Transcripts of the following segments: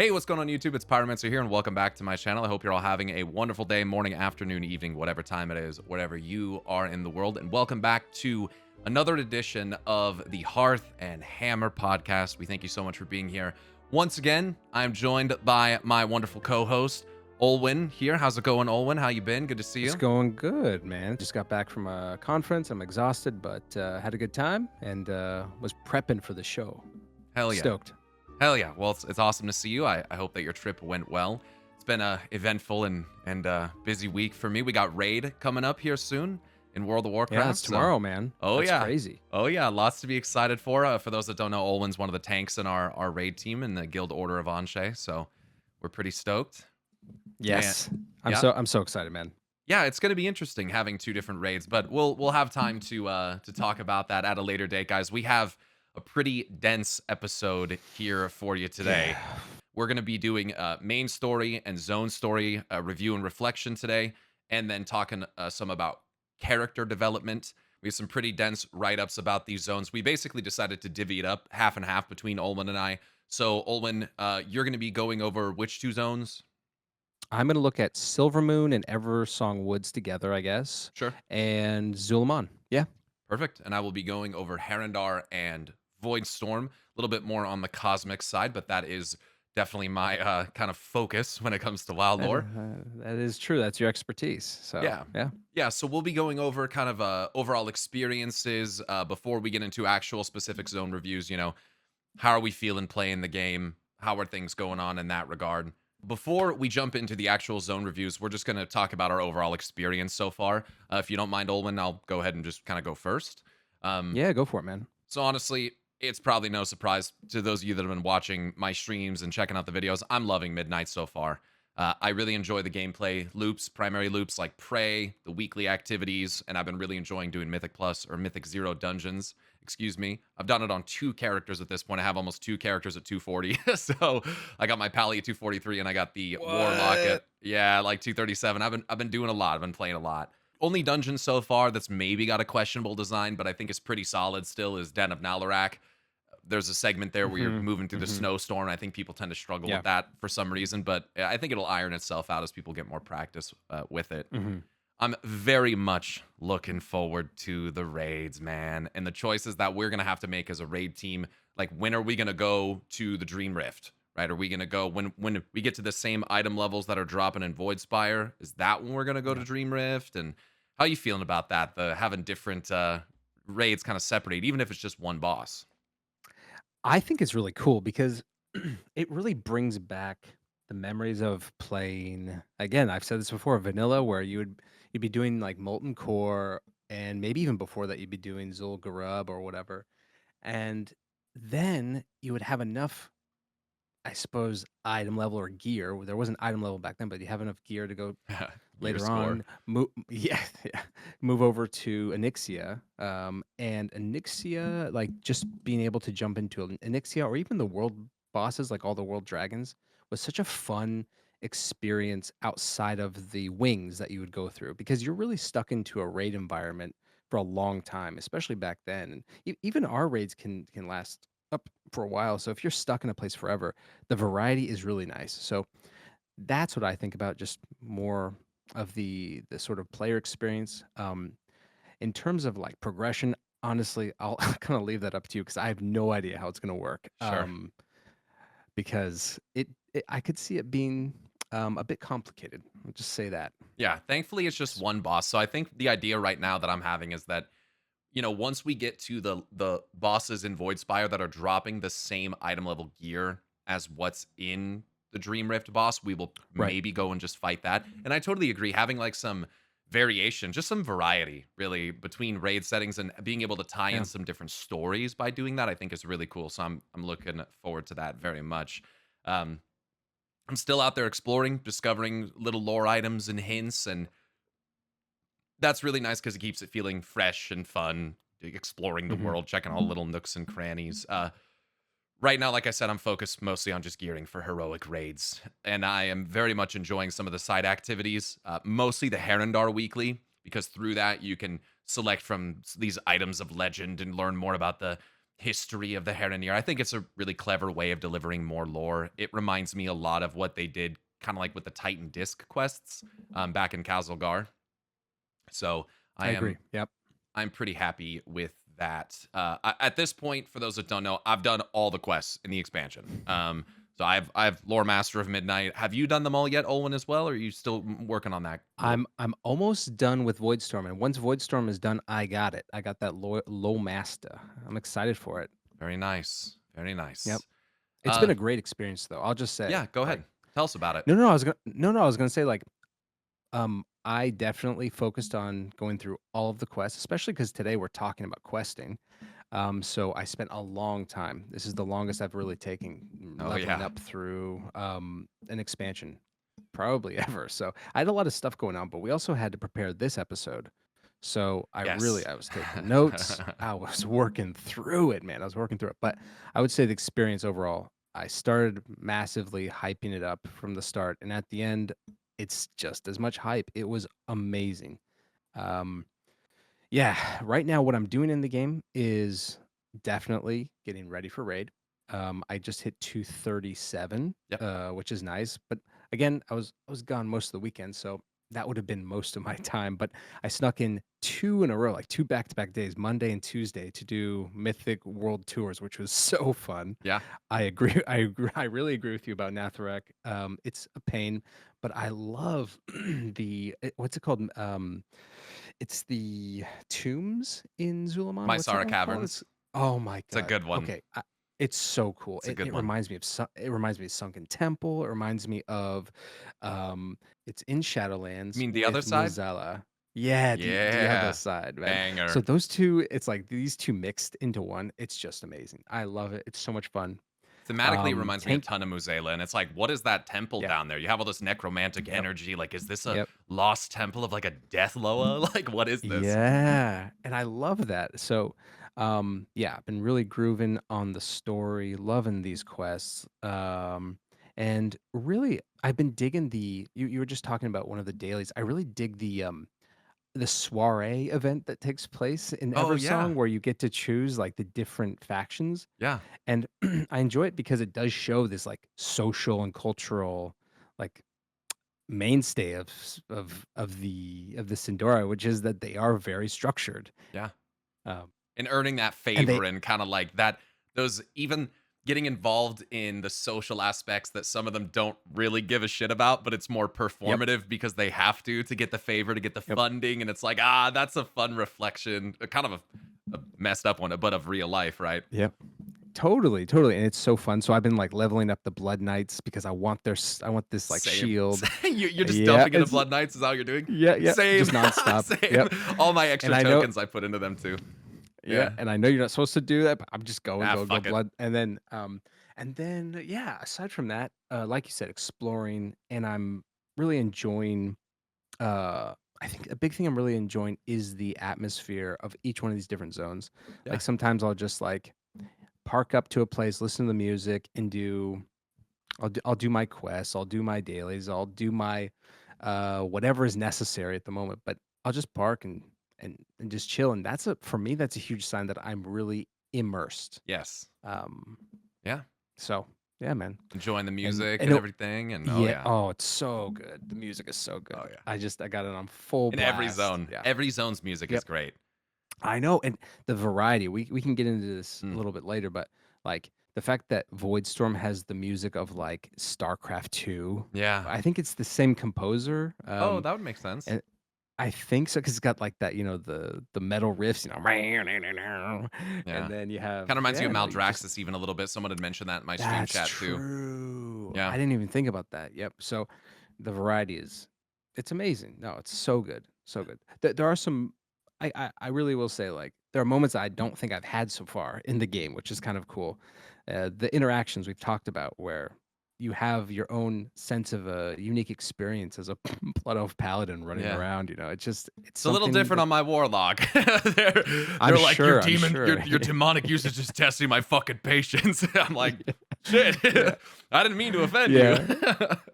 Hey, what's going on YouTube? It's Pyromancer here, and welcome back to my channel. I hope you're all having a wonderful day, morning, afternoon, evening, whatever time it is, wherever you are in the world. And welcome back to another edition of the Hearth and Hammer podcast. We thank you so much for being here. Once again, I'm joined by my wonderful co-host, Olwenn here. How's it going, Olwenn? How you been? Good to see you. It's going good, man. Just got back from a conference. I'm exhausted, but had a good time and was prepping for the show. Hell yeah. Stoked. Hell yeah. Well, it's awesome to see you. I hope that your trip went well. It's been a eventful and busy week for me. We got Raid coming up here soon in World of Warcraft. Yeah, it's tomorrow, man. Oh, That's yeah. crazy. Oh, yeah. Lots to be excited for. For those that don't know, Olwenn's one of the tanks in our Raid team in the Guild Order of Anshe, so we're pretty stoked. Yes. And, I'm so excited, man. Yeah, it's going to be interesting having two different raids, but we'll have time to talk about that at a later date, guys. We have a pretty dense episode here for you today. Yeah. We're going to be doing main story and zone story review and reflection today, and then talking some about character development. We have some pretty dense write-ups about these zones. We basically decided to divvy it up half and half between Olwenn and I. So, Olwenn, you're going to be going over which two zones? I'm going to look at Silvermoon and Eversong Woods together, I guess. Sure. And Zul'Aman. Yeah. Perfect. And I will be going over Harandar and Void Storm, a little bit more on the cosmic side, but that is definitely my kind of focus when it comes to wild lore. That is true. That's your expertise. So Yeah. So we'll be going over kind of overall experiences before we get into actual specific zone reviews. You know, how are we feeling playing the game? How are things going on in that regard? Before we jump into the actual zone reviews, we're just going to talk about our overall experience so far. If you don't mind, Olwenn, I'll go ahead and just kind of go first. Yeah, go for it, man. So honestly, it's probably no surprise to those of you that have been watching my streams and checking out the videos. I'm loving Midnight so far. I really enjoy the gameplay loops, primary loops like Prey, the weekly activities, and I've been really enjoying doing Mythic Plus or Mythic Zero dungeons. Excuse me. I've done it on 2 characters at this point. I have almost 2 characters at 240. So I got my Pally at 243 and I got the Warlock at like 237. I've been doing a lot. I've been playing a lot. Only dungeon so far that's maybe got a questionable design, but I think is pretty solid still is Den of Nalarak. There's a segment there where you're moving through the snowstorm. I think people tend to struggle with that for some reason, but I think it'll iron itself out as people get more practice with it. I'm very much looking forward to the raids, man, and the choices that we're going to have to make as a raid team. Like, when are we going to go to the Dream Rift, right? Are we going to go when we get to the same item levels that are dropping in Voidspire? Is that when we're going to go to Dream Rift? And how are you feeling about that? The having different raids kind of separate, even if it's just one boss. I think it's really cool because it really brings back the memories of playing. Again, I've said this before, vanilla, where you'd be doing like Molten Core, and maybe even before that, you'd be doing Zul'Garub or whatever, and then you would have enough, I suppose, item level or gear. There wasn't item level back then, but you have enough gear to go later on. Yeah, move over to Onyxia, and Onyxia, like just being able to jump into Onyxia or even the world bosses, like all the world dragons, was such a fun experience outside of the wings that you would go through, because you're really stuck into a raid environment for a long time, especially back then. And even our raids can last up for a while. So if you're stuck in a place forever, the variety is really nice. So that's what I think about, just more of the sort of player experience. In terms of like progression, honestly, I'll kind of leave that up to you because I have no idea how it's going to work. Sure. Because I could see it being a bit complicated. I'll just say that. Yeah, thankfully it's just one boss. So I think the idea right now that I'm having is that, you know, once we get to the bosses in Voidspire that are dropping the same item level gear as what's in the Dream Rift boss, we will maybe go and just fight that. And I totally agree, having like some variation, just some variety really between raid settings and being able to tie in some different stories by doing that, I think is really cool. So I'm looking forward to that very much. I'm still out there exploring, discovering little lore items and hints, and that's really nice because it keeps it feeling fresh and fun, exploring the world, checking all the little nooks and crannies. Right now, like I said, I'm focused mostly on just gearing for heroic raids, and I am very much enjoying some of the side activities, mostly the Harandar weekly, because through that you can select from these items of legend and learn more about the history of the Harandar. I think it's a really clever way of delivering more lore. It reminds me a lot of what they did kind of like with the Titan Disc quests back in Kazalgar. So I agree. Yep. I'm pretty happy with that. At this point, for those that don't know, I've done all the quests in the expansion. So I've Lore Master of Midnight. Have you done them all yet, Olwenn, as well? Or are you still working on that? I'm almost done with Voidstorm, and once Voidstorm is done, I got it. I got that low master. I'm excited for it. Very nice. Very nice. Yep. It's been a great experience, though. I'll just say. Yeah, go ahead. Tell us about it. No, I was gonna say like, I definitely focused on going through all of the quests, especially because today we're talking about questing. So I spent a long time. This is the longest I've really taken leveling up through an expansion, probably ever. So I had a lot of stuff going on, but we also had to prepare this episode. So I was taking notes. I was working through it, man. I was working through it. But I would say the experience overall, I started massively hyping it up from the start. And at the end, it's just as much hype. It was amazing. Um, yeah, right now what I'm doing in the game is definitely getting ready for raid. I just hit 237, which is nice. But again, I was gone most of the weekend, so that would have been most of my time. But I snuck in 2 in a row, like 2 back-to-back days, Monday and Tuesday, to do Mythic World Tours, which was so fun. Yeah. I agree. I really agree with you about Natharek. It's a pain, but I love what's it called? It's the tombs in Zul'Aman. Mysara Caverns. Oh my god, it's a good one. Okay, it's so cool. It's a good one. Reminds me of it reminds me of Sunken Temple. It reminds me of it's in Shadowlands. You mean the other side? Mozella. Yeah, the other side, man. Banger. So those two, it's like these two mixed into one. It's just amazing. I love it. It's so much fun. Thematically, it reminds me a ton of Muzela, and it's like, what is that temple down there? You have all this necromantic energy. Like, is this a lost temple of like a death Loa? Like, what is this? Yeah, and I love that. So, yeah, I've been really grooving on the story, loving these quests. And really, I've been digging you were just talking about one of the dailies. I really dig the soiree event that takes place in Eversong, where you get to choose like the different factions. Yeah. And I enjoy it because it does show this like social and cultural like mainstay of the Sindora, which is that they are very structured. Yeah. Um, and earning that favor and kind of like that, those even getting involved in the social aspects that some of them don't really give a shit about, but it's more performative because they have to get the favor, to get the funding. And it's like, that's a fun reflection, kind of a messed up one, but of real life, right? Yep. Totally. And it's so fun. So I've been like leveling up the Blood Knights because I want this like shield. You're just dumping into Blood Knights is how you're doing? Yeah. Same. Just nonstop. Same. Yep. All my extra tokens I put into them too. Yeah, and I know you're not supposed to do that, but I'm just going go it. blood, and then yeah. Aside from that, like you said, exploring, and I'm really enjoying. I think a big thing I'm really enjoying is the atmosphere of each one of these different zones. Yeah. Like sometimes I'll just like park up to a place, listen to the music, and I'll do my quests, I'll do my dailies, I'll do my whatever is necessary at the moment, but I'll just park and just chill. And for me, that's a huge sign that I'm really immersed. Yes. Yeah. So yeah, man. Enjoying the music and everything. And oh, it's so good. The music is so good. Oh yeah. I got it on full blast. Every zone. Yeah. Every zone's music is great. I know. And the variety, we can get into this a little bit later, but like the fact that Voidstorm has the music of like StarCraft 2. Yeah. I think it's the same composer. That would make sense. And I think so, because it's got like that, the metal riffs, and then you have kind of reminds you of Maldraxxus even a little bit. Someone had mentioned that in my stream chat too. True. Yeah, I didn't even think about that. Yep. So the variety it's amazing. No, it's so good, so good. There are some. I really will say, like, there are moments I don't think I've had so far in the game, which is kind of cool. The interactions we've talked about, where you have your own sense of a unique experience as a Blood Elf Paladin running around. It's a little different on my Warlock. they're like, sure, your demon, your demonic usage is testing my fucking patience. I'm like, shit. I didn't mean to offend you.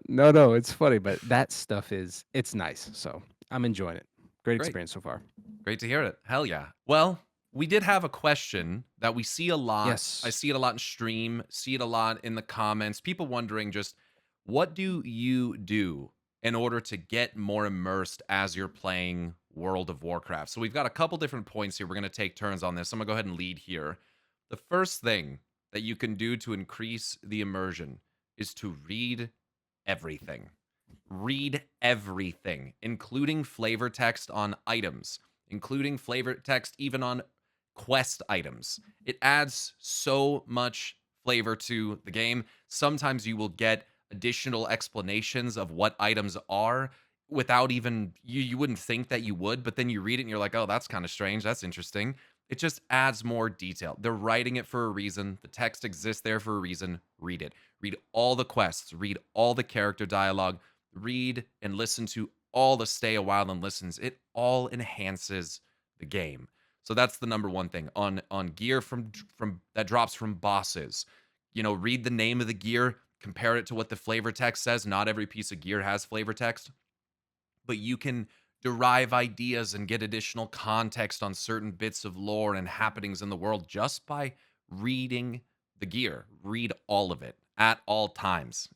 No, it's funny, but that stuff it's nice. So I'm enjoying it. Great experience so far. Great to hear it. Hell yeah. Well, we did have a question that we see a lot. I Yes. see it a lot in stream, see it a lot in the comments. People wondering just what do you do in order to get more immersed as you're playing World of Warcraft? So we've got a couple different points here. We're going to take turns on this. I'm going to go ahead and lead here. The first thing that you can do to increase the immersion is to read everything. Read everything, including flavor text on items, including flavor text even on quest items. It adds so much flavor to the game. Sometimes you will get additional explanations of what items are without even you wouldn't think that you would, but then you read it and you're like, "Oh, that's kind of strange. That's interesting." It just adds more detail. They're writing it for a reason. The text exists there for a reason. Read it. Read all the quests, read all the character dialogue, read and listen to all the stay a while and listens. It all enhances the game. So that's the number one thing on gear from that drops from bosses. You know, read the name of the gear, compare it to what the flavor text says. Not every piece of gear has flavor text, but you can derive ideas and get additional context on certain bits of lore and happenings in the world just by reading the gear. Read all of it at all times.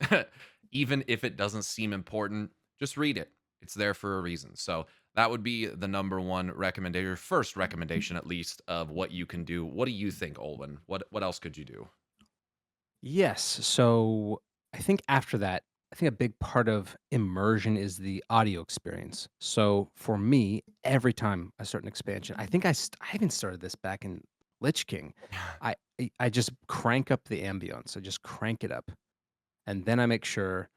Even if it doesn't seem important, just read it. It's there for a reason. So that would be the number one recommendation, first recommendation at least, of what you can do. What do you think, Olwen? What else could you do? Yes. So I think after that, I think a big part of immersion is the audio experience. So for me, every time I start an expansion, I think I even started this back in Lich King. I just crank up the ambience. I just crank it up, and then I make sure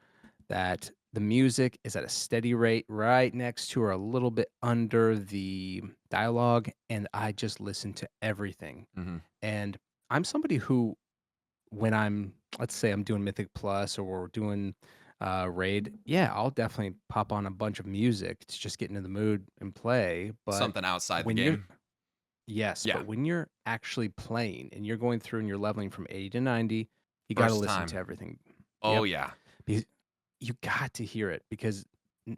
that the music is at a steady rate right next to or a little bit under the dialogue, and I just listen to everything. Hmm. And I'm somebody who, when let's say I'm doing Mythic Plus or we're doing raid, yeah, I'll definitely pop on a bunch of music to just get into the mood and play. But Something outside the when you're game. yes, Yeah. but when you're actually playing and you're going through and you're leveling from 80 to 90, you got to First listen to time. everything. Oh Yep. yeah. Because you got to hear it, because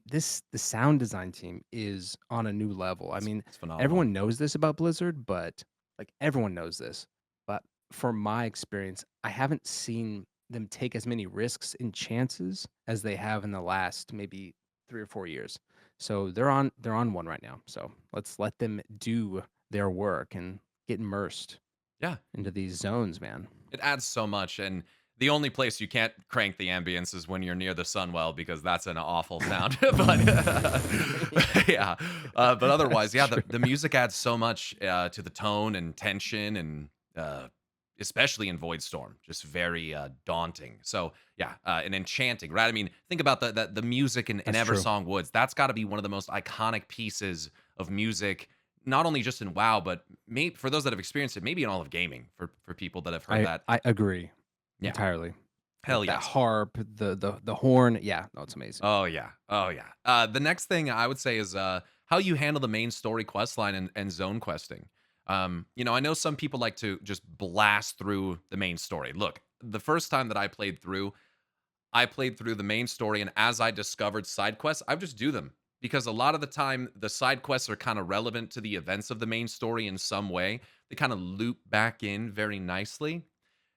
the sound design team is on a new level. I mean, It's phenomenal. everyone knows this about Blizzard, but like everyone knows this. But from my experience, I haven't seen them take as many risks and chances as they have in the last maybe 3 or 4 years. So they're on one right now. So let's let them do their work and get immersed Yeah. into these zones, man. It adds so much, and the only place you can't crank the ambience is when you're near the Sunwell because that's an awful sound. But yeah, but otherwise, That's yeah, true. the music adds so much to the tone and tension, and especially in Voidstorm, just very daunting. So yeah, and enchanting, right? I mean, think about the music in That's true. Eversong Woods. That's got to be one of the most iconic pieces of music, not only just in WoW, but maybe for those that have experienced it, maybe in all of gaming. For people that have heard I that, I agree yeah, entirely. Like hell that yes. harp, the horn. Yeah, no, it's amazing. Oh yeah, oh yeah. The next thing I would say is how you handle the main story quest line and zone questing. You know, I know some people like to just blast through the main story. Look, the first time that I played through the main story, and as I discovered side quests, I would just do them because a lot of the time the side quests are kind of relevant to the events of the main story in some way. They kind of loop back in very nicely.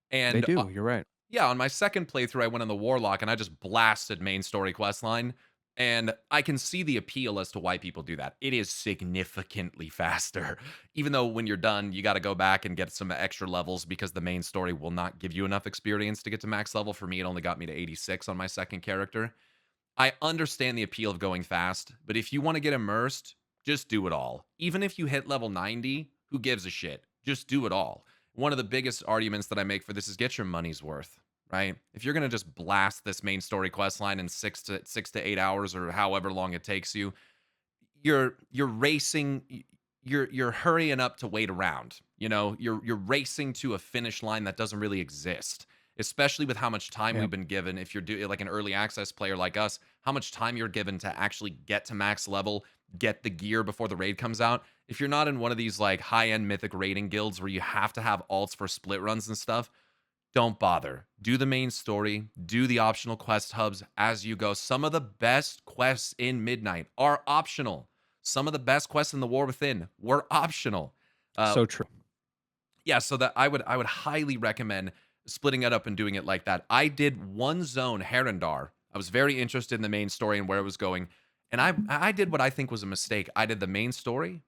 They And do. You're right. yeah, on my second playthrough, I went on the Warlock and I just blasted main story quest line. And I can see the appeal as to why people do that. It is significantly faster. Even though when you're done, you got to go back and get some extra levels because the main story will not give you enough experience to get to max level. For me, it only got me to 86 on my second character. I understand the appeal of going fast, but if you want to get immersed, just do it all. Even if you hit level 90, who gives a shit? Just do it all. One of the biggest arguments that I make for this is get your money's worth, right? If you're going to just blast this main story quest line in 6 to 8 hours or however long it takes you, you're racing you're hurrying up to wait around. You know, you're racing to a finish line that doesn't really exist, especially with how much time we've Yep. been given. If you're like an early access player like us, how much time you're given to actually get to max level, get the gear before the raid comes out. If you're not in one of these like high-end mythic raiding guilds where you have to have alts for split runs and stuff, don't bother. Do the main story, do the optional quest hubs as you go. Some of the best quests in Midnight are optional. Some of the best quests in the War Within were optional. Uh, So true. yeah, so that I would highly recommend splitting it up and doing it like that. I did one zone, Harandar. I was very interested in the main story and where it was going, and I did what I think was a mistake. I did the main story,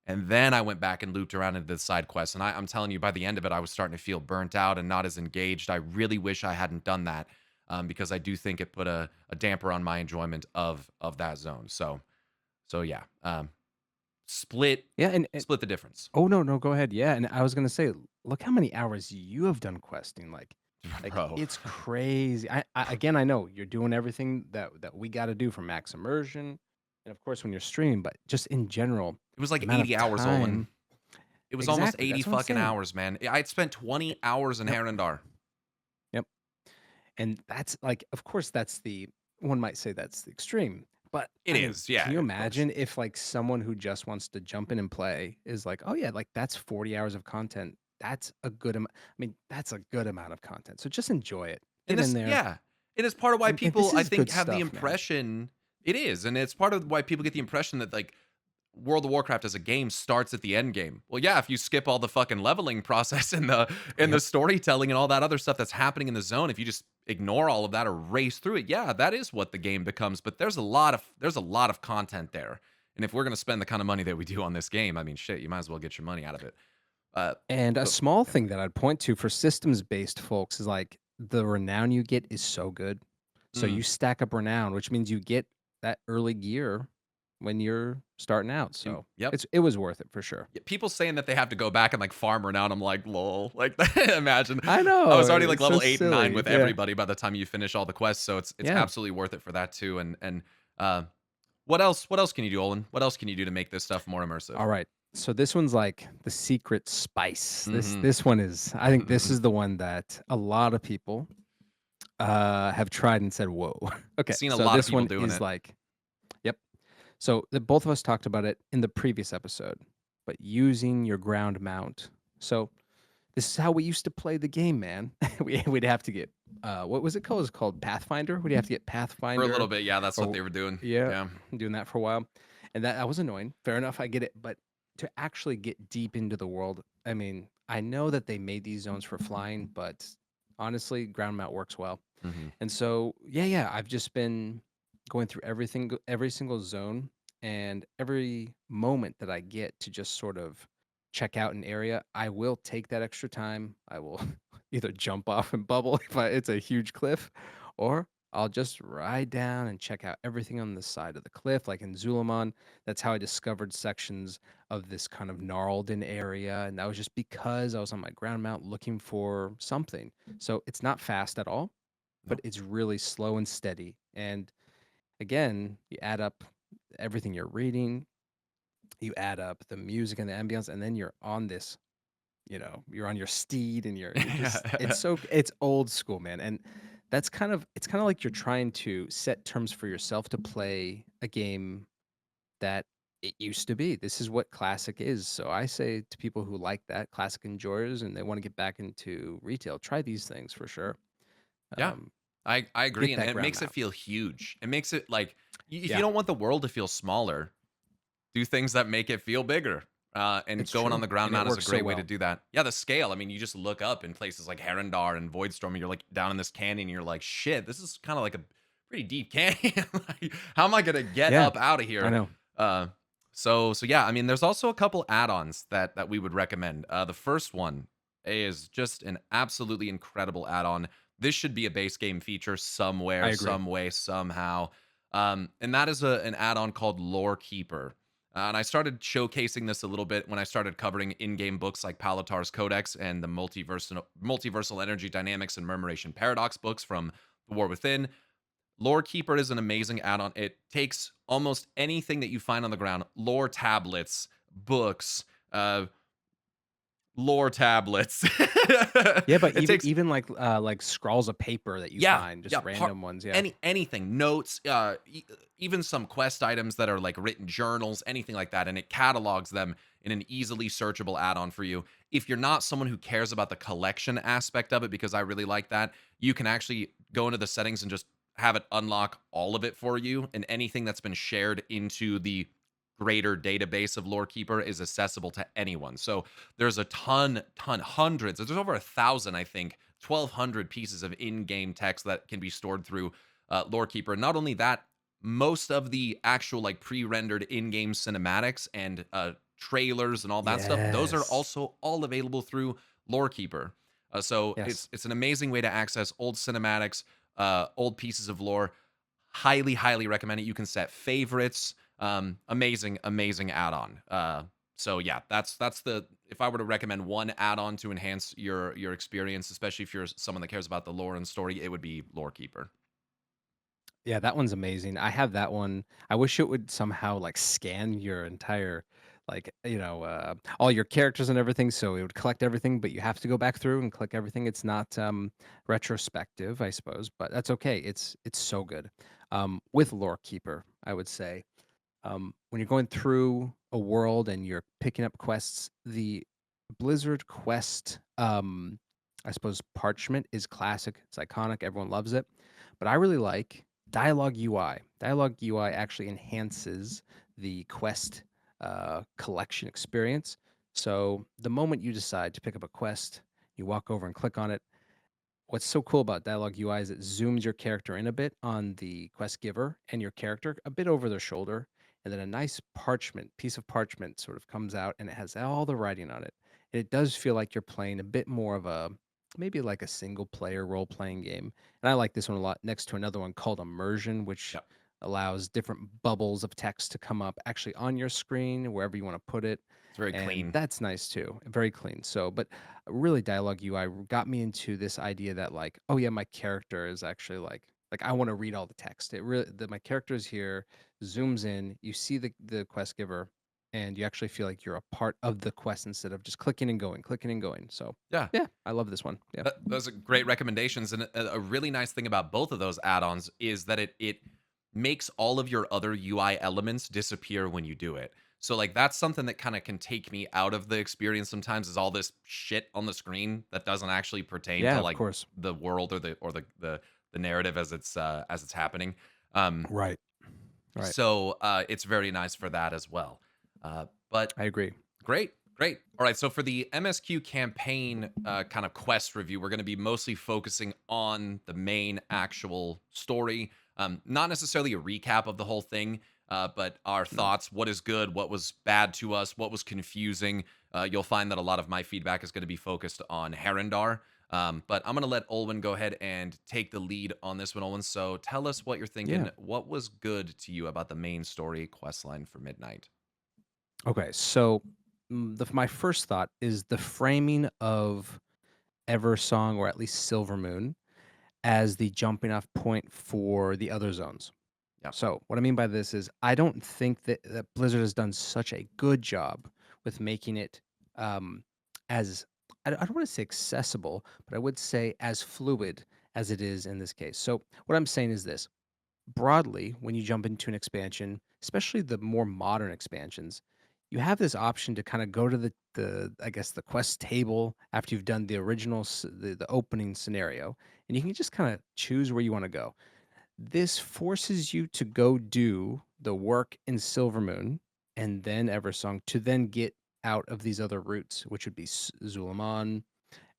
and then I went back and looped around into the side quests. And I'm telling you, by the end of it, I was starting to feel burnt out and not as engaged. I really wish I hadn't done that, because I do think it put a damper on my enjoyment of that zone. So yeah, split Yeah, and split the difference, oh, no, no, go ahead. Yeah, and I was gonna say, look how many hours you have done questing. Like bro. it's crazy. I again, I know you're doing everything that we got to do for max immersion, and of course when you're streaming, but just in general, It was the like amount of 80 hours, Olwen. time. It was almost Exactly. 80 That's what I'm fucking saying. hours, man. I'd spent 20 hours in Yep. Harandar. Yep. And that's like, of course, that's the one might say that's the extreme. But It I mean, is, yeah, can you of course. imagine if like someone who just wants to jump in and play is like, oh yeah, like that's 40 hours of content. That's a good amount. I mean, that's a good amount of content. So just enjoy it. And Get in this, there. yeah, it is part of why And this people, I is think, good have the stuff, man. impression it is, and it's part of why people get the impression that like World of Warcraft as a game starts at the end game. Well, yeah, if you skip all the fucking leveling process and the Yep. storytelling and all that other stuff that's happening in the zone, if you just ignore all of that or race through it, yeah, that is what the game becomes. But there's a lot of content there. And if we're gonna spend the kind of money that we do on this game, I mean, shit, you might as well get your money out of it. Uh, And a so small yeah. thing that I'd point to for systems based folks is like the renown you get is so good. So Mm, you stack up renown, which means you get that early gear when you're starting out. So yep. it was worth it for sure. Yeah, people saying that they have to go back and like farm renown. I'm like, lol. Like, imagine. I I know, was already like it's so level 8 and 9 silly. with Yeah. everybody by the time you finish all the quests, so it's Yeah. absolutely worth it for that too. And uh, what else? What else can you do, Olin? What else can you do to make this stuff more immersive? All right. So this one's like the secret spice. This Mm-hmm. this one is, I think this is the one that a lot of people have tried and said, "Whoa." Okay. Seen a So lot of this people one doing is it. like, yep. So both of us talked about it in the previous episode, but using your ground mount. So this is how we used to play the game, man. We'd have to get what was it called? It's called Pathfinder. We'd have to get For a little Pathfinder, bit, yeah, that's what or they were doing. yeah, Yeah. doing that for a while, and that was annoying. Fair enough, I get it, but to actually get deep into the world, I mean, I know that they made these zones for flying, but honestly, ground mount works well. Mm-hmm. And so, yeah, I've just been going through everything, every single zone, and every moment that I get to just sort of check out an area, I will take that extra time. I will either jump off and bubble if it's a huge cliff, or I'll just ride down and check out everything on the side of the cliff, like in Zul'Aman. That's how I discovered sections of this kind of gnarled in area, and that was just because I was on my ground mount looking for something. So it's not fast at all, but No. it's really slow and steady. And again, you add up everything you're reading, you add up the music and the ambience, and then you're on this, you're on your steed and you're just it's old school, man. And that's it's kind of like you're trying to set terms for yourself to play a game that it used to be. This is what classic is. So I say to people who like that, classic enjoyers, and they want to get back into retail, try these things for sure. Yeah, Um, I agree, get and that it ground makes it mount. feel huge. It makes it like if you Yeah, don't want the world to feel smaller, do things that make it feel bigger. And it's going on true. the ground And it mount is a works so great way to well. do that. Yeah, the scale. I mean, you just look up in places like Harandar and Voidstorm, and you're like down in this canyon, and you're like, shit, this is kind of like a pretty deep canyon. Like, how am I gonna get Yeah, up out of I here? know. Uh, so yeah, I mean, there's also a couple add-ons that we would recommend. The first one is just an absolutely incredible add-on. This should be a base game feature I somewhere, agree. some way, somehow. And that is an add-on called Lore Keeper. And I started showcasing this a little bit when I started covering in-game books like Palatar's Codex and the Multiversal Energy Dynamics and Murmuration Paradox books from The War Within. Lore Keeper is an amazing add-on. It takes almost anything that you find on the ground, lore tablets, books, lore tablets. Yeah, but It takes like scrawls of paper that you yeah, find, just yeah, random ones. Yeah. anything, notes, even some quest items that are like written journals, anything like that, and it catalogs them in an easily searchable add-on for you. If you're not someone who cares about the collection aspect of it, because I really like that, you can actually go into the settings and just have it unlock all of it for you, and anything that's been shared into the greater database of Lorekeeper is accessible to anyone. So there's a ton, hundreds. There's over 1,000, I think, 1,200 pieces of in-game text that can be stored through Lorekeeper. Not only that, most of the actual like pre-rendered in-game cinematics and trailers and all that stuff, those are Yes. also all available through Lorekeeper. So Yes. it's an amazing way to access old cinematics, old pieces of lore. Highly recommend it. You can set favorites. Amazing add-on. So yeah, that's the if I were to recommend one add-on to enhance your experience, especially if you're someone that cares about the lore and story, it would be Lorekeeper. Yeah, that one's amazing. I have that one. I wish it would somehow like scan your entire all your characters and everything so it would collect everything, but you have to go back through and click everything. It's not retrospective, I suppose, but that's okay. It's so good. With Lore Keeper, I would say. When you're going through a world and you're picking up quests, the Blizzard quest, I suppose parchment is classic. It's iconic. Everyone loves it. But I really like dialogue UI. Dialogue UI actually enhances the quest collection experience. So the moment you decide to pick up a quest, you walk over and click on it. What's so cool about Dialogue UI is it zooms your character in a bit on the quest giver and your character a bit over their shoulder, and then a nice piece of parchment sort of comes out and it has all the writing on it. And it does feel like you're playing a bit more of a maybe like a single player role playing game. And I like this one a lot next to another one called Immersion, which Yep. allows different bubbles of text to come up actually on your screen wherever you want to put it. It's very And clean. that's nice too. Very clean. So, but really dialogue UI got me into this idea that like, oh yeah, my character is actually like I want to read all the text. It really my character is here, zooms in, you see the quest giver, and you actually feel like you're a part of the quest instead of just clicking and going. So Yeah. yeah, I love this one. Yeah. Those are great recommendations, and a really nice thing about both of those add-ons is that it makes all of your other UI elements disappear when you do it. So like that's something that kind of can take me out of the experience sometimes is all this shit on the screen that doesn't actually pertain Yeah, to of like course. the world or the narrative as it's happening. Um, Right. Right. so it's very nice for that as well. But I agree. great, great. All right, so for the MSQ campaign kind of quest review, we're going to be mostly focusing on the main actual story. Not necessarily a recap of the whole thing, but our No. thoughts, what is good, what was bad to us, what was confusing. You'll find that a lot of my feedback is going to be focused on Harandar. But I'm going to let Olwenn go ahead and take the lead on this one, Olwenn. So tell us what you're Yeah. thinking. What was good to you about the main story quest line for Midnight? Okay. So my first thought is the framing of Eversong or at least Silvermoon as the jumping off point for the other zones. Yeah. So, what I mean by this is I don't think that Blizzard has done such a good job with making it as I don't want to say accessible, but I would say as fluid as it is in this case. So, what I'm saying is this broadly, when you jump into an expansion, especially the more modern expansions, you have this option to kind of go to the I guess the quest table after you've done the original the opening scenario, and you can just kind of choose where you want to go. This forces you to go do the work in Silvermoon and then Eversong to then get out of these other routes, which would be Zul'Aman,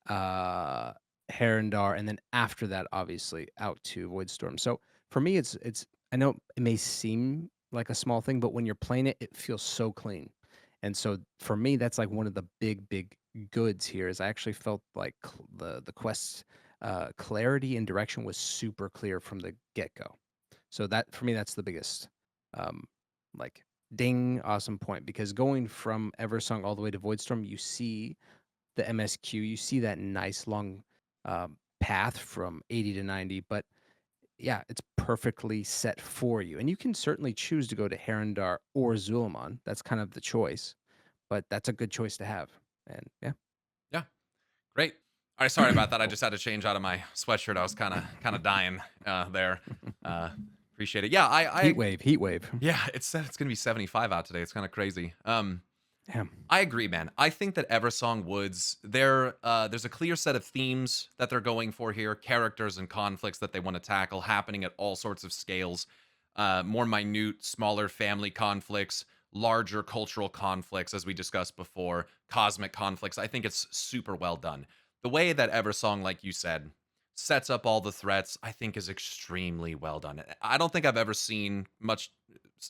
uh, Harandar, and then after that, obviously, out to Voidstorm. So for me, it's I know it may seem like a small thing, but when you're playing it, it feels so clean. And so for me, that's like one of the big goods here is I actually felt like the quest clarity and direction was super clear from the get go. So that for me, that's the biggest um, like ding awesome point because going from Eversong all the way to Voidstorm, you see the MSQ, you see that nice long path from 80 to 90, but yeah, it's perfectly set for you. And you can certainly choose to go to Harandar or Zul'Aman. That's kind of the choice, but that's a good choice to have. And yeah, Yeah. Great. All right, sorry about that. I cool. just had to change out of my sweatshirt. I was kind of dying there. Uh, appreciate it. Yeah, Heat wave. yeah. It's said it's gonna be 75 out today. It's kind of crazy. Yeah, I agree, man. I think that Eversong Woods, there's a clear set of themes that they're going for here, characters and conflicts that they want to tackle, happening at all sorts of scales. More minute, smaller family conflicts, larger cultural conflicts, as we discussed before, cosmic conflicts. I think it's super well done. The way that Eversong, like you said, sets up all the threats, I think is extremely well done. I don't think I've ever seen much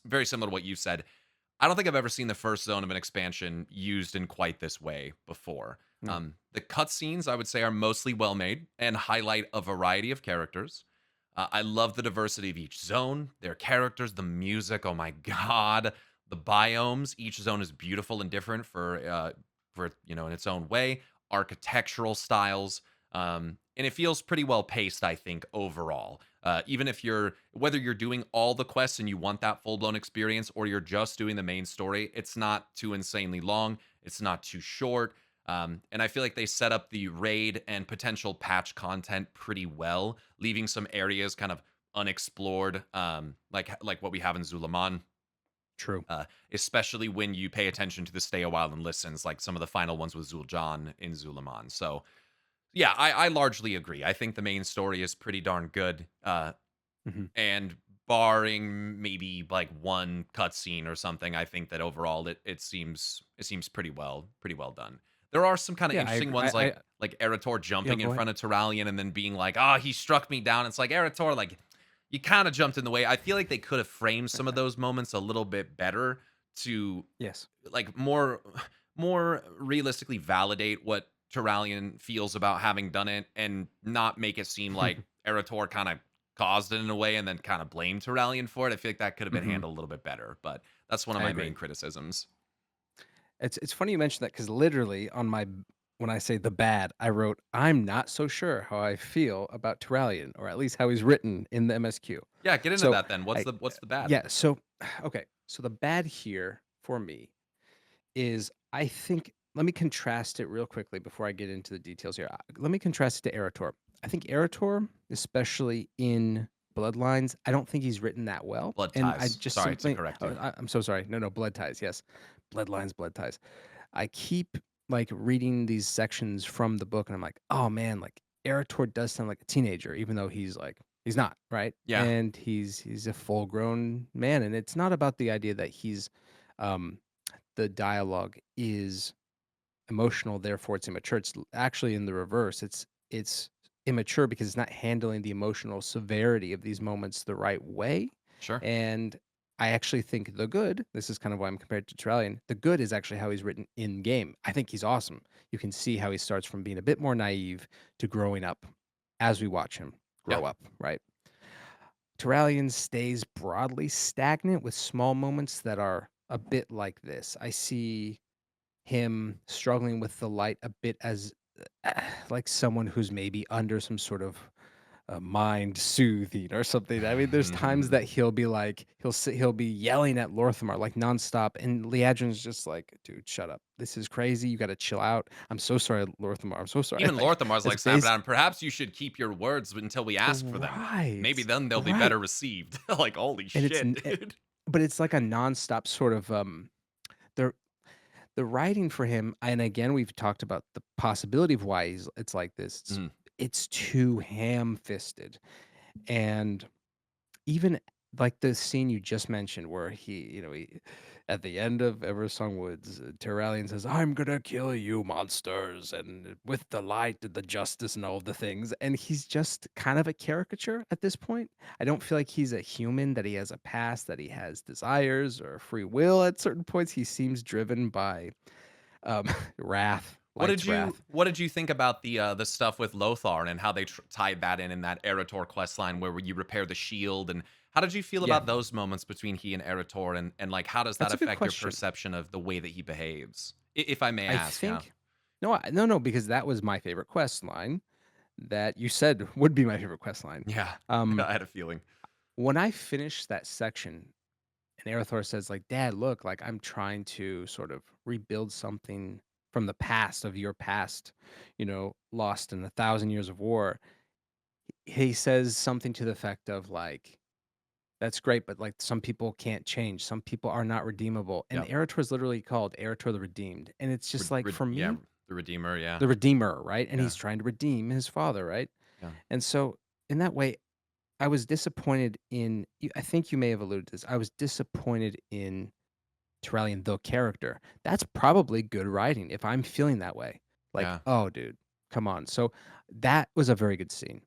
very similar to what you said. I don't think I've ever seen the first zone of an expansion used in quite this way before. Mm. The cutscenes, I would say, are mostly well made and highlight a variety of characters. I love the diversity of each zone, their characters, the music. Oh my god, the biomes. Each zone is beautiful and different for in its own way. Architectural styles, and it feels pretty well paced. I think overall, even if whether you're doing all the quests and you want that full blown experience, or you're just doing the main story, it's not too insanely long. It's not too short. And I feel like they set up the raid and potential patch content pretty well, leaving some areas kind of unexplored, like what we have in Zul'Aman, True. especially when you pay attention to the stay a while and listens, like some of the final ones with Zul'Jan in Zul'Aman. So yeah, I largely agree. I think the main story is pretty darn good, Mhm. and barring maybe like one cutscene or something, I think that overall it seems pretty well done. There are some kind of Yeah, I interesting agree. ones like Erator Yeah, jumping in go ahead. front of Turalian and then being like, "Ah, he struck me down." It's like Erator, like you kind of jumped in the way. I feel like they could have framed some of those moments a little bit better to Yes. like more realistically validate what Turalian feels about having done it, and not make it seem like Erator kind of caused it in a way and then kind of blamed Turalian for it. I feel like that could have been Mhm. handled a little bit better, but that's one of I my agree. main criticisms. It's funny you mentioned that because literally on my when I say the bad, I wrote, "I'm not so sure how I feel about Turalian," or at least how he's written in the MSQ. Yeah, get into So that then. What's I the bad? yeah, so okay. So the bad here for me is I think let me contrast it real quickly before I get into the details here. Let me contrast it to Erator. I think Erator, especially in Bloodlines, I don't think he's written that well. Blood And I ties. just Sorry to simply, correct oh, you. I'm so sorry. No, no, Blood Ties. Yes. Bloodlines, Blood Ties. I keep like reading these sections from the book and I'm like, oh man, like Erator does sound like a teenager, even though he's not, right? Yeah, And he's a full grown man. And it's not about the idea that um the dialogue is emotional, therefore it's immature. It's actually in the reverse. It's immature because it's not handling the emotional severity of these moments the right way. sure. And I actually think the good, this is kind of why I'm compared to Trellian, the good is actually how he's written in game. I think he's awesome. You can see how he starts from being a bit more naive to growing up as we watch him Yeah. grow up, right? Terralion stays broadly stagnant with small moments that are a bit like this. I see him struggling with the light a bit as like someone who's maybe under some sort of mind soothing or something. I mean, there's times that he'll be like, he'll be yelling at Lorthamar like nonstop, and Liadrin's just like, dude, shut up. This is crazy. You got to chill out. I'm so sorry, Lorthamar. I'm so sorry. Even Like Lorthamar's that's like snapping base at him. Perhaps you should keep your words until we ask for them. Maybe right, then they'll be right, better received. Like, holy and shit, dude. but it's like a nonstop sort of the the writing for him, and again, we've talked about the possibility of why it's like this. Mhm. It's too ham-fisted, and even like the scene you just mentioned where he at the end of Eversong Woods, Terralion says, "I'm gonna kill you, monsters," and with the light and the justice and all the things, and he's just kind of a caricature at this point. I don't feel like he's a human, that he has a past, that he has desires or free will at certain points. He seems driven by um, wrath, What light's did you wrath. what did you think about the stuff with Lothar and how they tied that in that Erator quest line where you repair the shield, and how did you feel Yeah, about those moments between he and Erator, and like how does that that's a good affect your question. perception of the way that he behaves? If I may I ask, yeah. think no, because that was my favorite quest line that you said would be my favorite quest line. Yeah. Um, I had a feeling. when I finished that section and Arathor says like, "Dad, look, like I'm trying to sort of rebuild something from the past of your past, lost in 1,000 years of war." He says something to the effect of like, "That's great, but like some people can't change. Some people are not redeemable." And Yep. Arator is literally called Arator the Redeemed. And it's just like for Yeah, me, the Redeemer, yeah. the Redeemer, right? And Yeah. he's trying to redeem his father, right? Yeah. And so in that way, I was disappointed in I think you may have alluded to this. I was disappointed in Turalyon the character. That's probably good writing if I'm feeling that way. Like, Yeah. oh, dude, come on. So that was a very good scene.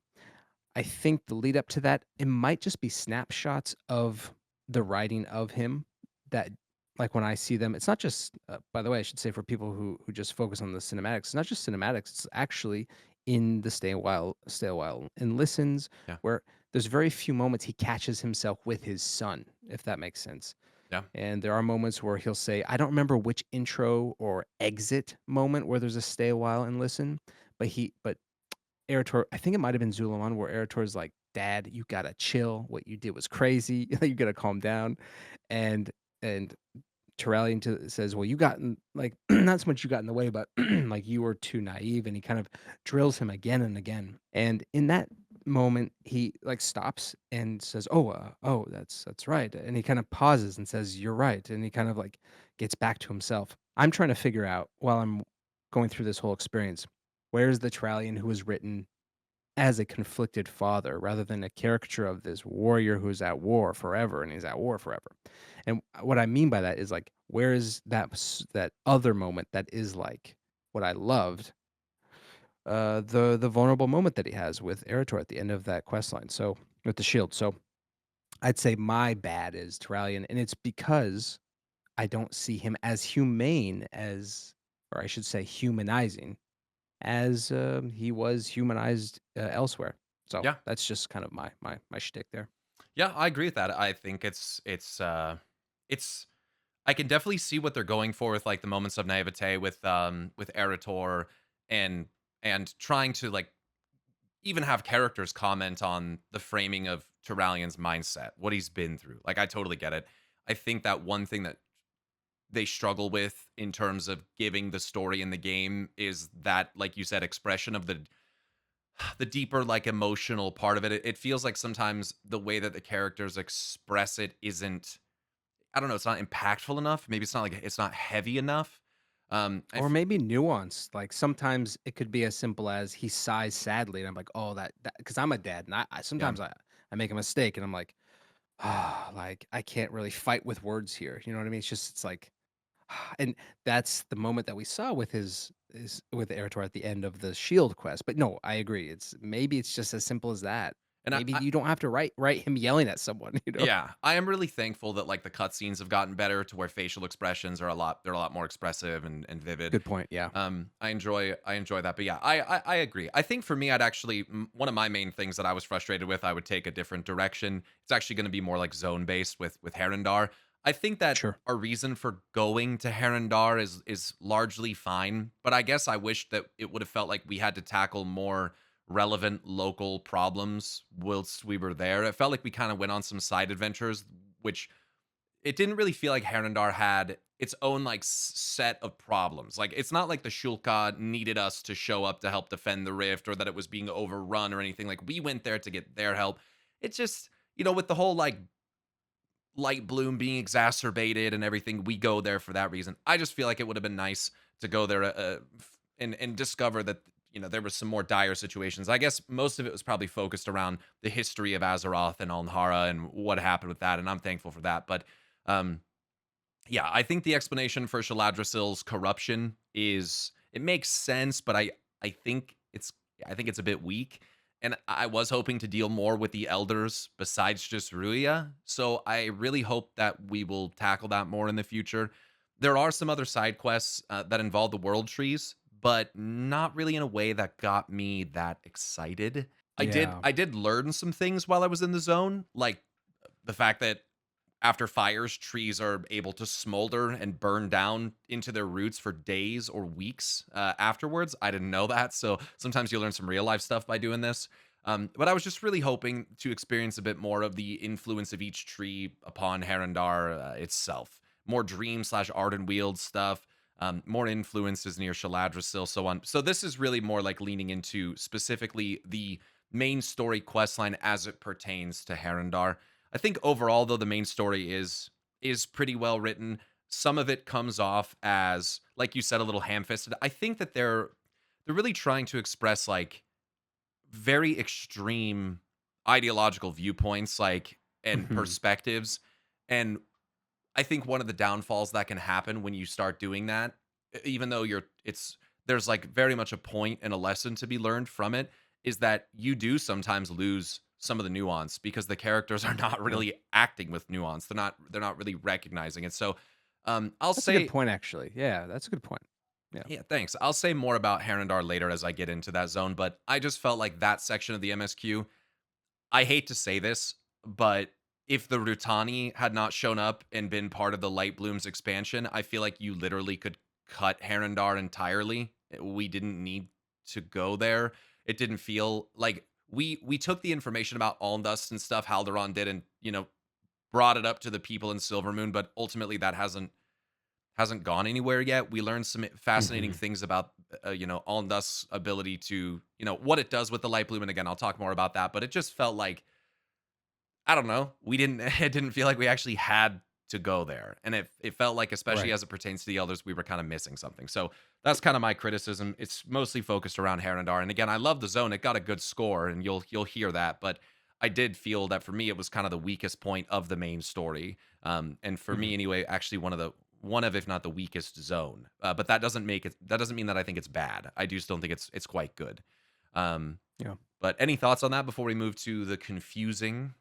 I think the lead up to that, it might just be snapshots of the writing of him that, like, when I see them, it's not just, by the way, I should say for people who just focus on the cinematics, it's not just cinematics, it's actually in the stay a while and listens, Yeah. where there's very few moments he catches himself with his son, if that makes sense. Yeah. And there are moments where he'll say, I don't remember which intro or exit moment where there's a stay a while and listen, but Erator, I think it might have been Zul'Aman where Erator's like, "Dad, you gotta chill. What you did was crazy. You gotta calm down." And and Turalyon says, "Well, you got in, like not so much you got in the way, but like you were too naive." And he kind of drills him again and again. And in that moment, he like stops and says, "Oh, that's right." And he kind of pauses and says, "You're right." And he kind of like gets back to himself. I'm trying to figure out while I'm going through this whole experience, where's the Trallian who was written as a conflicted father rather than a caricature of this warrior who's at war forever and he's at war forever. And what I mean by that is like, where is that other moment that is like what I loved, the vulnerable moment that he has with Erator at the end of that quest line. So with the shield. So I'd say my bad is Turalyon, and it's because I don't see him as humane as, or I should say, humanizing as, he was humanized, elsewhere. So, Yeah. that's just kind of my shtick there. Yeah, I agree with that. I think it's I can definitely see what they're going for with like the moments of naivete with Erator and trying to like even have characters comment on the framing of Tyrallion's mindset, what he's been through. Like I totally get it. I think that one thing that they struggle with in terms of giving the story in the game is that, like you said, expression of the deeper like emotional part of it. It feels like sometimes the way that the characters express it isn't, I don't know, it's not impactful enough. Maybe it's not like it's not heavy enough. I Or maybe nuanced, like, sometimes it could be as simple as he sighs sadly, and I'm like, "Oh, that because 'cause I'm a dad, and I yeah. sometimes I make a mistake, and I'm like, "Ah, like, I can't really fight with words here." You know what I mean? It's like, and that's the moment that we saw with his with Erator at the end of the shield quest. But no, I agree. Maybe it's just as simple as that. And Maybe you don't have to write him yelling at someone, you know? yeah, I am really thankful that like the cutscenes have gotten better to where facial expressions are they're a lot more expressive and vivid. Good point, yeah. I enjoy that, but yeah, I agree. I think for me, I'd actually one of my main things that I was frustrated with, I would take a different direction. It's actually going to be more like zone based with Harandar. I think that Sure. our reason for going to Harandar is largely fine, but I guess I wish that it would have felt like we had to tackle more relevant local problems whilst we were there. It felt like we kind of went on some side adventures, which it didn't really feel like Harandar had its own like set of problems. Like it's not like the Shulka needed us to show up to help defend the rift or that it was being overrun or anything. Like we went there to get their help. It's just, with the whole like light bloom being exacerbated and everything, we go there for that reason. I just feel like it would have been nice to go there and discover that there was some more dire situations. I guess most of it was probably focused around the history of Azeroth and Alnhara and what happened with that, and I'm thankful for that. But um, yeah, I think the explanation for Shaladrasil's corruption is it makes sense, but I think it's a bit weak. And I was hoping to deal more with the elders besides just Ruya. So I really hope that we will tackle that more in the future. There are some other side quests that involve the world trees, but not really in a way that got me that excited. Yeah. I did learn some things while I was in the zone, like the fact that after fires, trees are able to smolder and burn down into their roots for days or weeks afterwards. I didn't know that. So sometimes you learn some real life stuff by doing this. But I was just really hoping to experience a bit more of the influence of each tree upon Harandar itself. More dream slash Ardenweald stuff, more influences near Shaladrasil, so on. So this is really more like leaning into specifically the main story questline as it pertains to Harandar. I think overall, though, the main story is pretty well written. Some of it comes off as, like you said, a little ham-fisted. I think that they're really trying to express like very extreme ideological viewpoints, like and Mhm. perspectives. And I think one of the downfalls that can happen when you start doing that, even though there's like very much a point and a lesson to be learned from it, is that you do sometimes lose some of the nuance because the characters are not Yeah. really acting with nuance. They're not really recognizing it. So I'll That's a good say point, actually. Yeah, that's a good point. Yeah. yeah, thanks. I'll say more about Harandar later as I get into that zone, but I just felt like that section of the MSQ, I hate to say this, but if the Rutani had not shown up and been part of the Light Blooms expansion, I feel like you literally could cut Harandar entirely. We didn't need to go there. It didn't feel like we took the information about Almdust and stuff Haldoran did and, brought it up to the people in Silvermoon, but ultimately that hasn't gone anywhere yet. We learned some fascinating Mhm. things about, Almdust's ability to, what it does with the Light Bloom. And again, I'll talk more about that. But it just felt like, I don't know, we didn't. It didn't feel like we actually had to go there, and it felt like, especially Right. as it pertains to the elders, we were kind of missing something. So that's kind of my criticism. It's mostly focused around Harandar, and again, I love the zone. It got a good score, and you'll hear that, but. I did feel that for me, it was kind of the weakest point of the main story, and for me Mhm. anyway, actually one of if not the weakest zone. But that doesn't mean that I think it's bad. I do still think it's quite good. Um, Yeah. but any thoughts on that before we move to the confusing?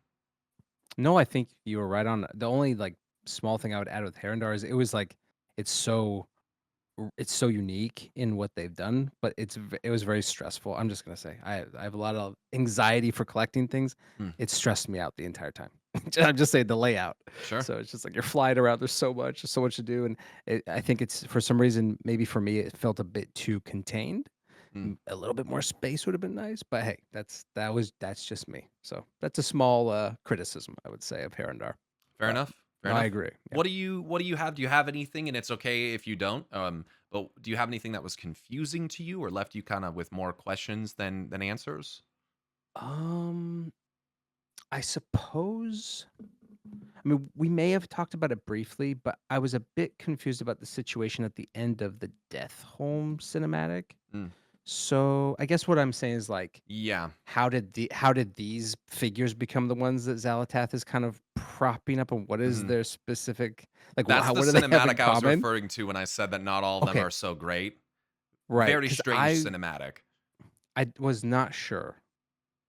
No, I think you were right on. The only, like, small thing I would add with Herondar is it was, like, it's so it's so unique in what they've done, but it was very stressful. I'm just gonna say I have a lot of anxiety for collecting things. Hmm, It stressed me out the entire time. I'm just saying the layout. sure. So it's just like you're flying around. There's so much to do, and I think it's for some reason maybe for me it felt a bit too contained. Hmm. A little bit more space would have been nice, but hey, that's just me. So that's a small criticism I would say of Herondar. Fair But enough. Fair no, I enough. agree. Yeah. What do you have? Do you have anything? And it's okay if you don't. But do you have anything that was confusing to you or left you kind of with more questions than answers? Um, I suppose. I mean, we may have talked about it briefly, but I was a bit confused about the situation at the end of the Death Home cinematic. Hmm. So I guess what I'm saying is like, Yeah, how did these figures become the ones that Zalatath is kind of propping up, and what is hmm their specific like? that's the What do they have in cinematic I was common? referring to when I said that not all of them Okay, are so great. right. Very Because strange cinematic. I was not sure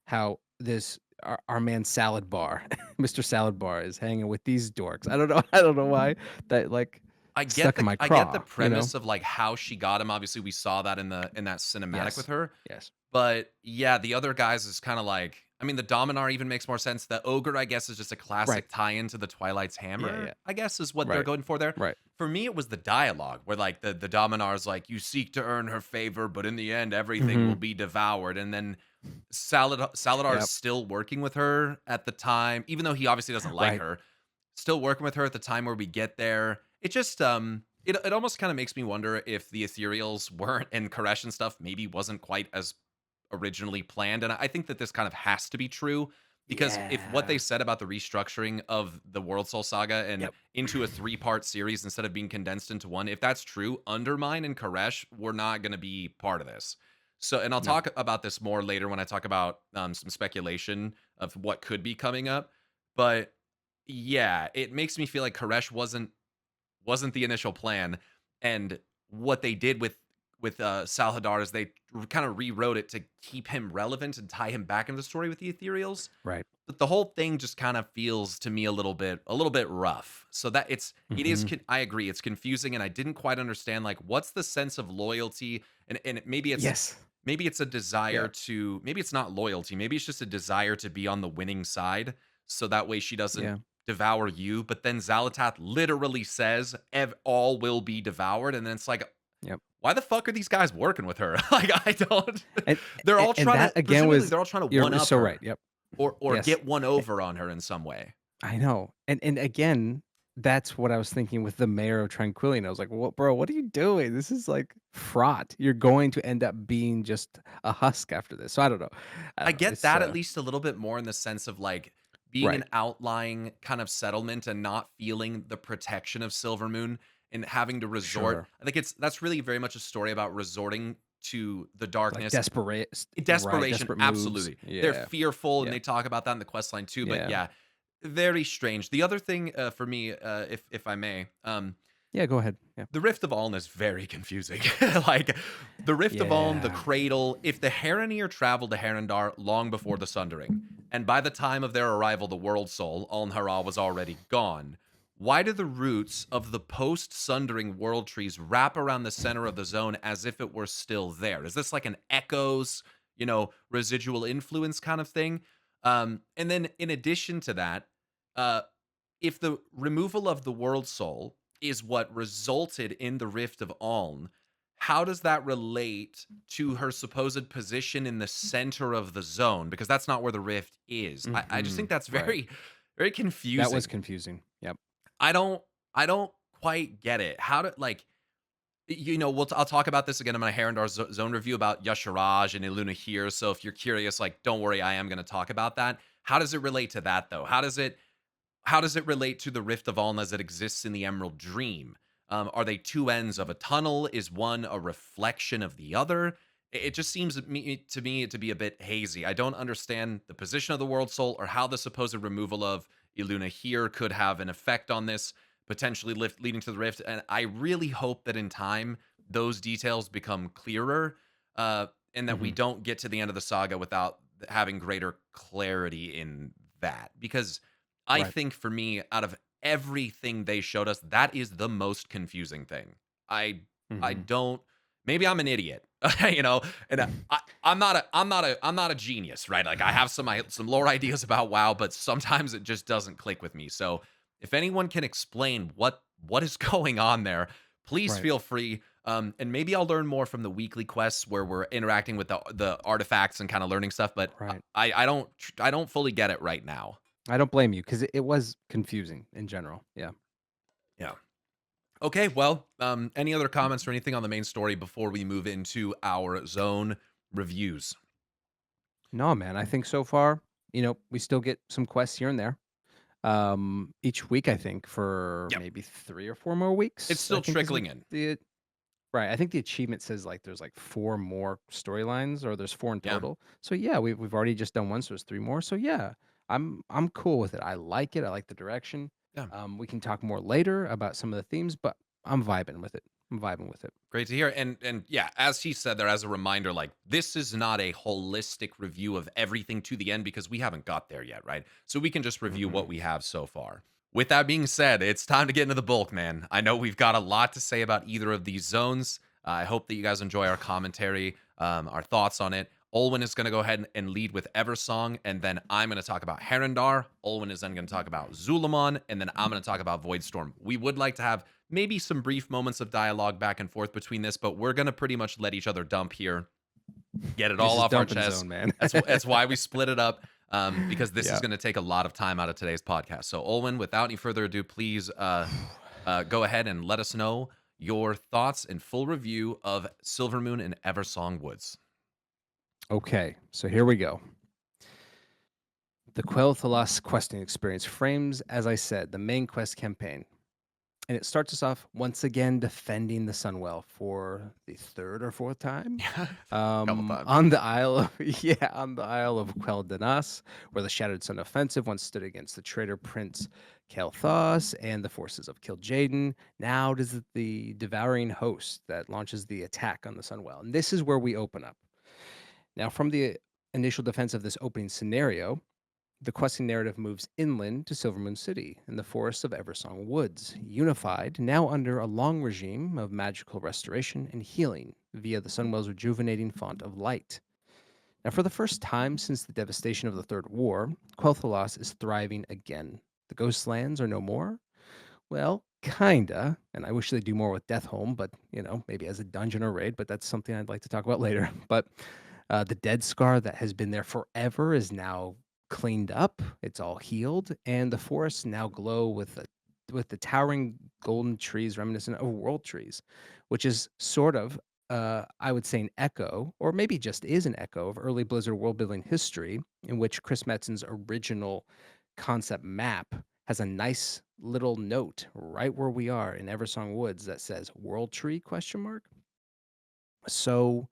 how this our man Salad Bar, Mr. Salad Bar, is hanging with these dorks. I don't know. I don't know why that like stuck in my I get the craw. You know? premise of like how she got him. Obviously, we saw that in that cinematic with Yes. her. Yes. But yeah, the other guys is kind of like, I mean, the Dominar even makes more sense. The Ogre, I guess, is just a Right. classic tie-in to the Twilight's Yeah. Hammer, Yeah. I guess is what they're Right. going for there. Right. For me, it was the dialogue where like the Dominar's like, you seek to earn her favor, but in the end, everything will Hmm. be devoured. And then Saladar is Yep. still working with her at the time, even though he obviously doesn't like Right. her, still working with her at the time where we get there. It just it almost kind of makes me wonder if the ethereals weren't and Koresh and stuff maybe wasn't quite as originally planned. And I think that this kind of has to be true because if what they Yeah. said about the restructuring of the World Soul Saga and Yep. into a three-part series instead of being condensed into one, if that's true, Undermine and Koresh were not going to be part of this. So, and I'll No. talk about this more later when I talk about some speculation of what could be coming up. But yeah, it makes me feel like Koresh wasn't the initial plan, and what they did with Salhadar is they kind of rewrote it to keep him relevant and tie him back into the story with the Ethereals. Right. But the whole thing just kind of feels to me a little bit rough. So that it is Hmm. I agree it's confusing and I didn't quite understand like what's the sense of loyalty and Yes. maybe it's a desire Yeah. to maybe it's not loyalty, maybe it's just a desire to be on the winning side so that way she doesn't Yeah. devour you, but then Zalatath literally says all will be devoured and then it's like Yep. why the fuck are these guys working with her? Like I don't And they're all and trying that to again presumably was they're all trying to one you're up so right. her Yep. or Yes. get one over on her in some way. I know. And again, that's what I was thinking with the Mayor of Tranquility. And I was like, "What, bro? What are you doing? This is like fraught. You're going to end up being just a husk after this." So I don't know. I I don't know. get It's that at least a little bit more in the sense of like being an right. outlying kind of settlement and not feeling the protection of Silvermoon and having to resort. Sure. I think that's really very much a story about resorting to the Like darkness. desperate, right? Desperation, Desperate moves. absolutely. They're Yeah. fearful and Yeah. they talk about that in the quest line too. But Yeah. yeah, very strange. The other thing for me, if I may, Yeah, go ahead. Yeah. the Rift of Aln is very confusing. Like the Rift of Aln, the Yeah. Cradle. If the Haranir traveled to Harandar long before the Sundering, and by the time of their arrival, the World Soul, Aln-Hara, was already gone. Why do the roots of the post-Sundering world trees wrap around the center of the zone as if it were still there? Is this like an echoes, residual influence kind of thing? And then in addition to that, uh, if the removal of the World Soul is what resulted in the Rift of Aln, how does that relate to her supposed position in the center of the zone? Because that's not where the rift is. I just think that's Right. very, very That was confusing. confusing. Yep. I don't I don't quite get it. How to like I'll talk about this again in my Harandar Zone review about Yasharaj and Iluna here. So if you're curious, like, don't worry, I am going to talk about that. How does it relate to that though? How does it relate to the Rift of Aln as it exists in the Emerald Dream? Are they two ends of a tunnel? Is one a reflection of the other? It just seems to me to be a bit hazy. I don't understand the position of the World Soul or how the supposed removal of Iluna here could have an effect on this, potentially leading to the Rift. And I really hope that in time those details become clearer, and that we Hmm. don't get to the end of the saga without having greater clarity in that. Because I Right. think for me, out of everything they showed us, that is the most confusing thing. I I Hmm. don't. Maybe I'm an idiot, and I'm not a genius, right? Like I have some lore ideas about WoW, but sometimes it just doesn't click with me. So if anyone can explain what is going on there, please Right. feel free. And maybe I'll learn more from the weekly quests where we're interacting with the artifacts and kind of learning stuff. But Right. I don't fully get it right now. I don't blame you because it was confusing in general. Yeah. Yeah. Okay, well, any other comments or anything on the main story before we move into our zone reviews? No, man. I think so far, we still get some quests here and there. Each week, I think, for Yep. maybe 3 or 4 more It's weeks. I still think is what trickling in. the right. I think the achievement says like there's like 4 more storylines, or there's 4 in Yeah. total. So yeah, we've already just done one, so there's 3 more. So yeah, I'm cool with it. I like it. I like the direction. Yeah. We can talk more later about some of the themes, but I'm vibing with it. I'm vibing with it. Great to hear. And yeah, as he said there, as a reminder, like this is not a holistic review of everything to the end because we haven't got there yet, right? So we can just review Hmm. what we have so far. With that being said, it's time to get into the bulk, man. I know we've got a lot to say about either of these zones. I hope that you guys enjoy our commentary, our thoughts on it. Olwenn is going to go ahead and lead with Eversong, and then I'm going to talk about Harandar. Olwenn is then going to talk about Zul'Aman, and then I'm going to talk about Voidstorm. We would like to have maybe some brief moments of dialogue back and forth between this, but we're going to pretty much let each other dump here, get it This all is off our dumping chest. zone, man. That's why we split it up, because this is Yeah. going to take a lot of time out of today's podcast. So, Olwenn, without any further ado, please go ahead and let us know your thoughts and full review of Silvermoon and Eversong Woods. Okay, so here we go. The Quel'Thalas questing experience frames, as I said, the main quest campaign. And it starts us off once again defending the Sunwell for the third or fourth time. Yeah, a couple times. On the Isle of on the Isle of Quel'Danas, where the Shattered Sun offensive once stood against the traitor Prince Kael'thas and the forces of Kil'jaeden. Now it is the devouring host that launches the attack on the Sunwell. And this is where we open up. Now, from the initial defense of this opening scenario, the questing narrative moves inland to Silvermoon City in the forests of Eversong Woods, unified now under a long regime of magical restoration and healing via the Sunwell's rejuvenating font of light. Now, for the first time since the devastation of the Third War, Quel'Thalas is thriving again. The Ghostlands are no more. Well, kinda, and I wish they'd do more with Deathholm, but, maybe as a dungeon or raid, but that's something I'd like to talk about later. But the dead scar that has been there forever is now cleaned up. It's all healed, and the forests now glow with the towering golden trees reminiscent of world trees, which is sort of, I would say, an echo, or maybe just is an echo of early Blizzard world building history, in which Chris Metzen's original concept map has a nice little note right where we are in Eversong Woods that says "World Tree?" question mark. So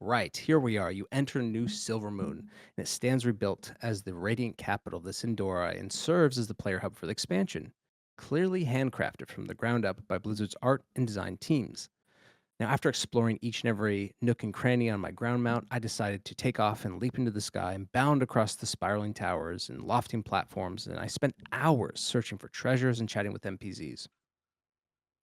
Right, here we are. You enter New Silvermoon, and it stands rebuilt as the radiant capital of the Sindora and serves as the player hub for the expansion. Clearly handcrafted from the ground up by Blizzard's art and design teams. Now, after exploring each and every nook and cranny on my ground mount, I decided to take off and leap into the sky and bound across the spiraling towers and lofting platforms, and I spent hours searching for treasures and chatting with NPCs.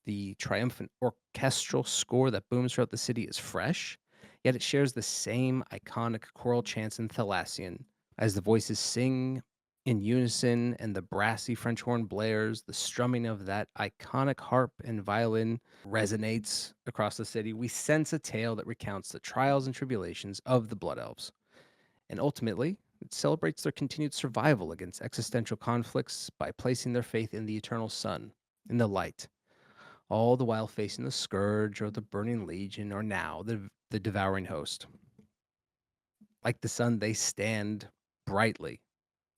The triumphant orchestral score that booms throughout the city is fresh, yet it shares the same iconic choral chants in Thalassian. As the voices sing in unison and the brassy French horn blares, the strumming of that iconic harp and violin resonates across the city. We sense a tale that recounts the trials and tribulations of the Blood Elves. And ultimately, it celebrates their continued survival against existential conflicts by placing their faith in the eternal sun, in the light, all the while facing the Scourge or the Burning Legion or now the Devouring Host. Like the sun, they stand brightly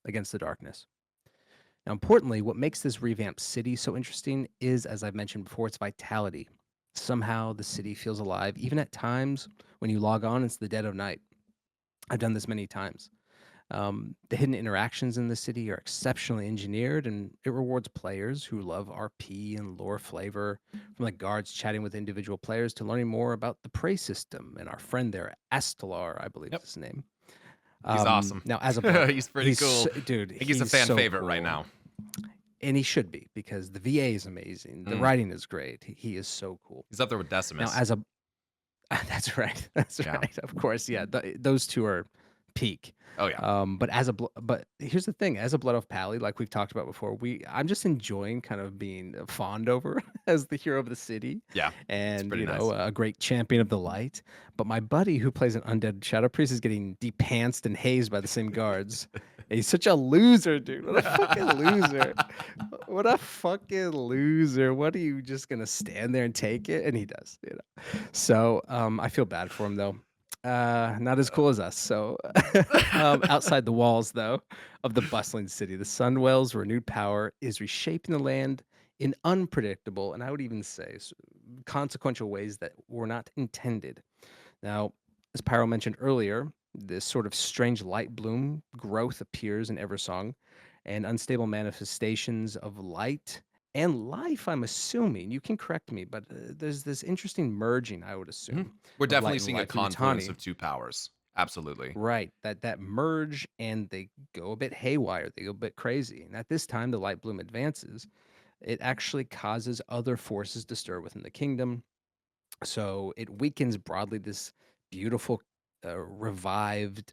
against the darkness. Now, importantly, what makes this revamped city so interesting is, as I've mentioned before, its vitality. Somehow the city feels alive, even at times when you log on, it's the dead of night. I've done this many times. The hidden interactions in the city are exceptionally engineered, and it rewards players who love RP and lore flavor, from like guards chatting with individual players to learning more about the prey system and our friend there, Astalar, I believe is Yep. his name. He's awesome. Now, as a blood, He's pretty cool. dude, I think he's a he's fan so favorite right cool, now. and he should be because the VA is amazing, the Mm. writing is great. He is so cool. He's up there with Now, Decimus. as a that's right, that's Yeah. right. Of course, yeah, those two are peak. Oh yeah. But here's the thing: as a Blood Elf Pally, like we've talked about before, I'm just enjoying kind of being fawned over as the hero of the city, Yeah. It's and pretty nice. a great champion of the light. But my buddy who plays an undead shadow priest is getting depantsed and hazed by the same guards. And he's such a loser, dude. What a fucking loser! What a fucking loser! What are you just gonna stand there and take it? And he does, So I feel bad for him though. Not as cool as us. So, outside the walls, though, of the bustling city, the Sunwell's renewed power is reshaping the land in unpredictable and I would even say consequential ways that were not intended. Now, as Pyro mentioned earlier, this sort of strange light bloom growth appears in Eversong, and unstable manifestations of light and life, I'm assuming. You can correct me, but there's this interesting merging, I would Mhm. assume, We're of definitely light and seeing a life through confluence Utani. of two powers. Absolutely. Right, that merge and they go a bit haywire, they go a bit crazy. And at this time, the light bloom advances. It actually causes other forces to stir within the kingdom. So it weakens broadly this beautiful, revived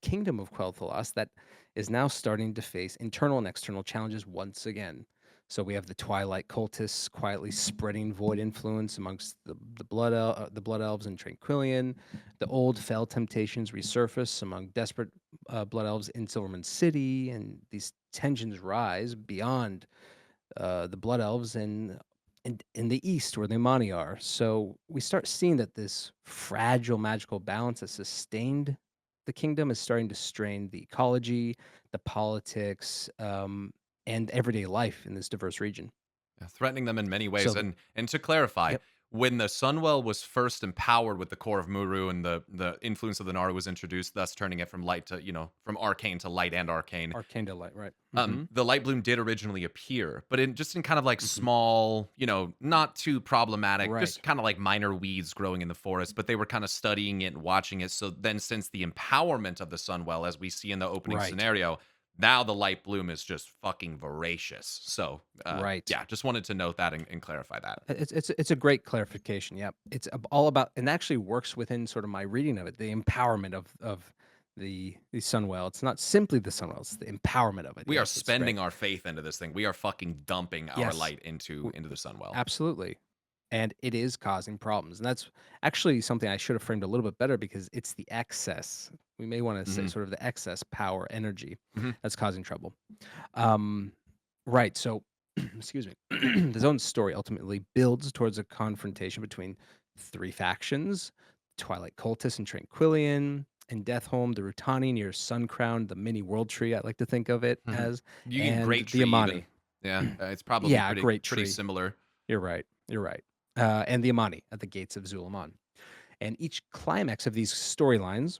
kingdom of Quel'Thalas that is now starting to face internal and external challenges once again. So we have the Twilight cultists quietly spreading void influence amongst the blood elves in Tranquillian. The old fell temptations resurface among desperate blood elves in Silverman City, and these tensions rise beyond the blood elves in the east where the Imani are. So we start seeing that this fragile magical balance that sustained the kingdom is starting to strain the ecology, the politics, and everyday life in this diverse region. Yeah, threatening them in many ways. So, And to clarify, yep. when the Sunwell was first empowered with the core of Muru and the influence of the Naru was introduced, thus turning it from light to, from arcane to light and arcane. Arcane Delight, right? Mm-hmm. The light bloom did originally appear, but in kind of like Mm-hmm. small, not too problematic, Right. just kind of like minor weeds growing in the forest. But they were kind of studying it and watching it. So then, since the empowerment of the Sunwell, as we see in the opening Right. scenario, now the light bloom is just fucking voracious. So, Right. yeah, just wanted to note that and clarify that. It's a great clarification. Yep. It's all about and actually works within sort of my reading of it, the empowerment of the Sunwell. It's not simply the Sunwell, it's the empowerment of it. We are Yes, it's great. spending our faith into this thing. We are fucking dumping our Yes. light into the Sunwell. Absolutely. And it is causing problems. And that's actually something I should have framed a little bit better because it's the excess. We may want to say Hmm. sort of the excess power energy Hmm. that's causing trouble. Um, right. So, excuse me. The zone's story ultimately builds towards a confrontation between three factions: Twilight Cultists and Tranquillian, and Deathholm, the Rutani near Suncrown, the mini world tree, I like to think of it Hmm. as, You can and Great the Tree even. Amani. Yeah, it's probably Yeah, a pretty great pretty tree. similar. You're right. You're right. And the Amani at the gates of Zul'Aman. And each climax of these storylines,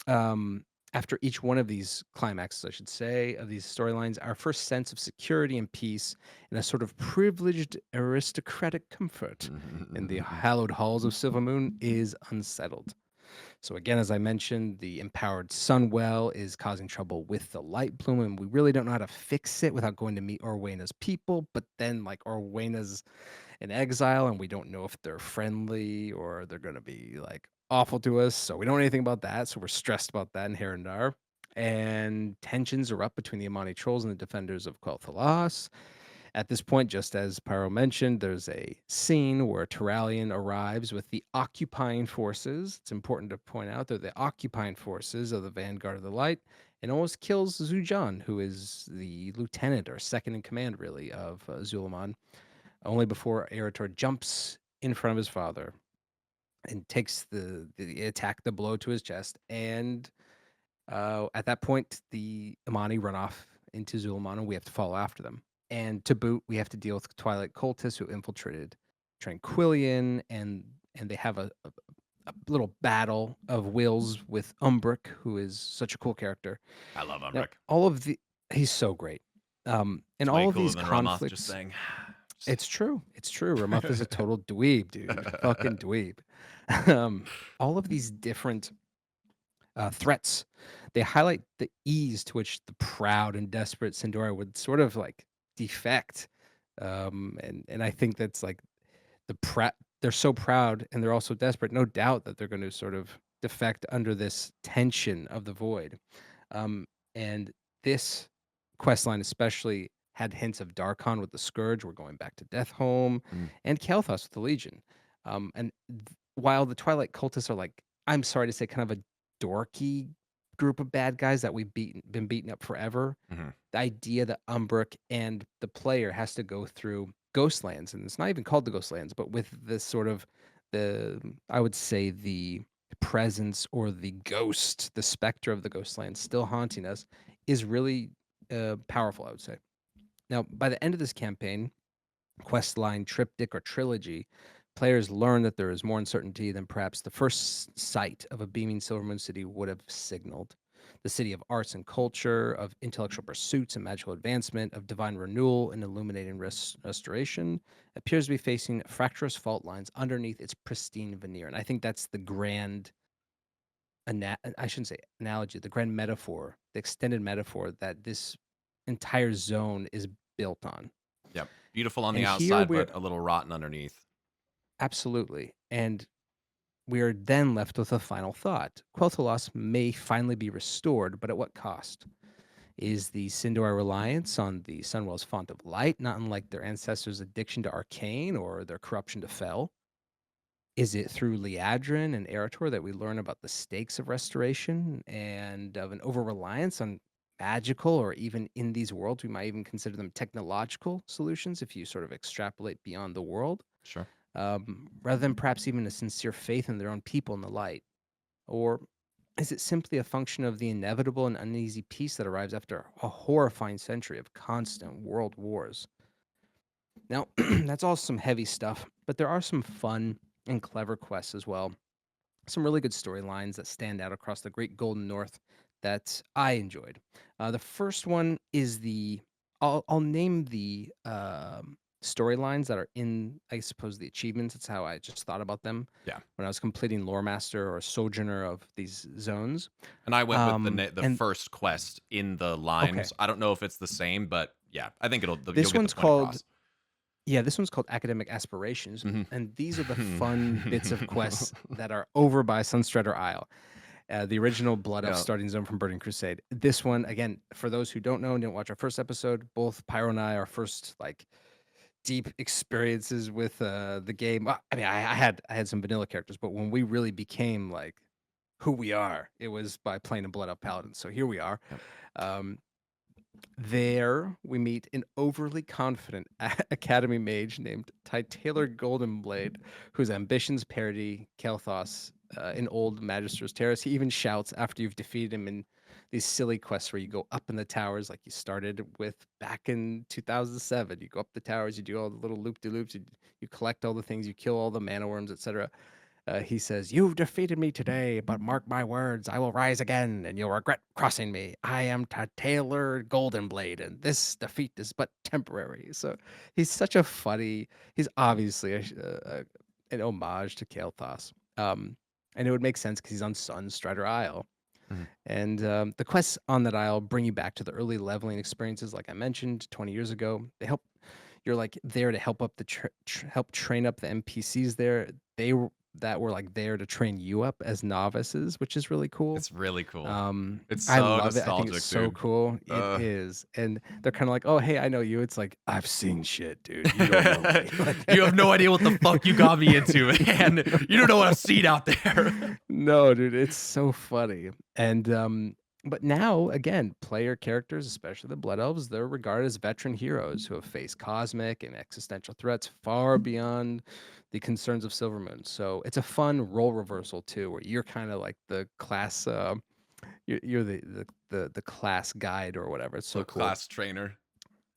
um, after each one of these climaxes, I should say, of these storylines, our first sense of security and peace and a sort of privileged aristocratic comfort in the hallowed halls of Silvermoon is unsettled. So again, as I mentioned, the empowered Sunwell is causing trouble with the Light Bloom, and we really don't know how to fix it without going to meet Orwena's people. But then, like, Orwena's in exile, and we don't know if they're friendly or they're going to be like awful to us. So we don't know anything about that. So we're stressed about that in Harandar. And tensions are up between the Amani trolls and the defenders of Quel'Thalas. At this point, just as Pyro mentioned, there's a scene where Turalian arrives with the occupying forces. It's important to point out they're the occupying forces of the Vanguard of the Light and almost kills Zujan, who is the lieutenant or second in command, really, of Zul'Aman, only before Erator jumps in front of his father and takes the attack, the blow to his chest. And at that point, the Amani run off into Zul'Aman, and we have to follow after them. And to boot, we have to deal with Twilight cultists who infiltrated Tranquillian, and they have a little battle of wills with Umbric, who is such a cool character. I love Now, Umbric. he's so great. And It's way all of cooler these than Ramoth, just conflicts, saying. it's true. It's true. Ramoth is a total dweeb, dude. Fucking dweeb. All of these different threats, they highlight the ease to which the proud and desperate Sindora would sort of like defect. And I think that's like they're so proud and they're also desperate. No doubt that they're going to sort of defect under this tension of the void. Um, and this quest line especially had hints of Darkon with the Scourge. We're going back to Deathholm, Mm. and Kael'thas with the Legion. While the Twilight cultists are like, I'm sorry to say, kind of a dorky group of bad guys that we've been beaten up forever, Mhm. the idea that Umbric and the player has to go through Ghostlands, and it's not even called the Ghostlands, but with this sort of I would say the presence or the ghost, the specter of the Ghostlands still haunting us, is really powerful, I would say. Now, by the end of this campaign, quest line, triptych, or trilogy, players learn that there is more uncertainty than perhaps the first sight of a beaming Silvermoon city would have signaled. The city of arts and culture, of intellectual pursuits and magical advancement, of divine renewal and illuminating restoration, appears to be facing fractious fault lines underneath its pristine veneer. And I think that's the grand, I shouldn't say analogy, the grand metaphor, the extended metaphor that this entire zone is built on. Yep. Beautiful on the And here outside, we're but a little rotten underneath. absolutely. And we are then left with a final thought. Quel'Thalas may finally be restored, but at what cost? Is the Sindor reliance on the Sunwell's font of light, not unlike their ancestors' addiction to arcane or their corruption to fel? Is it through Liadrin and Erator that we learn about the stakes of restoration and of an over reliance on magical, or even in these worlds, we might even consider them technological solutions if you sort of extrapolate beyond the world, Sure. rather than perhaps even a sincere faith in their own people in the light? Or is it simply a function of the inevitable and uneasy peace that arrives after a horrifying century of constant world wars? Now, that's all some heavy stuff, but there are some fun and clever quests as well. Some really good storylines that stand out across the Great Golden North that I enjoyed. The first one is I'll name the storylines that are in, I suppose, the achievements. That's how I just thought about them Yeah. when I was completing Lore Master or Sojourner of these zones. And I went with the And first quest in the okay, lines. I don't know if it's the same, but yeah, I think you'll this get the one's point called across. yeah, this one's called Academic Aspirations, Mhm. and these are the fun bits of quests that are over by Sunstrider Isle. The original Blood Elf Yeah. starting zone from Burning Crusade. This one, again, for those who don't know and didn't watch our first episode, both Pyro and I, our first like deep experiences with the game. I mean, I had some vanilla characters, but when we really became like who we are, it was by playing a Blood Elf Paladin. So here we are. Yep. Um, there we meet an overly confident academy mage named Ty Taylor Goldenblade, whose ambitions parody Kael'thas in Old Magister's Terrace. He even shouts after you've defeated him in these silly quests where you go up in the towers like you started with back in 2007. You go up the towers, you do all the little loop-de-loops, you collect all the things, you kill all the mana worms, etc. He says, "You've defeated me today, but mark my words, I will rise again, and you'll regret crossing me. I am Taylor Goldenblade, and this defeat is but temporary." So he's such a funny. He's obviously an homage to Kael'thas. And it would make sense because he's on Sunstrider Isle. Mhm. And the quests on that isle bring you back to the early leveling experiences, like I mentioned 20 years ago. They help. You're like there to help up help train up the NPCs there. That were like there to train you up as novices, which is really cool. It's really cool. It's I so love it. I think it's nostalgic, so dude. cool. It Uh, is, and they're kind of like, "Oh, hey, I know you." It's like, "I've seen shit, dude. You don't know me." you have no idea what the fuck you got me into, man. You don't know what I've seen out there. No, dude, it's so funny. And but now again, player characters, especially the Blood Elves, they're regarded as veteran heroes who have faced cosmic and existential threats far beyond the concerns of Silvermoon. So it's a fun role reversal too, where you're kind of like the class you're the class guide or whatever. It's so The cool. class trainer.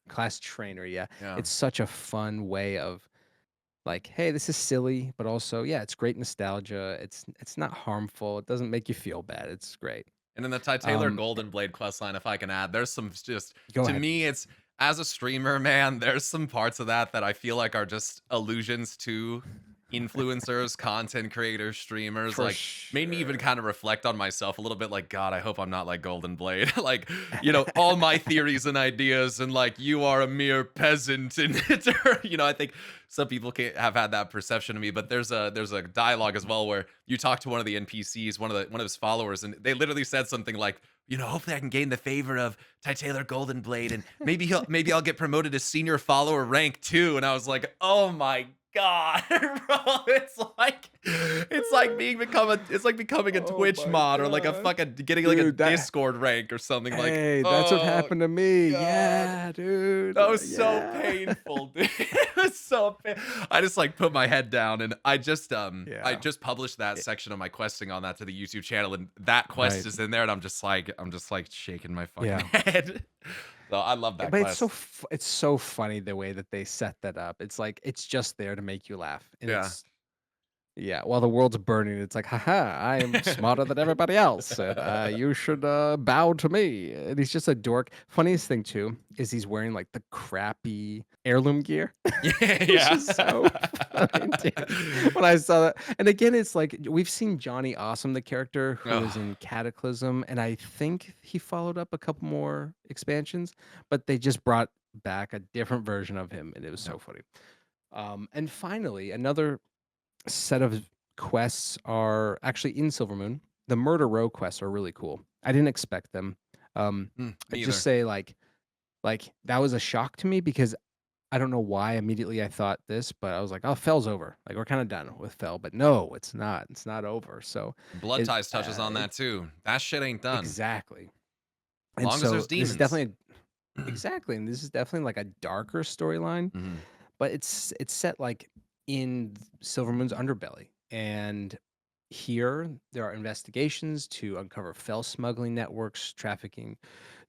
Class trainer, yeah. Yeah. It's such a fun way of like, hey, this is silly, but also, yeah, it's great nostalgia. It's not harmful. It doesn't make you feel bad. It's great. And then the Ty Taylor Um, Golden Blade questline, if I can add, there's some just Go to ahead. me, it's as a streamer, man, there's some parts of that that I feel like are just allusions to influencers, content creators, streamers, For like made me even sure. kind of reflect on myself a little bit like, God, I hope I'm not like Golden Blade. Like, all my theories and ideas, and like you are a mere peasant. And I think some people can have had that perception of me, but there's a dialogue as well where you talk to one of the NPCs, one of his followers, and they literally said something like, hopefully I can gain the favor of Ty Taylor Golden Blade, and maybe I'll get promoted to senior follower rank too. And I was like, oh my God, bro, it's like becoming a Oh Twitch my mod, or like a god. fucking getting like a Dude, that Discord rank or something. Like, hey, that's what oh happened to me. God. Yeah, dude. That was so Yeah. painful, dude. It was so I just like put my head down, and I Yeah. just published that It- section of my questing on that to the YouTube channel, and that quest right. is in there, and I'm just like shaking my fucking Yeah. head. So I love that But quest. it's so funny the way that they set that up. It's like it's just there to make you laugh. And Yeah. it's yeah, while the world's burning, it's like, haha, I am smarter than everybody else, and you should bow to me. And he's just a dork. Funniest thing too is he's wearing like the crappy heirloom gear, Yeah, which yeah. is so funny, dude. When I saw that, and again, it's like we've seen Johnny Awesome, the character who Ugh. was in Cataclysm, and I think he followed up a couple more expansions, but they just brought back a different version of him, and it was Yeah. so funny. And finally, another set of quests are actually in Silvermoon. The Murder Row quests are really cool. I didn't expect them. Me I'd just either. say like that was a shock to me because I don't know why immediately I thought this, but I was like, oh, Fell's over. Like we're kind of done with Fell, but no, it's not. It's not over. So Blood it Ties touches on that too. That shit ain't done. exactly. As And long as so there's this is demons. definitely exactly, and this is definitely like a darker storyline, Mhm. but it's set like in Silvermoon's underbelly. And here there are investigations to uncover fell smuggling networks, trafficking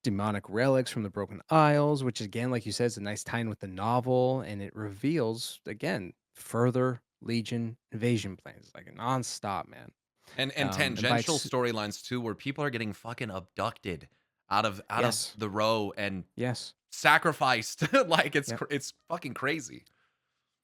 demonic relics from the Broken Isles, which again, like you said, is a nice tie-in with the novel, and it reveals again further Legion invasion plans, like nonstop, man. And And by tangential storylines too, where people are getting fucking abducted out of yes, the row and yes, sacrificed. Like yeah. it's fucking crazy.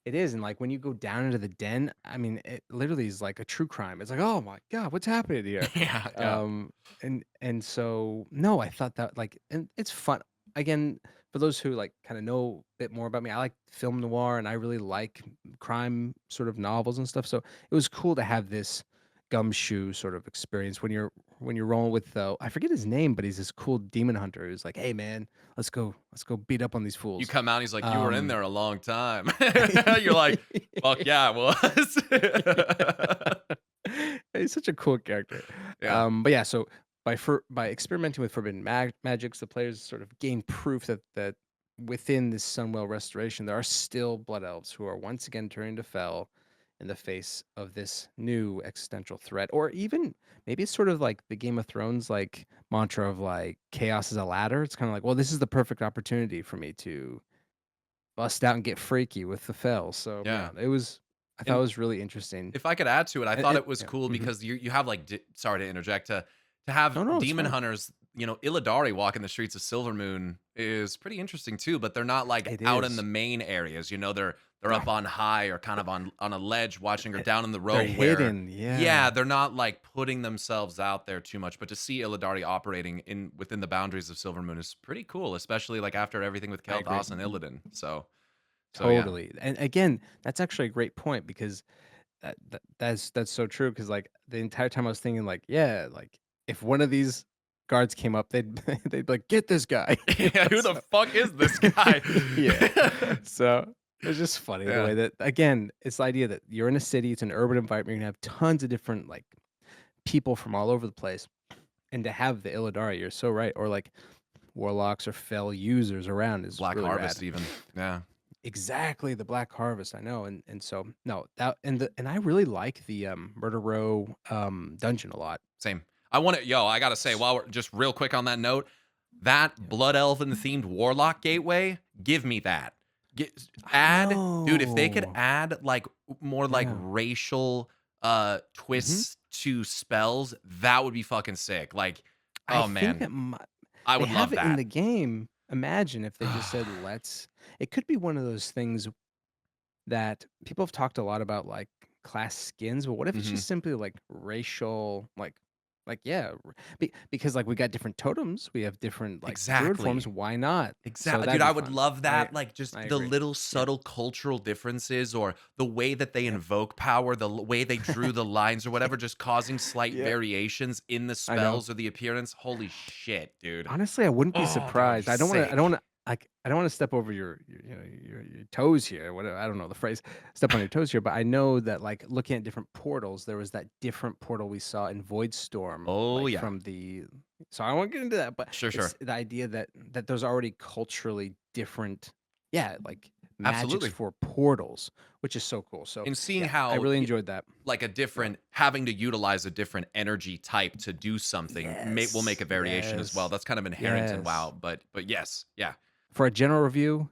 It is, and, like, when you go down into the den, I mean, it literally is like a true crime. It's like, "Oh my god, what's happening here?" Yeah, yeah. And so no, I thought that, like and it's fun. Again, for those who, like, kinda know a bit more about me, I like film noir, and I really like crime sort of novels and stuff, so it was cool to have this gumshoe sort of experience when you're rolling with, I forget his name, but he's this cool demon hunter who's like, "Hey, man, let's go beat up on these You fools." come out, he's like, "You were in Um there a long time." You're like, "Fuck yeah, I was." He's such a cool character. Yeah. But yeah, so by experimenting with forbidden magics, the players sort of gain proof that within this Sunwell restoration, there are still blood elves who are once again turning to fell in the face of this new existential threat, or even maybe it's sort of like the Game of Thrones like mantra of like chaos is a ladder. It's kind of like, well, this is the perfect opportunity for me to bust out and get freaky with the fell. So Yeah. man, it was. I thought it And was really interesting. if I could add to it, I thought And it was yeah. cool Mhm. because you have like sorry to interject to have No, no, it's demon fine. hunters, Illidari walking the streets of Silvermoon is pretty interesting too, but they're not like It out in the is. main areas, they're No, up on high or kind of on a ledge watching or eh, down in the they're row where hidden, yeah, yeah. they're not like putting themselves out there too much, but to see Illidari operating in within the boundaries of Silvermoon is pretty cool, especially like after everything with I agree. Kael'thas and Illidan. So yeah. Totally. And again, that's actually a great point because that's so true. Because like, the entire time I was thinking like, yeah, like, if one of these guards came up, they'd they'd be like, "Get this guy," Yeah, who the so fuck is this guy? yeah. So, it's just funny the Yeah. way that again, it's the idea that you're in a city, it's an urban environment, you're gonna have tons of different, like, people from all over the place, and to have the Illidari, you're so right, or, like, warlocks or fell users around is Black really rad. Harvest even. Yeah. Exactly, the Black Harvest, I know, and so no, that and I really like the, Murder Row, dungeon a lot. Same. I gotta say, while we're just real quick on that note, that Yeah. Blood Elven themed Warlock gateway, give me that. Get, I add, dude, if they could know. add like more like Yeah. racial Mhm. twists to spells, that would be fucking sick. Like, I oh think man, that mi I they would have love it in that. the game. Imagine if they just said, "Let's." It could be one of those things that people have talked a lot about, like, class skins, but what if it's Hmm. just simply, like, racial, yeah, because, like, we got different totems, we have different, like, druid forms, Exactly. why not? So Exactly, dude, that'd be I would fun. love I that, like, just I the agree. little Yeah. subtle cultural differences or the way that they Yep. invoke power, way they drew the lines or Yeah. whatever, just causing slight Yep. variations in the I know. spells or the appearance. Holy shit, dude. Honestly, I wouldn't be Oh, that would be surprised. I don't sick. wanna like, I don't wanna step over your toes here, whatever, I don't know the phrase, step on your toes here, but I know that, like, looking at different portals, there was that different portal we saw in Voidstorm, Oh, like, yeah. from the so I won't get into that, but Sure, it's sure. the idea that there's already culturally different, yeah, like, magics Absolutely. for portals, which is so cool. So, And seeing yeah, I how really enjoyed that. like a Yeah. different having to utilize a different energy type to do something will make Yes, a variation as well. yes, That's kind of inherent in yes. WoW, but yes, yeah. For a general review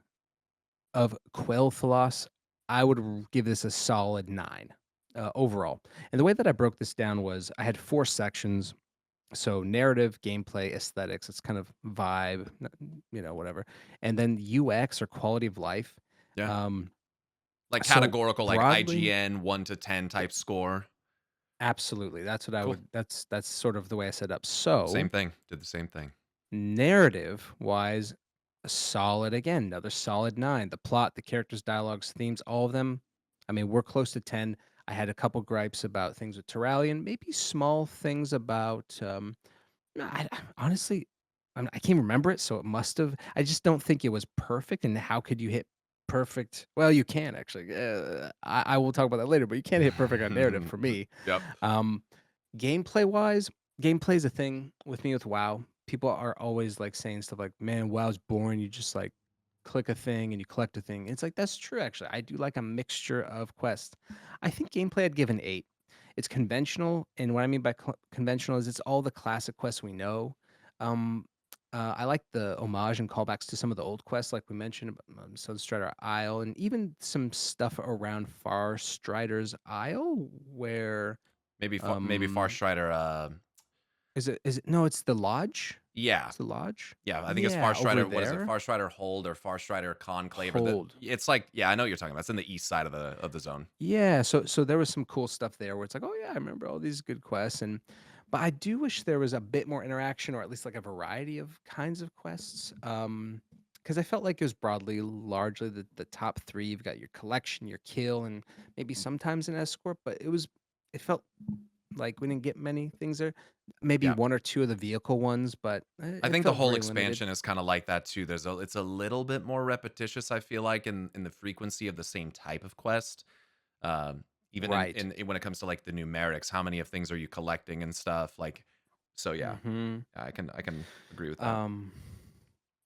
of Quel'Thalas, I would give this a solid 9 overall. And the way that I broke this down was I had 4 sections. So narrative, gameplay, aesthetics, it's kind of vibe, whatever. And then UX or quality of life. Yeah. Um, Like so categorical, like broadly, IGN 1 to 10 yeah, type score. absolutely. That's what I Cool. would. That's sort of the way I set up. Same So thing. Did the same thing. narrative wise, a solid again, another solid 9. The plot, the characters, dialogues, themes, all of them. I mean, we're close to 10. I had a couple gripes about things with Terralion, maybe small things about no, honestly, I can't remember it, so it must have. I just don't think it was perfect. And how could you hit perfect? Well, you can actually. I will talk about that later, but you can't hit perfect on narrative for me. Yep. Um, Gameplay wise, gameplay is a thing with me with WoW. People are always like saying stuff like, "Man, WoW's boring. You just like click a thing and you collect a thing." It's like that's true actually. I do like a mixture of quests. I think gameplay I'd give an 8. It's conventional, and what I mean by conventional is it's all the classic quests we know. Um, I like the homage and callbacks to some of the old quests, like we mentioned, Sunstrider Isle, and even some stuff around Far Strider's Isle, where Maybe um, Farstrider, is it no, it's the lodge? yeah. It's the lodge? Yeah, I think it's Yeah, over Farstrider what is it? there. Farstrider Hold or Farstrider Conclave or Hold. it's like yeah, I know what you're talking about. It's in the east side of the zone. Yeah, so there was some cool stuff there where it's like, "Oh, yeah, I remember all these good quests," and but I do wish there was a bit more interaction or at least, like, a variety of kinds of quests, because I felt like it was broadly largely the top 3. You've got your collection, your kill, and maybe sometimes an escort, but it felt like we didn't get many things there. Maybe Yeah. 1 or 2 of the vehicle ones, but I it think the felt whole very limited. expansion is kinda like that too. It's a little bit more repetitious, I feel like, in the frequency of the same type of quest. Even Right. when it comes to, like, the numerics, how many of things are you collecting and stuff, like so yeah, Mhm. I can agree with that. Um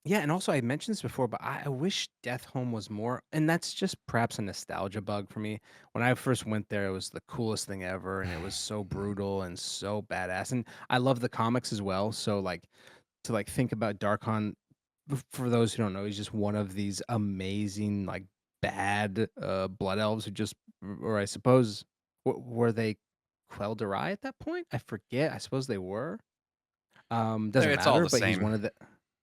Yeah, and also I mentioned this before, but I wish Death Home was more, and that's just perhaps a nostalgia bug for me. When I first went there, it was the coolest thing ever, and it was so brutal and so badass. And I love the comics as well. So like to like think about Darkon, for those who don't know, he's just one of these amazing like bad blood elves who just or I suppose were they Quel'Darai at that point? I forget. I suppose they were. Doesn't It's all matter, the but he's same. one of the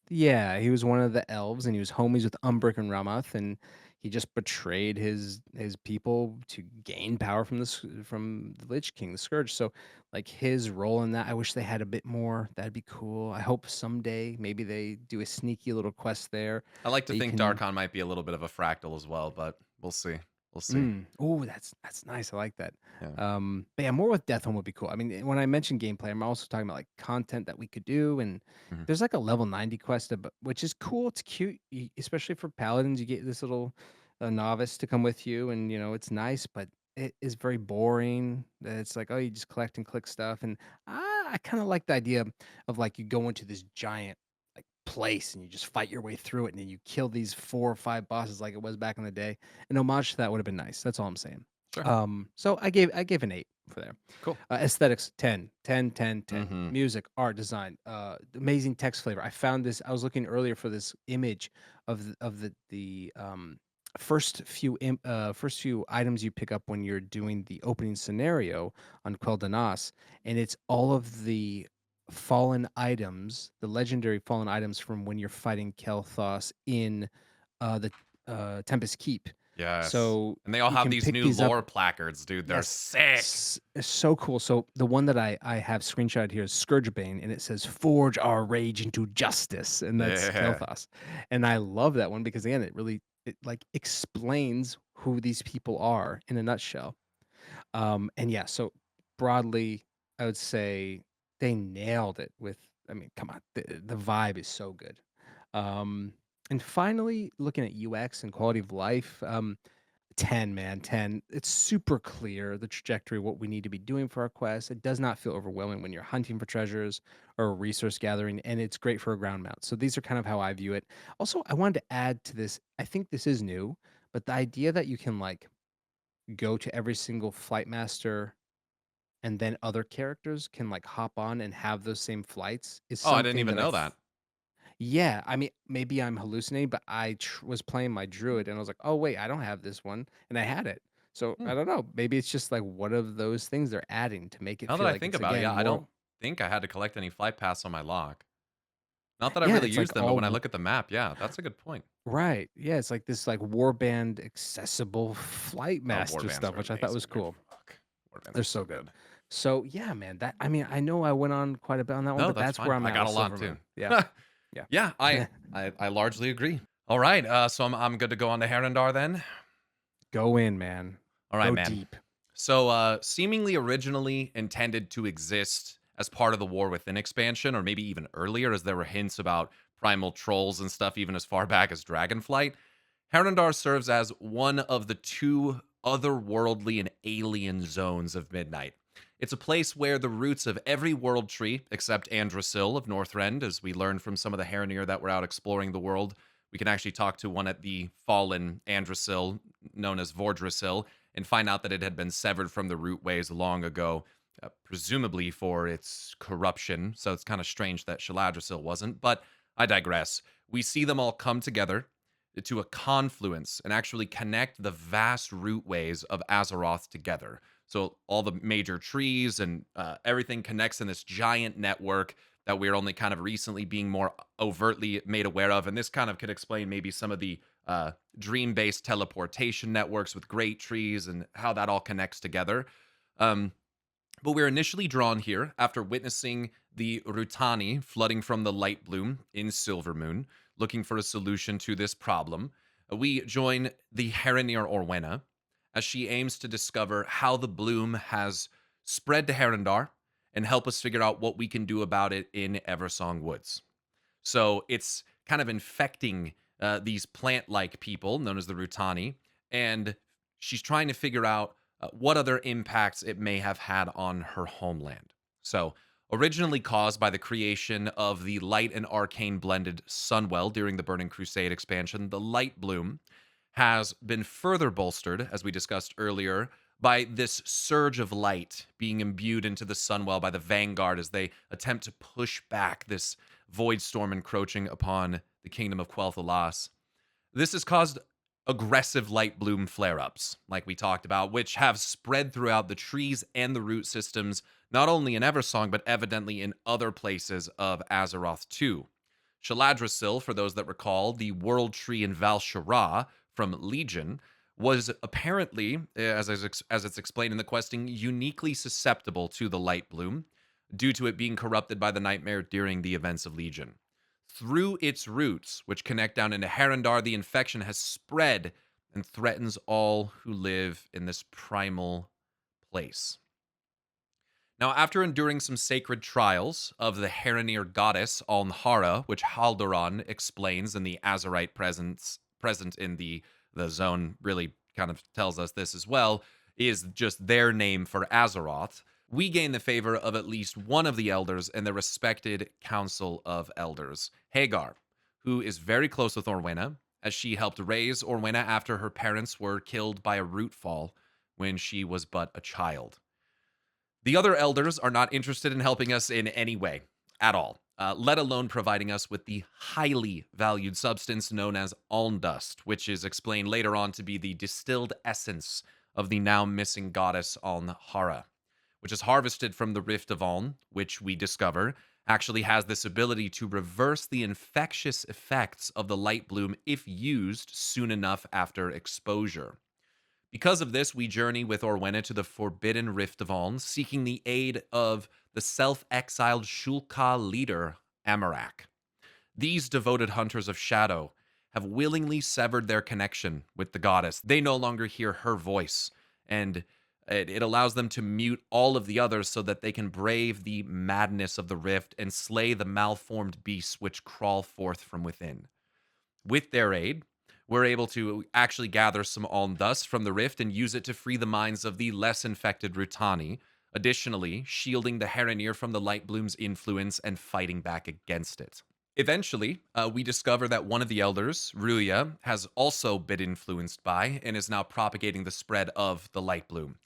yeah, he was one of the elves, and he was homies with Umbric and Ramath, and he just betrayed his people to gain power from from the Lich King, the Scourge. So, like his role in that, I wish they had a bit more. That'd be cool. I hope someday maybe they do a sneaky little quest there I like to that you think can. Darkon might be a little bit of a fractal as well, but we'll see. We'll see. Oh, that's nice. I like that. Yeah. But yeah, more with Death Home would be cool. I mean, when I mentioned gameplay, I'm also talking about like content that we could do, and Mhm. there's like a level 90 quest, which is cool. It's cute, especially for paladins. You get this little novice to come with you, and it's nice, but it is very boring. It's like, oh, you just collect and click stuff, and I kind of like the idea of like you go into this giant like place and you just fight your way through it, and then you kill these 4 or 5 bosses like it was back in the day. An homage to that would have been nice. That's all I'm saying. Sure. So I gave an 8 for there. Cool. Aesthetics 10, 10, 10, 10. Hmm. Music, art, design, amazing text flavor. I found this. I was looking earlier for this image of the first few items you pick up when you're doing the opening scenario on Quel'Danas, and it's all of the fallen items, the legendary fallen items from when you're fighting Kel'Thas in the Tempest Keep. Yes. So And they all you have can these pick new these up. lore placards, dude. They're Yes, sick. it's so cool. So the one that I have screenshot here is Scourgebane, and it says "Forge our rage into justice," and that's Yeah. Kel'Thas. And I love that one because again, it like explains who these people are in a nutshell. And yeah, so broadly, I would say they nailed it with. I mean, come on, the vibe is so good. Um, and finally, looking at UX and quality of life. 10, man, 10. It's super clear the trajectory, what we need to be doing for our quest. It does not feel overwhelming when you're hunting for treasures or resource gathering, and it's great for a ground mount. So these are kind of how I view it. Also, I wanted to add to this. I think this is new, but the idea that you can like go to every single flight master and then other characters can like hop on and have those same flights is Oh, I didn't something even that know that. yeah, I mean, maybe I'm hallucinating, but was playing my druid and I was like, "Oh wait, I don't have this one," and I had it. So Hmm. I don't know. Maybe it's just like one of those things they're adding to make it Now that feel I like think it's about it, again yeah, I don't more. think I had to collect any flight paths on my lock. Not that I Yeah, really it's like use them, but all when I look at the map, yeah, that's a good point. right. Yeah, it's like this like warband accessible flight Oh, master warbands stuff, are which I thought amazing, was dude. cool. Fuck. Warbands They're are so so good. good. So yeah, man. That I mean, I know I went on quite a bit on that one, No, but that's that's where fine. I'm I at got with a lot too. Silvermoon. Yeah, Yeah, I yeah. I largely agree. All right, so I'm good to go on to Harandar then. Go in, man. All right, Go man. deep. So, seemingly originally intended to exist as part of the War Within expansion, or maybe even earlier, as there were hints about primal trolls and stuff, even as far back as Dragonflight. Harandar serves as one of the two otherworldly and alien zones of Midnight. It's a place where the roots of every world tree, except Andrasil of Northrend, as we learned from some of the Haranir that were out exploring the world. We can actually talk to one at the fallen Andrasil, known as Vordrasil, and find out that it had been severed from the rootways long ago, presumably for its corruption. So it's kind of strange that Shaladrisil wasn't, but I digress. We see them all come together to a confluence and actually connect the vast rootways of Azeroth together. So all the major trees and everything connects in this giant network that we're only kind of recently being more overtly made aware of. And this kind of could explain maybe some of the dream-based teleportation networks with great trees and how that all connects together. Um, but we're initially drawn here after witnessing the Rutani flooding from the light bloom in Silvermoon, looking for a solution to this problem. We join the Haranir Orwenna as she aims to discover how the bloom has spread to Harandar and help us figure out what we can do about it in Eversong Woods. So it's kind of infecting these plant like people known as the Rutani. And she's trying to figure out what other impacts it may have had on her homeland. So, originally caused by the creation of the light and arcane blended Sunwell during the Burning Crusade expansion, the Light Bloom has been further bolstered, as we discussed earlier, by this surge of light being imbued into the Sunwell by the Vanguard as they attempt to push back this Voidstorm encroaching upon the kingdom of Quel'Thalas. This has caused aggressive light bloom flare ups, like we talked about, which have spread throughout the trees and the root systems, not only in Eversong, but evidently in other places of Azeroth too. Shaladrasil, for those that recall, the world tree in Val Shara from Legion, was apparently, as it's explained in the questing, uniquely susceptible to the light bloom due to it being corrupted by the nightmare during the events of Legion. Through its roots, which connect down into Harandar, the infection has spread and threatens all who live in this primal place. Now, after enduring some sacred trials of the Haranir goddess Alnhara, which Haldoran explains in the Azerite present in the zone, really kind of tells us this as well, is just their name for Azeroth, we gain the favor of at least one of the elders in the respected Council of Elders, Hagar, who is very close with Orwenna, as she helped raise Orwenna after her parents were killed by a root fall when she was but a child. The other elders are not interested in helping us in any way at all, let alone providing us with the highly valued substance known as Aln Dust, which is explained later on to be the distilled essence of the now missing goddess Alnhara, which is harvested from the Rift of Aln, which we discover actually has this ability to reverse the infectious effects of the light bloom if used soon enough after exposure. Because of this, we journey with Orwenna to the Forbidden Rift of Aln, seeking the aid of the self-exiled Shulka leader, Amarak. These devoted hunters of shadow have willingly severed their connection with the goddess. They no longer hear her voice, and it allows them to mute all of the others so that they can brave the madness of the rift and slay the malformed beasts which crawl forth from within. With their aid, we're able to actually gather some Aln Dust from the rift and use it to free the minds of the less infected Rutani, additionally shielding the Haranir from the light bloom's influence and fighting back against it. Eventually, we discover that one of the elders, Ruya, has also been influenced by and is now propagating the spread of the light bloom.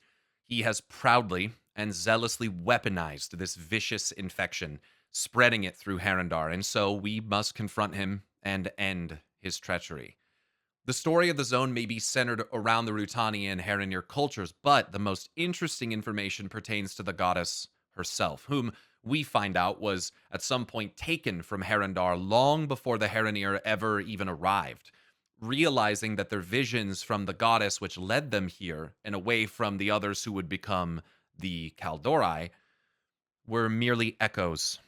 He has proudly and zealously weaponized this vicious infection, spreading it through Harandar, and so we must confront him and end his treachery. The story of the zone may be centered around the Rutani and Haranir cultures, but the most interesting information pertains to the goddess herself, whom we find out was at some point taken from Harandar long before the Haranir ever even arrived, realizing that their visions from the goddess which led them here and away from the others who would become the Kaldori were merely echoes.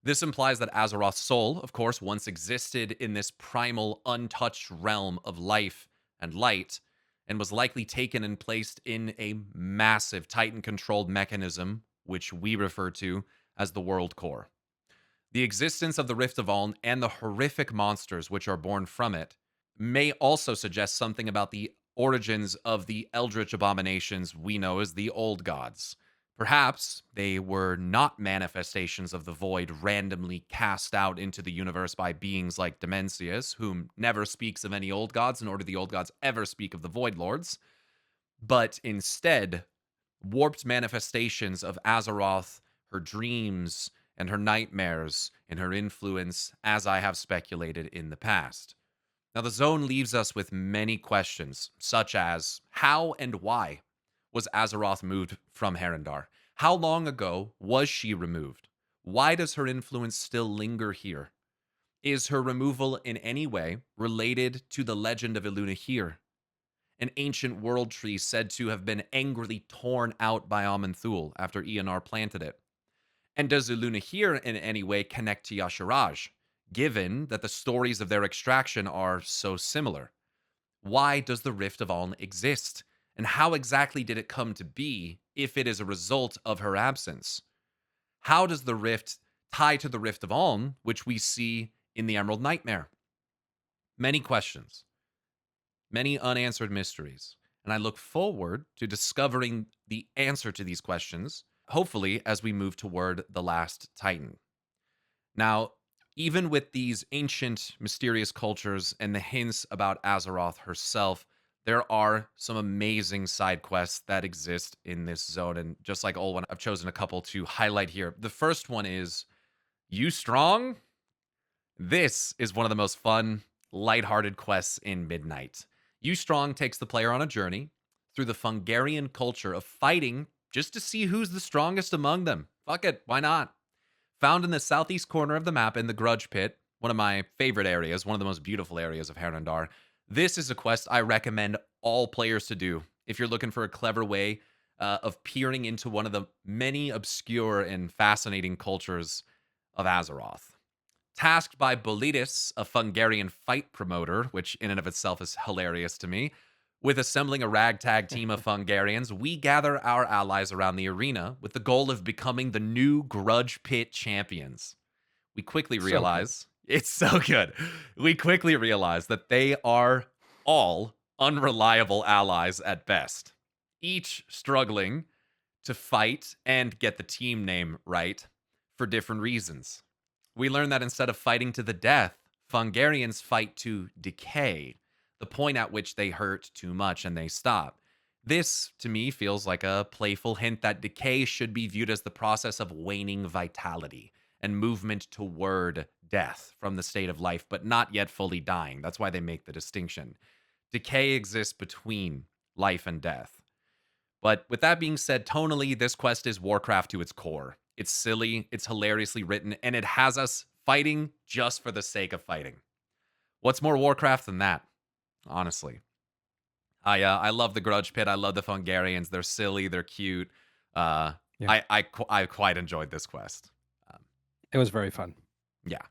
This implies that Azeroth's soul, of course, once existed in this primal, untouched realm of life and light, and was likely taken and placed in a massive Titan-controlled mechanism, which we refer to as the World Core. The existence of the Rift of Aln and the horrific monsters which are born from it may also suggest something about the origins of the eldritch abominations we know as the Old Gods. Perhaps they were not manifestations of the void randomly cast out into the universe by beings like Demencius, whom never speaks of any old gods, nor do the old gods ever speak of the Void Lords, but instead warped manifestations of Azeroth, her dreams, and her nightmares, and her influence, as I have speculated in the past. Now, the zone leaves us with many questions, such as how and why was Azeroth moved from Harandar? How long ago was she removed? Why does her influence still linger here? Is her removal in any way related to the legend of Ilunahir, an ancient world tree said to have been angrily torn out by Aman'Thul after Eonar planted it? And does Ilunahir in any way connect to Yasharaj, given that the stories of their extraction are so similar? Why does the Rift of Aln exist? And how exactly did it come to be if it is a result of her absence? How does the rift tie to the Rift of Aln, which we see in the Emerald Nightmare? Many questions, many unanswered mysteries, and I look forward to discovering the answer to these questions, hopefully as we move toward the last Titan. Now, even with these ancient, mysterious cultures and the hints about Azeroth herself, there are some amazing side quests that exist in this zone. And just like Olwenn, I've chosen a couple to highlight here. The first one is, You Strong? This is one of the most fun, lighthearted quests in Midnight. You Strong takes the player on a journey through the Fungarian culture of fighting just to see who's the strongest among them. Fuck it, why not? Found in the southeast corner of the map in the Grudge Pit, one of my favorite areas, one of the most beautiful areas of Harandar. This is a quest I recommend all players to do if you're looking for a clever way of peering into one of the many obscure and fascinating cultures of Azeroth. Tasked by Bolidus, a Fungarian fight promoter, which in and of itself is hilarious to me, with assembling a ragtag team of Fungarians, we gather our allies around the arena with the goal of becoming the new Grudge Pit champions. We quickly So good. realize it's so good. We quickly realize that they are all unreliable allies at best, each struggling to fight and get the team name right for different reasons. We learn that instead of fighting to the death, Fungarians fight to decay, the point at which they hurt too much and they stop. This, to me, feels like a playful hint that decay should be viewed as the process of waning vitality and movement toward death from the state of life, but not yet fully dying. That's why they make the distinction. Decay exists between life and death. But with that being said, tonally, this quest is Warcraft to its core. It's silly, it's hilariously written, and it has us fighting just for the sake of fighting. What's more Warcraft than that? Honestly. I love the Grudge Pit. I love the Fungarians. They're silly. They're cute. Yeah. I quite enjoyed this quest. Um, It was very fun. yeah.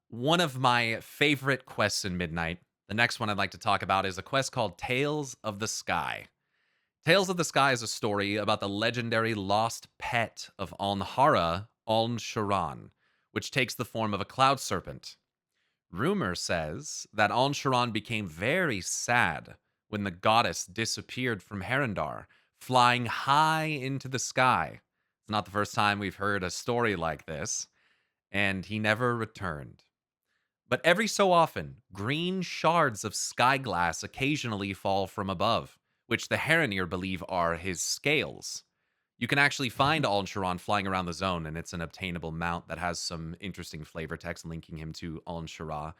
One of my favorite quests in Midnight, the next one I'd like to talk about is a quest called Tales of the Sky. Tales of the Sky is a story about the legendary lost pet of Alnhara, Aln-Sharan, which takes the form of a cloud serpent. Rumor says that Aln-Sharan became very sad when the goddess disappeared from Harandar, flying high into the sky. It's not the first time we've heard a story like this, and he never returned. But every so often, green shards of sky glass occasionally fall from above, which the Haranir believe are his scales. You can actually find Aln-Sharan flying around the zone, and it's an obtainable mount that has some interesting flavor text linking him to Aln-Shara.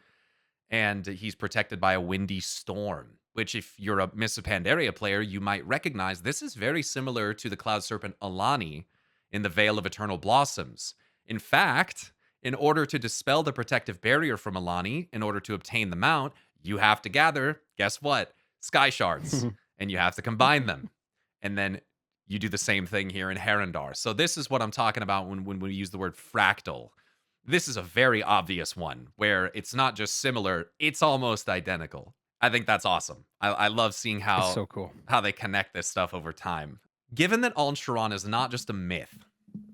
And he's protected by a windy storm, which if you're a Mists of Pandaria player, you might recognize this is very similar to the cloud serpent Alani in the Veil of Eternal Blossoms. In fact, in order to dispel the protective barrier from Alani, in order to obtain the mount, you have to gather, guess what? Sky shards. And you have to combine them. And then you do the same thing here in Harandar. So this is what I'm talking about when we use the word fractal. This is a very obvious one where it's not just similar, it's almost identical. I think that's awesome. I love seeing It's how so cool. they connect this stuff over time. Given that Aln-Sharan is not just a myth,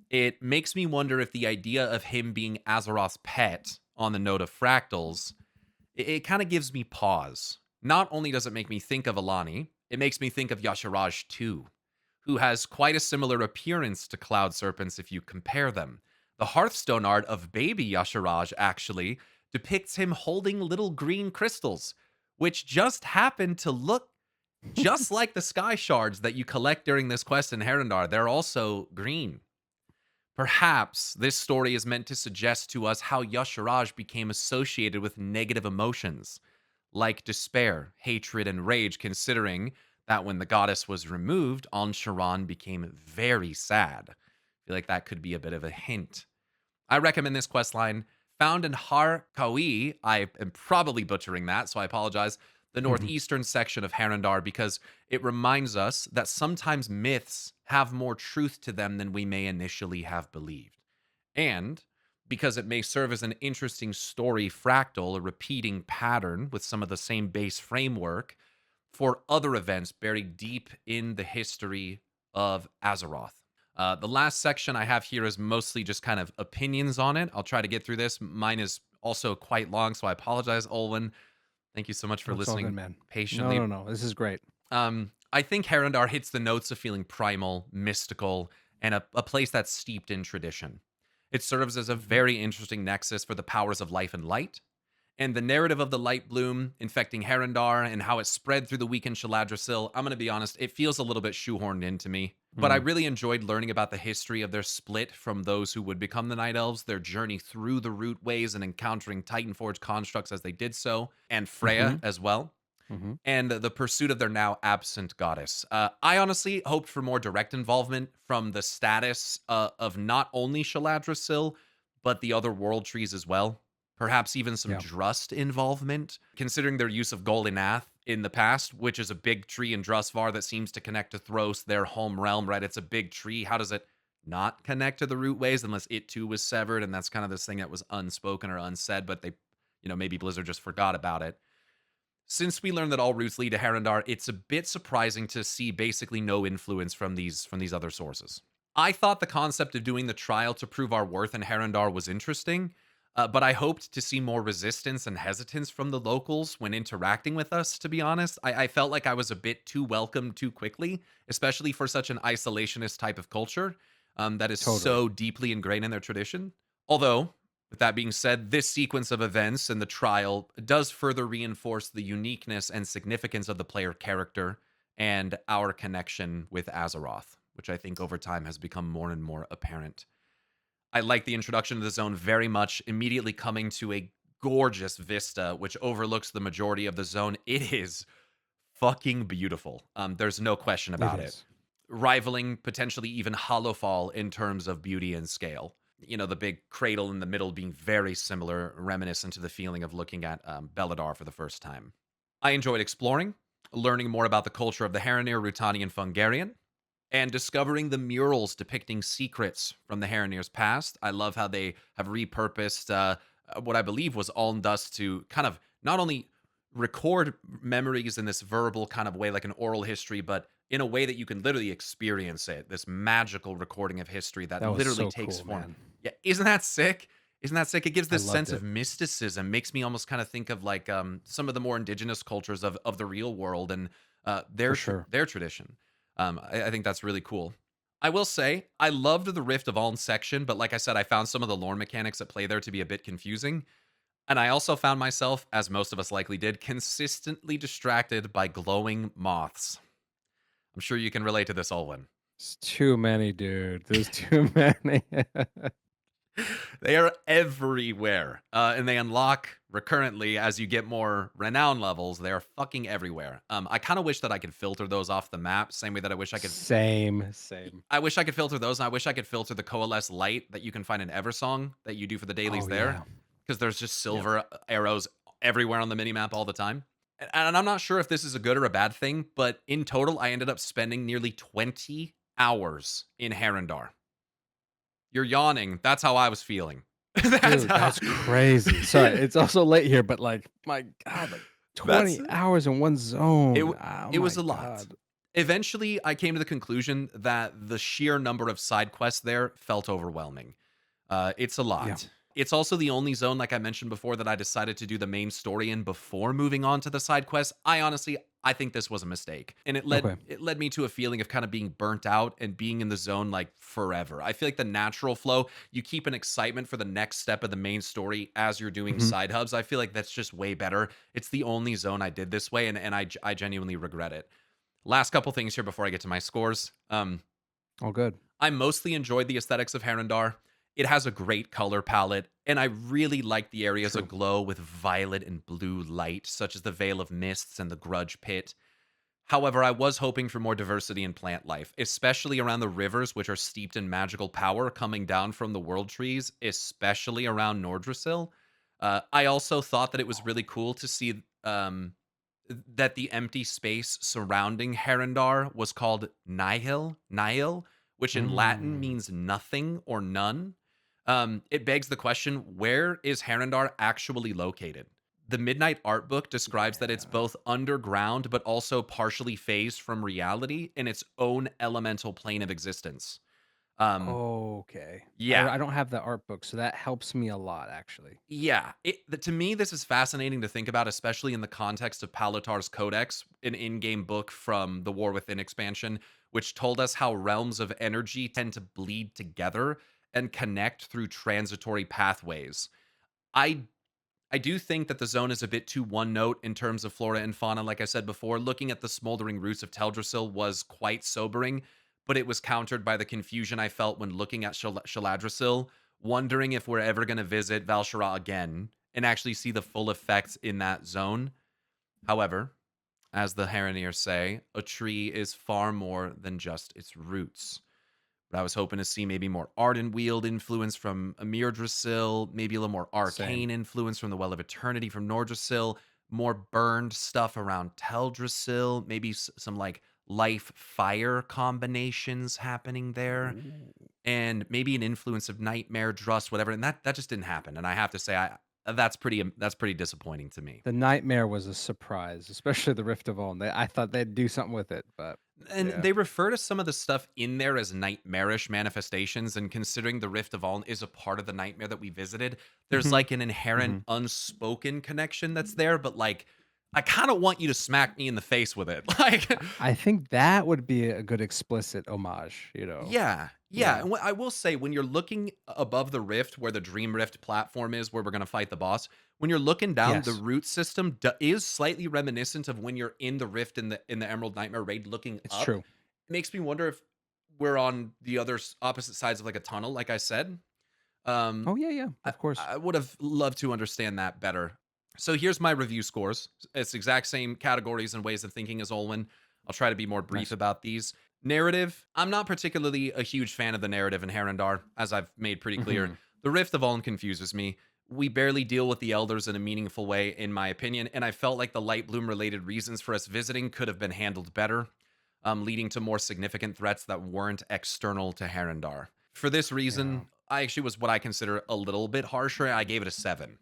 it makes me wonder if the idea of him being Azeroth's pet on the note of fractals, it kind of gives me pause. Not only does it make me think of Alani, it makes me think of Yasharaj too, who has quite a similar appearance to cloud serpents if you compare them. The Hearthstone art of baby Yasharaj actually depicts him holding little green crystals, which just happen to look just like the sky shards that you collect during this quest in Harandar. They're also green. Perhaps this story is meant to suggest to us how Yasharaj became associated with negative emotions, like despair, hatred, and rage, considering that when the goddess was removed, Aln-Sharan became very sad. I feel like that could be a bit of a hint. I recommend this questline, found in Har Kawi. I am probably butchering that, so I apologize. The northeastern section of Harandar, because it reminds us that sometimes myths have more truth to them than we may initially have believed. And because it may serve as an interesting story fractal, a repeating pattern with some of the same base framework for other events buried deep in the history of Azeroth. The last section I have here is mostly just kind of opinions on it. I'll try to get through this. Mine is also quite long, so I apologize, Olwenn. Thank you so much for It's all listening good, man. patiently. No. This is great. I think Harandar hits the notes of feeling primal, mystical, and a place that's steeped in tradition. It serves as a very interesting nexus for the powers of life and light, and the narrative of the light bloom infecting Harandar and how it spread through the weakened Shaladrisil. I'm going to be honest, it feels a little bit shoehorned into me, but I really enjoyed learning about the history of their split from those who would become the Night Elves, their journey through the root ways and encountering Titanforge constructs as they did so, and Freya as well. Hmm. and the pursuit of their now absent goddess. I honestly hoped for more direct involvement from the status of not only Shaladrasil, but the other world trees as well. Perhaps even some Yeah. Drust involvement, considering their use of Golinath in the past, which is a big tree in Drustvar that seems to connect to Thros, their home realm, right? It's a big tree. How does it not connect to the root ways unless it too was severed? And that's kind of this thing that was unspoken or unsaid, but they, maybe Blizzard just forgot about it. Since we learned that all routes lead to Harandar, it's a bit surprising to see basically no influence from these other sources. I thought the concept of doing the trial to prove our worth in Harandar was interesting, but I hoped to see more resistance and hesitance from the locals when interacting with us, to be honest. I felt like I was a bit too welcomed too quickly, especially for such an isolationist type of culture that is Totally. so deeply ingrained in their tradition. Although, with that being said, this sequence of events and the trial does further reinforce the uniqueness and significance of the player character and our connection with Azeroth, which I think over time has become more and more apparent. I like the introduction of the zone very much, immediately coming to a gorgeous vista which overlooks the majority of the zone. It is fucking beautiful. There's no question It about it. is. Rivaling potentially even Hollowfall in terms of beauty and scale. The big cradle in the middle being very similar, reminiscent to the feeling of looking at Belladar for the first time. I enjoyed exploring, learning more about the culture of the Haranir, Rutani, and Fungarian, and discovering the murals depicting secrets from the Haranir's past. I love how they have repurposed what I believe was All Dust to kind of not only record memories in this verbal kind of way, like an oral history, but in a way that you can literally experience it. This magical recording of history that That was literally so takes cool, form. man. Yeah, isn't that sick? Isn't that sick? It gives I this loved sense it. of mysticism, makes me almost kind of think of like some of the more indigenous cultures of the real world and For sure. their tradition. I think that's really cool. I will say I loved the Rift of Aln section, but like I said, I found some of the lore mechanics at play there to be a bit confusing. And I also found myself, as most of us likely did, consistently distracted by glowing moths. I'm sure you can relate to this, Olwen. It's too many, dude. There's too many. They are everywhere, and they unlock recurrently as you get more renown levels. They are fucking everywhere. I kind of wish that I could filter those off the map, same way that I wish I could. Same, same. I wish I could filter those, and I wish I could filter the Coalesce Light that you can find in Eversong that you do for the dailies Oh there, yeah. because there's just Yep. silver arrows everywhere on the minimap all the time. And I'm not sure if this is a good or a bad thing, but in total, I ended up spending nearly 20 hours in Harandar. You're yawning. That's how I was feeling. That's Dude, how. that's crazy. Sorry, it's also late here, but like, my God, like That's 20 hours in one it. zone. Oh It my was a lot. God. Eventually, I came to the conclusion that the sheer number of side quests there felt overwhelming. It's a Yeah. lot. It's also the only zone, like I mentioned before, that I decided to do the main story in before moving on to the side quests. I think this was a mistake, and Okay. it led me to a feeling of kind of being burnt out and being in the zone like forever. I feel like the natural flow, you keep an excitement for the next step of the main story as you're doing Hmm. side hubs. I feel like that's just way better. It's the only zone I did this way, and I genuinely regret it. Last couple things here before I get to my scores. All good. I mostly enjoyed the aesthetics of Harandar. It has a great color palette, and I really like the areas True. aglow with violet and blue light, such as the Veil of Mists and the Grudge Pit. However, I was hoping for more diversity in plant life, especially around the rivers, which are steeped in magical power coming down from the world trees, especially around Nordrassil. I also thought that it was really cool to see that the empty space surrounding Harandar was called Nihil, which in Latin Mm. means nothing or none. It begs the question, where is Harandar actually located? The Midnight Art Book describes that it's Yeah. both underground but also partially phased from reality in its own elemental plane of existence. Um, Okay. yeah, I don't have the art book, so that helps me a lot, actually. Yeah, to me, this is fascinating to think about, especially in the context of Palatar's Codex, an in-game book from the War Within expansion, which told us how realms of energy tend to bleed together and connect through transitory pathways. I I do think that the zone is a bit too one note in terms of flora and fauna. Like I said before, looking at the smoldering roots of Teldrassil was quite sobering, but it was countered by the confusion I felt when looking at Shaladrassil, wondering if we're ever going to visit Val'sharah again and actually see the full effects in that zone. However, As the Haranier say, a tree is far more than just its roots. But I was hoping to see maybe more Ardent Wield influence from Amir Drasil, maybe a little more Same. Arcane influence from the Well of Eternity from Nordrasil, more burned stuff around Teldrassil, maybe some like life fire combinations happening there, Ooh. and maybe an influence of Nightmare, Drust, whatever. And that just didn't happen. And I have to say, that's pretty disappointing to me. The nightmare was a surprise, especially the Rift of Oln. I thought they'd do something with it, but And yeah. they refer to some of the stuff in there as nightmarish manifestations. And considering the Rift of Aln is a part of the nightmare that we visited, there's Mhm, like an inherent mhm. unspoken connection that's there. But like, I kind of want you to smack me in the face with it. Like, I think that would be a good explicit homage, you know? yeah, yeah. Yeah. And I will say, when you're looking above the rift, where the Dream Rift platform is, where we're gonna fight the boss, when you're looking down, the Yes. root system is slightly reminiscent of when you're in the rift in the Emerald Nightmare raid, looking It's up. true. It makes me wonder if we're on the other opposite sides of like a tunnel, like I said. Um, Oh, yeah, yeah, I, of course. I would have loved to understand that better. So here's my review scores. It's exact same categories and ways of thinking as Olwen. I'll try to be more brief Nice. about these. Narrative, I'm not particularly a huge fan of the narrative in Harandar, as I've made pretty clear. Mhm. The Rift of Olwen confuses me. We barely deal with the elders in a meaningful way, in my opinion, and I felt like the Light Bloom related reasons for us visiting could have been handled better, leading to more significant threats that weren't external to Harandar. For this Yeah. reason, I actually was what I consider a little bit harsher. I gave it a 7,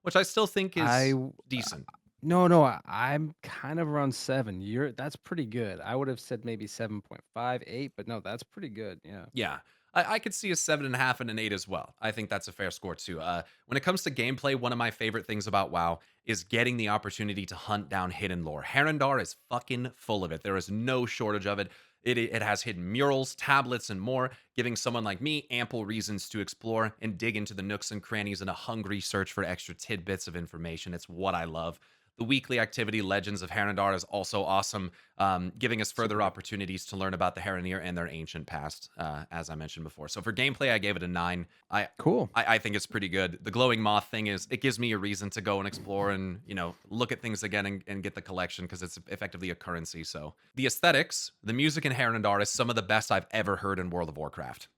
which I still think I is w decent. No, no, I'm kind of around 7. That's pretty good. I would have said maybe 7.5, 8, but no, that's pretty good, yeah. Yeah. I could see a 7.5 and an 8 as well. I think that's a fair score too. When it comes to gameplay, one of my favorite things about WoW is getting the opportunity to hunt down hidden lore. Harandar is fucking full of it. There is no shortage of it. It has hidden murals, tablets, and more, giving someone like me ample reasons to explore and dig into the nooks and crannies in a hungry search for extra tidbits of information. It's what I love. The weekly activity Legends of Harandar is also awesome, giving us further Super. opportunities to learn about the Haranier and their ancient past, as I mentioned before. So for gameplay, I gave it a 9. I, Cool. I think it's pretty good. The glowing moth thing is it gives me a reason to go and explore and look at things again and get the collection because it's effectively a currency. So the aesthetics, the music in Harandar is some of the best I've ever heard in World of Warcraft.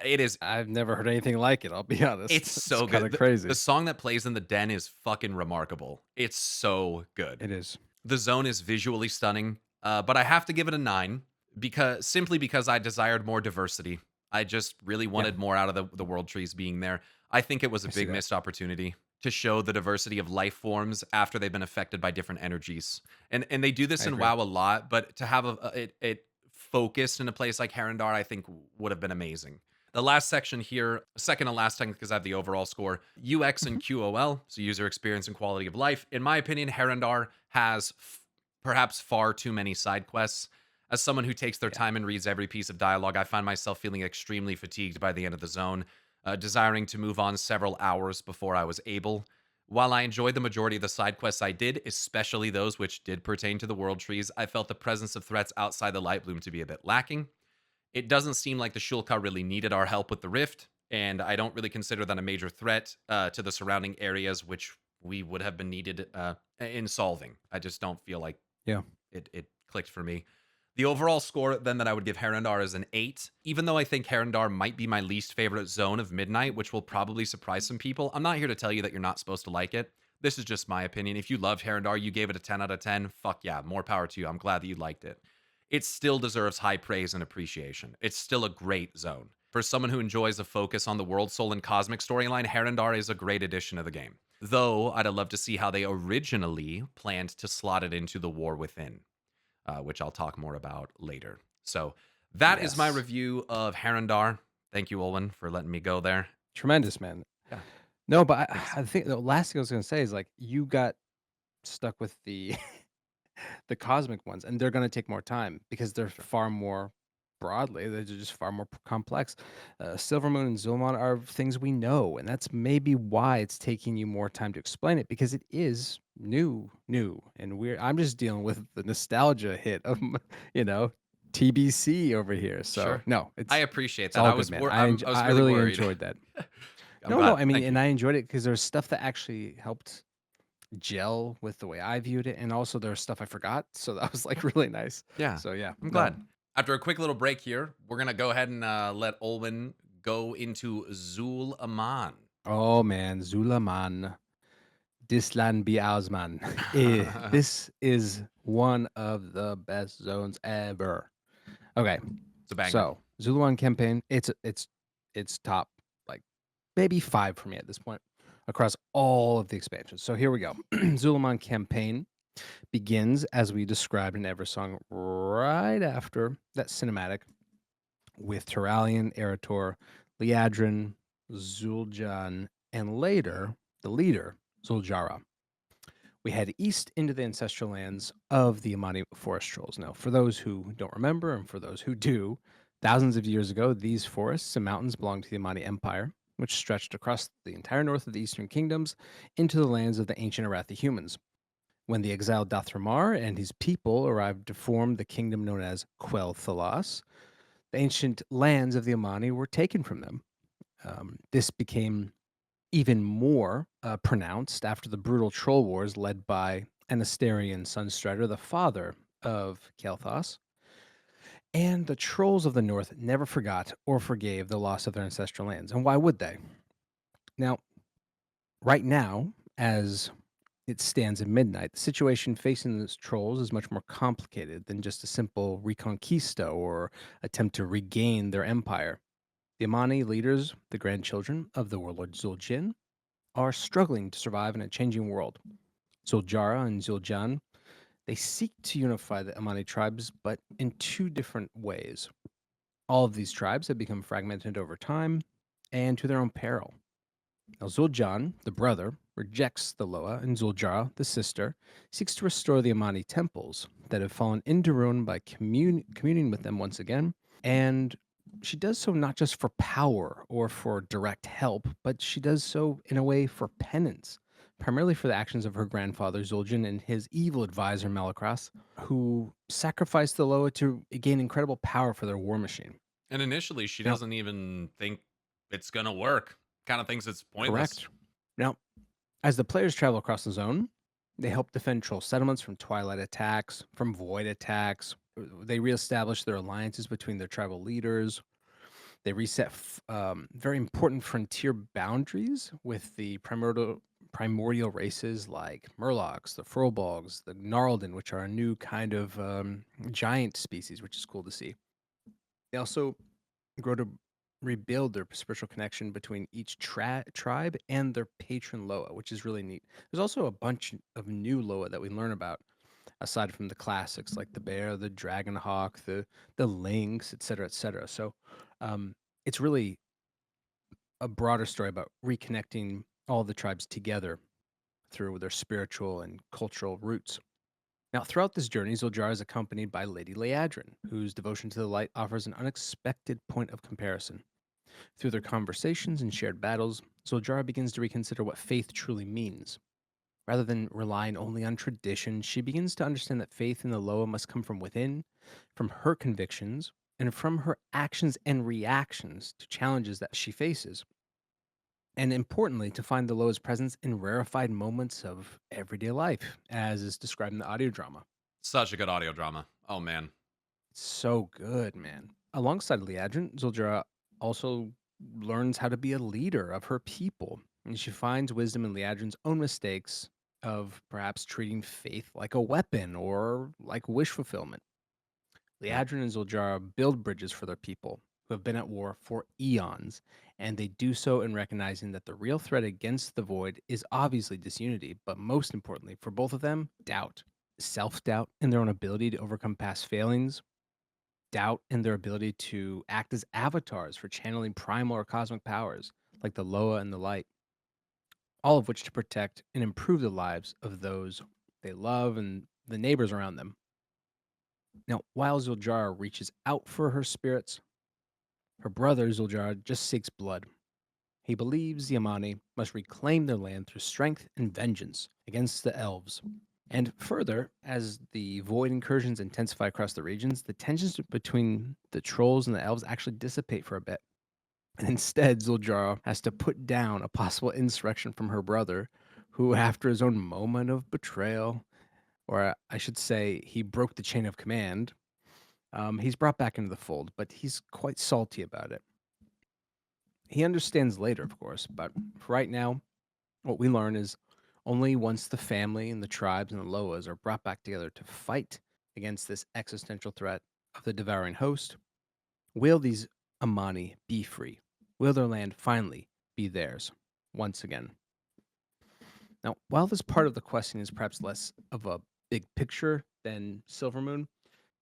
It is. I've never heard anything like it, I'll be It's honest. It's so kinda good. The crazy. song that plays in the den is fucking remarkable. It's so good. It is. The zone is visually stunning, but I have to give it a 9 because I desired more diversity. I just really Yeah, wanted more out of the world trees being there. I think it was a I see big that. missed opportunity to show the diversity of life forms after they've been affected by different energies. And they do I this in agree. WoW a lot, but to have it focused in a place like Harandar, I think would have been amazing. The last section here, second to last thing because I have the overall score, UX and Mhm. QOL, so user experience and quality of life. In my opinion, Harandar has perhaps far too many side quests. As someone who takes their Yeah, time and reads every piece of dialogue, I find myself feeling extremely fatigued by the end of the zone, desiring to move on several hours before I was able. While I enjoyed the majority of the side quests I did, especially those which did pertain to the world trees, I felt the presence of threats outside the Light Bloom to be a bit lacking. It doesn't seem like the Shulka really needed our help with the rift, and I don't really consider that a major threat to the surrounding areas, which we would have been needed in solving. I just don't feel like yeah. it clicked for me. The overall score then that I would give Harandar is an 8. Even though I think Harandar might be my least favorite zone of Midnight, which will probably surprise some people, I'm not here to tell you that you're not supposed to like it. This is just my opinion. If you loved Harandar, you gave it a 10 out of 10, fuck yeah, more power to you. I'm glad that you liked it. It still deserves high praise and appreciation. It's still a great zone. For someone who enjoys a focus on the World Soul and Cosmic storyline, Harandar is a great addition to the game. Though I'd have loved to see how they originally planned to slot it into the War Within, which I'll talk more about later. So that is my Yes. review of Harandar. Thank you, Olwen, for letting me go there. Tremendous, man. Yeah, No, but thanks. I think the last thing I was gonna say is, like, you got stuck with the the cosmic ones, and they're gonna take more time because they're Sure. far more they're just far more complex. Silvermoon and Zul'Aman are things we know, and that's maybe why it's taking you more time to explain it because it is new, and I'm just dealing with the nostalgia hit of, you know, TBC over here. So Sure. no, I it's appreciate that. all good, man. I was I really really worried. enjoyed that. I'm No, no, glad. I mean, Thank and you. I enjoyed it because there's stuff that actually helped gel with the way I viewed it, and also there's stuff I forgot, so that was like really nice. Yeah, So yeah, I'm no. glad. After a quick little break here, we're gonna go ahead and let Olwen go into Zul'Aman. Oh man, Zul'Aman, Dislan Biazman. This is one of the best zones ever. Okay, It's a banger. so Zul'Aman campaign, it's top like maybe 5 for me at this point across all of the expansions. So here we go. Zul'Aman campaign begins as we described in Eversong right after that cinematic with Turalian, Eretor, Liadrin, Zul'Jan, and later the leader, Zul'Jara. We head east into the ancestral lands of the Amani forest trolls. Now, for those who don't remember, and for those who do, thousands of years ago, these forests and mountains belonged to the Amani Empire, which stretched across the entire north of the Eastern Kingdoms into the lands of the ancient Arathi humans. When the exiled Dathramar and his people arrived to form the kingdom known as Quell Thalas, the ancient lands of the Amani were taken from them. This became even more pronounced after the brutal troll wars led by Anasterian Sunstrider, the father of Kel'Thas. And the trolls of the north never forgot or forgave the loss of their ancestral lands. And why would they? Now, right now, as it stands at midnight, the situation facing the trolls is much more complicated than just a simple reconquista or attempt to regain their empire. The Amani leaders, the grandchildren of the warlord Zul'Jin, are struggling to survive in a changing world. Zul'Jara and Zul'Jan, they seek to unify the Amani tribes, but in 2 different ways. All of these tribes have become fragmented over time and to their own peril. Now, Zul'Jan, the brother, rejects the Loa, and Zul'Jara, the sister, seeks to restore the Amani temples that have fallen into ruin by communing with them once again. And she does so not just for power or for direct help, but she does so in a way for penance, primarily for the actions of her grandfather Zul'Jin and his evil advisor Malakras, who sacrificed the Loa to gain incredible power for their war machine. And initially, she Now, doesn't even think it's gonna work. Kind of thinks it's pointless. correct. Now, as the players travel across the zone, they help defend troll settlements from twilight attacks, from void attacks. They reestablish their alliances between their tribal leaders. They reset very important frontier boundaries with the primordial races like Murlocs, the Furbolgs, the Gnarlden, which are a new kind of giant species, which is cool to see. They also grow to rebuild their spiritual connection between each tribe and their patron Loa, which is really neat. There's also a bunch of new Loa that we learn about aside from the classics like the bear, the dragon hawk, the lynx, etc., etc. So um, it's really a broader story about reconnecting all the tribes together through their spiritual and cultural roots. Now, throughout this journey, Zul'Jara is accompanied by Lady Liadrin, whose devotion to the light offers an unexpected point of comparison. Through their conversations and shared battles, Zul'Jara begins to reconsider what faith truly means. Rather than relying only on tradition, she begins to understand that faith in the Loa must come from within, from her convictions, and from her actions and reactions to challenges that she faces. And importantly, to find the Loa's presence in rarefied moments of everyday life, as is described in the audio drama. Such a good audio drama. Oh man. It's so good, man. Alongside Liadrin, Zul'Jara also learns how to be a leader of her people, and she finds wisdom in Liadrin's own mistakes of perhaps treating faith like a weapon or like wish fulfillment. Yeah. Liadrin and Zul'Jara build bridges for their people who have been at war for eons, and they do so in recognizing that the real threat against the void is obviously disunity, but most importantly, for both of them, doubt. Self doubt in their own ability to overcome past failings, doubt in their ability to act as avatars for channeling primal or cosmic powers, like the Loa and the Light, all of which to protect and improve the lives of those they love and the neighbors around them. Now, while Zul'Jara reaches out for her spirits, her brother Zul'Jara just seeks blood. He believes the Amani must reclaim their land through strength and vengeance against the elves. And further, as the void incursions intensify across the regions, the tensions between the trolls and the elves actually dissipate for a bit. And instead, Zul'Jara has to put down a possible insurrection from her brother who, after his own moment of betrayal, or I should say, he broke the chain of command, he's brought back into the fold, but he's quite salty about it. He understands later, of course, but for right now, what we learn is only once the family and the tribes and the Loas are brought back together to fight against this existential threat of the devouring host will these Amani be free. Will their land finally be theirs once again? Now, while this part of the question is perhaps less of a big picture than Silvermoon,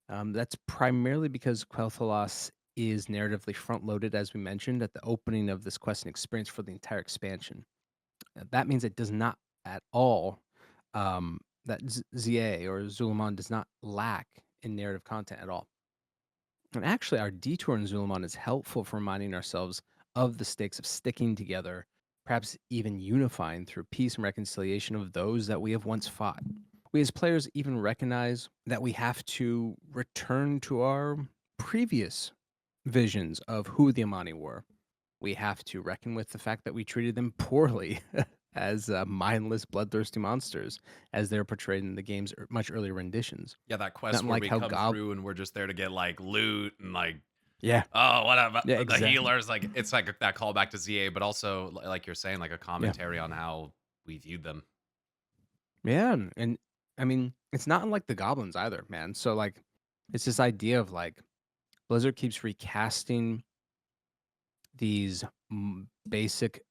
that's primarily because Quel'Thalas is narratively front-loaded, as we mentioned, at the opening of this quest and experience for the entire expansion. That means it does not at all, that ZA or Zul'Aman does not lack in narrative content at all. And actually, our detour in Zul'Aman is helpful for reminding ourselves of the stakes of sticking together, perhaps even unifying through peace and reconciliation of those that we have once fought. We as players even recognize that we have to return to our previous visions of who the Amani were. We have to reckon with the fact that we treated them poorly as mindless, bloodthirsty monsters, as they're portrayed in the game's much earlier renditions. Yeah, that Not quest where unlike we how come through and we're just there to get like loot and like, yeah, oh, whatever. yeah, The exactly, healers, like it's like that callback to ZA, but also like you're saying, like a yeah. commentary on how we viewed them. Yeah, and I mean, it's not unlike the goblins either, man. So like, it's this idea of like Blizzard keeps recasting these basic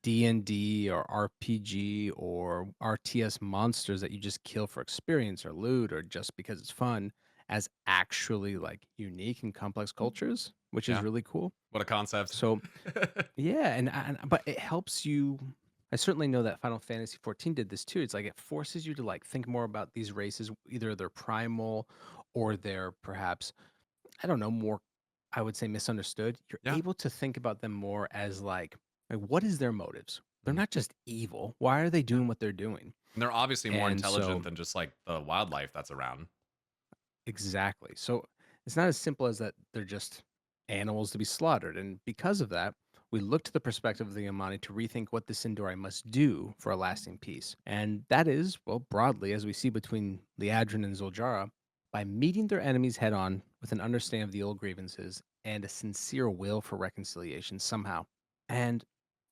D&D or RPG or RTS monsters that you just kill for experience or loot or just because it's fun as actually like unique and complex cultures, which is Yeah, really cool. what a concept. So yeah, but it helps you. I certainly know that Final Fantasy 14 did this too. It's like it forces you to like think more about these races, either they're primal or they're perhaps, I don't know, more, I would say, misunderstood. You're Yeah, able to think about them more as like what is their motives? They're mhm, not just evil. Why are they yeah. doing what they're doing? And they're obviously more And so intelligent than just like the wildlife that's around. exactly. So it's not as simple as that they're just animals to be slaughtered. And because of that, we look to the perspective of the Amani to rethink what the Sindori must do for a lasting peace. And that is, well, broadly, as we see between Liadrin and Zoljara, by meeting their enemies head on with an understanding of the old grievances and a sincere will for reconciliation somehow. And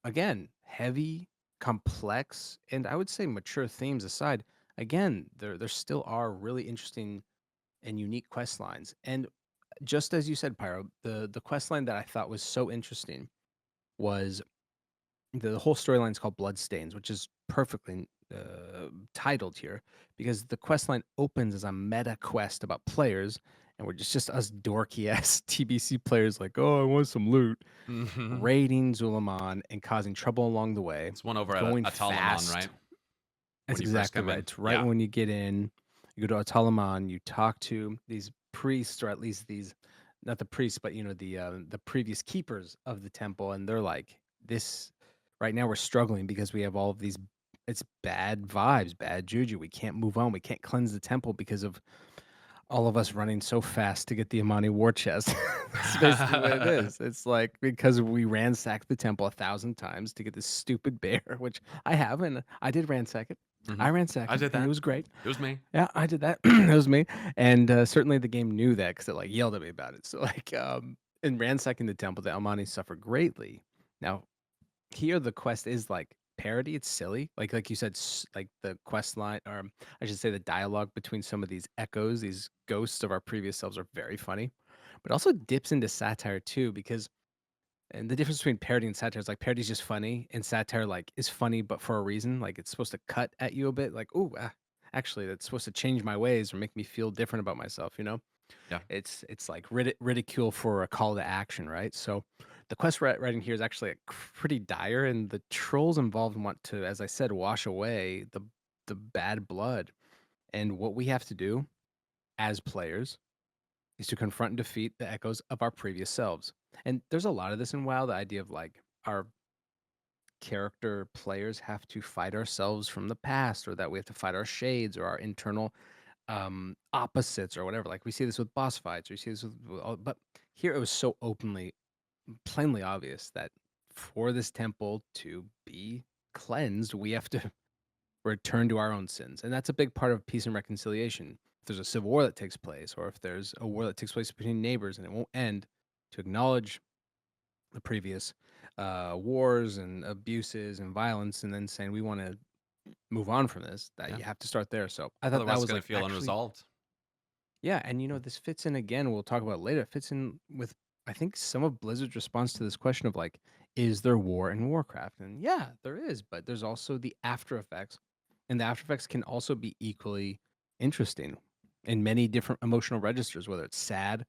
again, heavy, complex, and I would say mature themes aside, again, there still are really interesting and unique quest lines. And just as you said, Pyro, the quest line that I thought was so interesting was the whole storyline is called Bloodstains, which is perfectly titled here because the quest line opens as a meta quest about players, and we're just us dorky ass TBC players like, oh, I want some loot, Mhm. raiding Zul'Aman and causing trouble along the way, It's one over at going Atalaman, fast. right? When That's you first exactly come right. in. It's right Yeah. when you get in, you go to Atalaman, you talk to these priests, or at least these, not the priests, but the previous keepers of the temple, and they're like, "This right now we're struggling because we have all of these. It's bad vibes, bad juju. We can't move on. We can't cleanse the temple because of all of us running so fast to get the Amani war chest." That's basically what it is. It's like because we ransacked the temple 1,000 times to get this stupid bear, which I have, and I did ransack it. I Mhm. ransacked I it, did and it that. was great. It was me. Yeah, I did that. It was me, and certainly the game knew that because it like yelled at me about it. So like, in ransacking the temple, the Almani suffer greatly. Now here, the quest is like parody. It's silly, like you said, like the quest line, or I should say, the dialogue between some of these echoes, these ghosts of our previous selves, are very funny, but also dips into satire too because. And the difference between parody and satire is like parody is just funny, and satire like is funny but for a reason. Like it's supposed to cut at you a bit. Like, oh, actually, that's supposed to change my ways or make me feel different about myself. Yeah. It's like ridicule for a call to action, right? So the quest writing here is actually like pretty dire, and the trolls involved want to, as I said, wash away the bad blood. And what we have to do as players is to confront and defeat the echoes of our previous selves. And there's a lot of this in WoW, the idea of like our character players have to fight ourselves from the past, or that we have to fight our shades or our internal opposites or whatever. Like we see this with boss fights, or you see this but here it was so openly, plainly obvious that for this temple to be cleansed, we have to return to our own sins. And that's a big part of peace and reconciliation. If there's a civil war that takes place, or if there's a war that takes place between neighbors and it won't end, to acknowledge the previous wars and abuses and violence, and then saying we want to move on from this, that Yeah. you have to start there. So I thought Otherwise, that it's was gonna like feel actually, unresolved. yeah. And this fits in again, we'll talk about it later. It fits in with, I think, some of Blizzard's response to this question of like, is there war in Warcraft? And yeah, there is, but there's also the after effects. And the after effects can also be equally interesting in many different emotional registers, whether it's sad,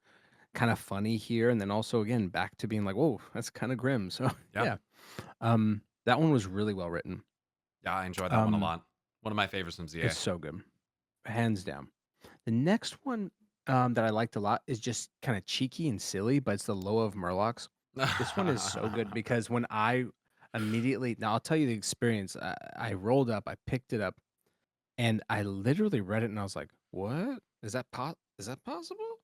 kind of funny here, and then also again back to being like, whoa, that's kind of grim. So Yeah. yeah, that one was really well written. Yeah, I enjoyed that one a Um, lot. One of my favorites from ZA. it's so good, hands down. The next one that I liked a lot is just kind of cheeky and silly, but it's the Loa of Murlocs. This one is so good because when I immediately, now I'll tell you the experience. I rolled up, I picked it up, and I literally read it, and I was like, "What is that? Is that possible?"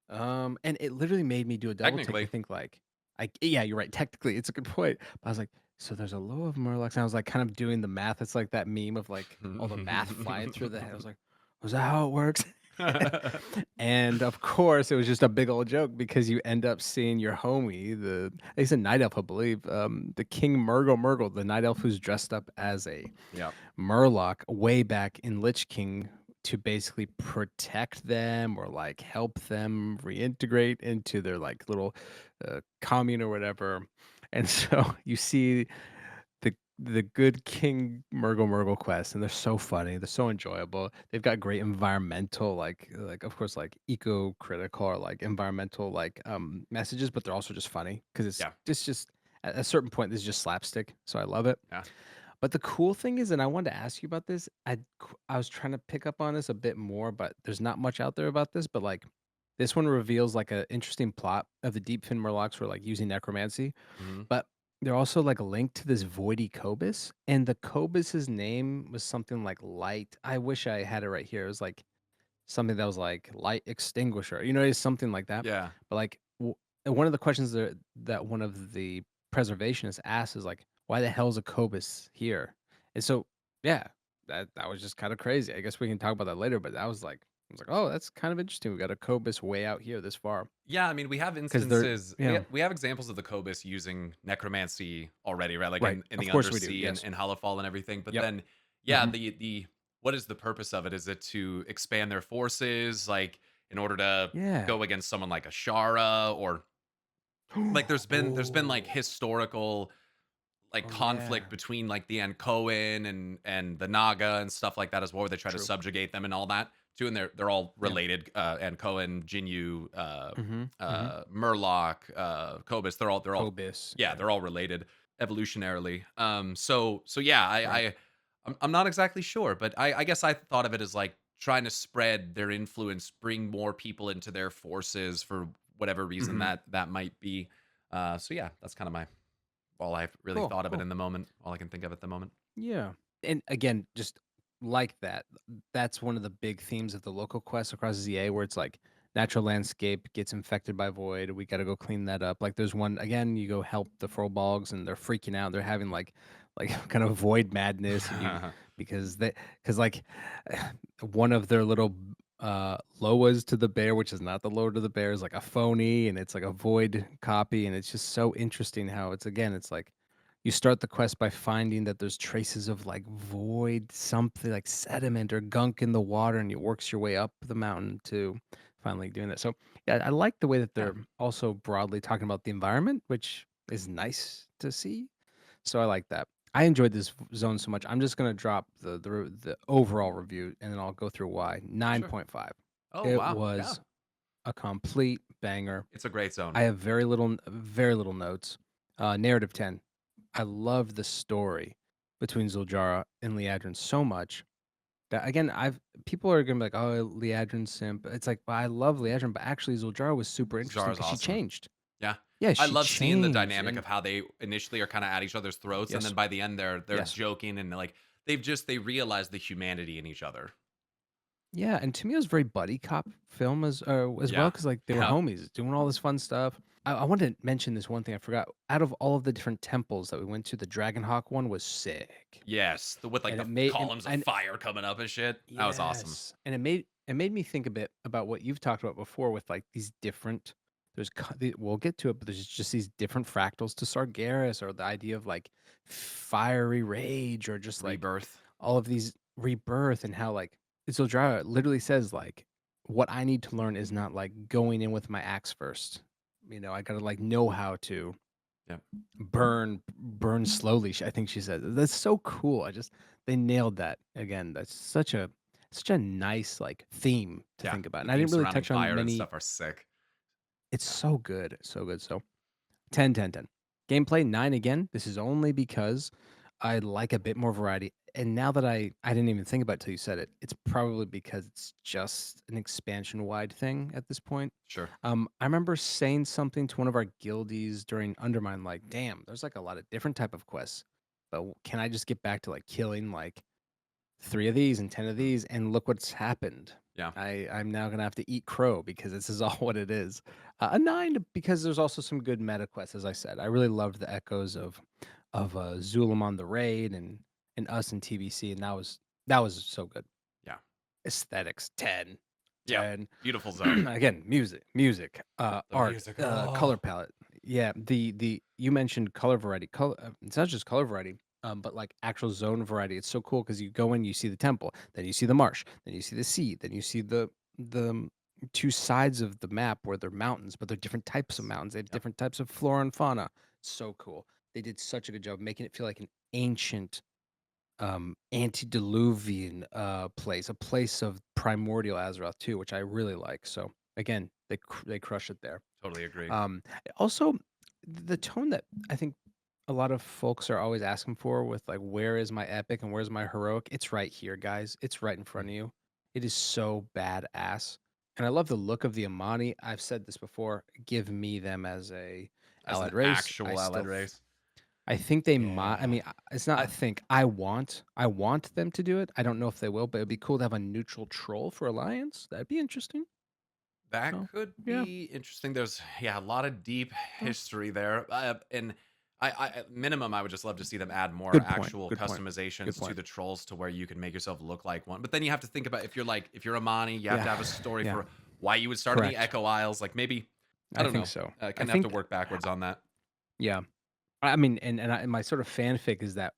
And it literally made me do a double take to Technically. think like, yeah, you're right. Technically, it's a good point. But I was like, so there's a Loa of Murlocs, and I was like, kind of doing the math. It's like that meme of like all the math flying through the head. I was like, was that how it works? And of course, it was just a big old joke because you end up seeing your homie, he's a night elf, I believe, the King Murgle, the night elf who's dressed up as a Yep. Murloc way back in Lich King to basically protect them or like help them reintegrate into their like little commune or whatever. And so you see the good King Murgle quest, and they're so funny. They're so enjoyable. They've got great environmental, like of course, like eco-critical or like environmental like messages, but they're also just funny because it's Yeah. just at a certain point, this is just slapstick. So I love it. Yeah. But the cool thing is, and I wanted to ask you about this, I was trying to pick up on this a bit more, but there's not much out there about this. But like, this one reveals like an interesting plot of the Deep Fin Murlocs for like using necromancy, Mhm. but they're also like linked to this voidy Cobus, and the Cobus's name was something like light. I wish I had it right here. It was like something that was like light extinguisher. It's something like that. Yeah. But like one of the questions that one of the preservationists asked is like, why the hell is a Cobus here? And so yeah, that was just kind of crazy. I guess we can talk about that later. But I was like, oh, that's kind of interesting. We got a Cobus way out here this far Yeah, I mean, we have because they're instances. yeah We have examples of the Cobus using necromancy already, right? Like right. in Of the course we do. undersea and Yes. in Hallowfall and everything. But Yep. then, yeah, Hmm. the what is the purpose of it? Is it to expand their forces, like in order to Yeah. go against someone like Ashara, or like there's been like Oh. historical like Oh yeah. conflict between like the Ankoan and the Naga and stuff like that as well, where they try to True. subjugate them and all that too. And they're all Yeah. related. Ankoan, Jinyu, Mhm, mhm. Murloc, Cobus. They're all Cobus, yeah, yeah. they're all related evolutionarily. So yeah, Right. I'm not exactly sure, but I guess I thought of it as like trying to spread their influence, bring more people into their forces for whatever reason Mhm. that might be. So yeah, that's kind of my all I've really Cool, thought of it cool. in the moment, all I can think of at the moment. Yeah. And again, just like that, that's one of the big themes of the local quests across ZA where it's like natural landscape gets infected by void. We got to go clean that up. Like there's one again, you go help the Frobolgs and they're freaking out. They're having like kind of void madness and you because like one of their little Loas to the bear, which is not the Loa to the bear, is like a phony and it's like a void copy. And it's just so interesting how it's like you start the quest by finding that there's traces of like void something like sediment or gunk in the water, and it works your way up the mountain to finally doing that. So yeah, I like the way that Yeah, they're also broadly talking about the environment, which is nice to see. So I like that. I enjoyed this zone so much. I'm just gonna drop the overall review, and then I'll go through why. sure. 9.5. Oh, It wow. Yeah. was a complete banger. It's a great zone. I have very little notes. Narrative 10. I love the story between Zuljara and Liadrin so much that again, people are gonna be like, "Oh, Liadrin simp." It's like, well, I love Liadrin, but actually, Zuljara was super interesting Zara's because she awesome. changed. Yeah. Yeah, I she love seeing the changed, dynamic and of how they initially are kinda at each other's throats, and then yes, by the end, they're yes, joking and, like, they realize the humanity in each other. yeah. And to me, it was very buddy cop film as well Yeah. because like they were Yeah. homies doing all this fun stuff. I wanted to mention this one thing I forgot. Out of all of the different temples that we went to, the Dragonhawk one was sick, Yes, with like and the it made columns of and fire coming up and shit. That was awesome. yes, and it made me think a bit about what you've talked about before with like these different. We'll get to it, but there's just these different fractals to Sargeras, or the idea of like fiery rage, or just like Rebirth. all of these rebirth, and how like Zul'Jara literally says like, what I need to learn is not like going in with my axe first. I gotta like know how to Yep. burn slowly. I think she said that's so cool. They nailed that again. That's such a nice like theme to Yeah. think about, The and I themes didn't really surrounding touch on fire and many. stuff are sick. It's Yeah. so good, so good. So 10, 10, 10. Gameplay 9 again. This is only because I like a bit more variety. And now that I didn't even think about it till you said it, it's probably because it's just an expansion wide thing at this point. Sure. I remember saying something to one of our guildies during Undermine, like, damn, there's like a lot of different type of quests. But can I just get back to like killing like 3 of these and 10 of Mhm. these? And look what's happened. Yeah. I'm now gonna have to eat crow because this is all what it is. A 9 because there's also some good meta quests, as I said. I really loved the echoes of Zul'Aman the raid and us in TBC, and that was so good. Yeah. Aesthetics 10, Yep. 10. Beautiful zone. Again, music, The art, music. color Oh. palette. Yeah, the you mentioned color variety. It's not just color variety, but like actual zone variety. It's so cool because you go in, you see the temple, then you see the marsh, then you see the sea, then you see the two sides of the map where they're mountains, but they're different types of mountains. They have Yep. different types of flora and fauna. So cool. They did such a good job making it feel like an ancient antediluvian place, a place of primordial Azeroth too, which I really like. So again, they crush it there. Totally agree. Also, the tone that I think a lot of folks are always asking for, with like, where is my epic and where's my heroic? It's right here, guys. It's right in front Mhm. of you. It is so badass. And I love the look of the Amani. I've said this before. Give me them as a As an allied race. actual allied race. I think they might. I Yeah. mean, it's not I a think. I want them to do it. I don't know if they will, but it'd be cool to have a neutral troll for Alliance. That'd be interesting. That So could yeah. be interesting. There's a lot of deep Oh, history there, and at minimum, I would just love to see them add more good point. actual Good point. Good customizations to point. the trolls to where you can make yourself look like one. But then you have to think about if you're Amani, you have Yeah. to have a story Yeah. for why you would start in the Correct. Echo Isles. Like maybe I I don't think know, so. I kind of have to think. work backwards on that. Yeah. I mean, and my sort of fanfic is that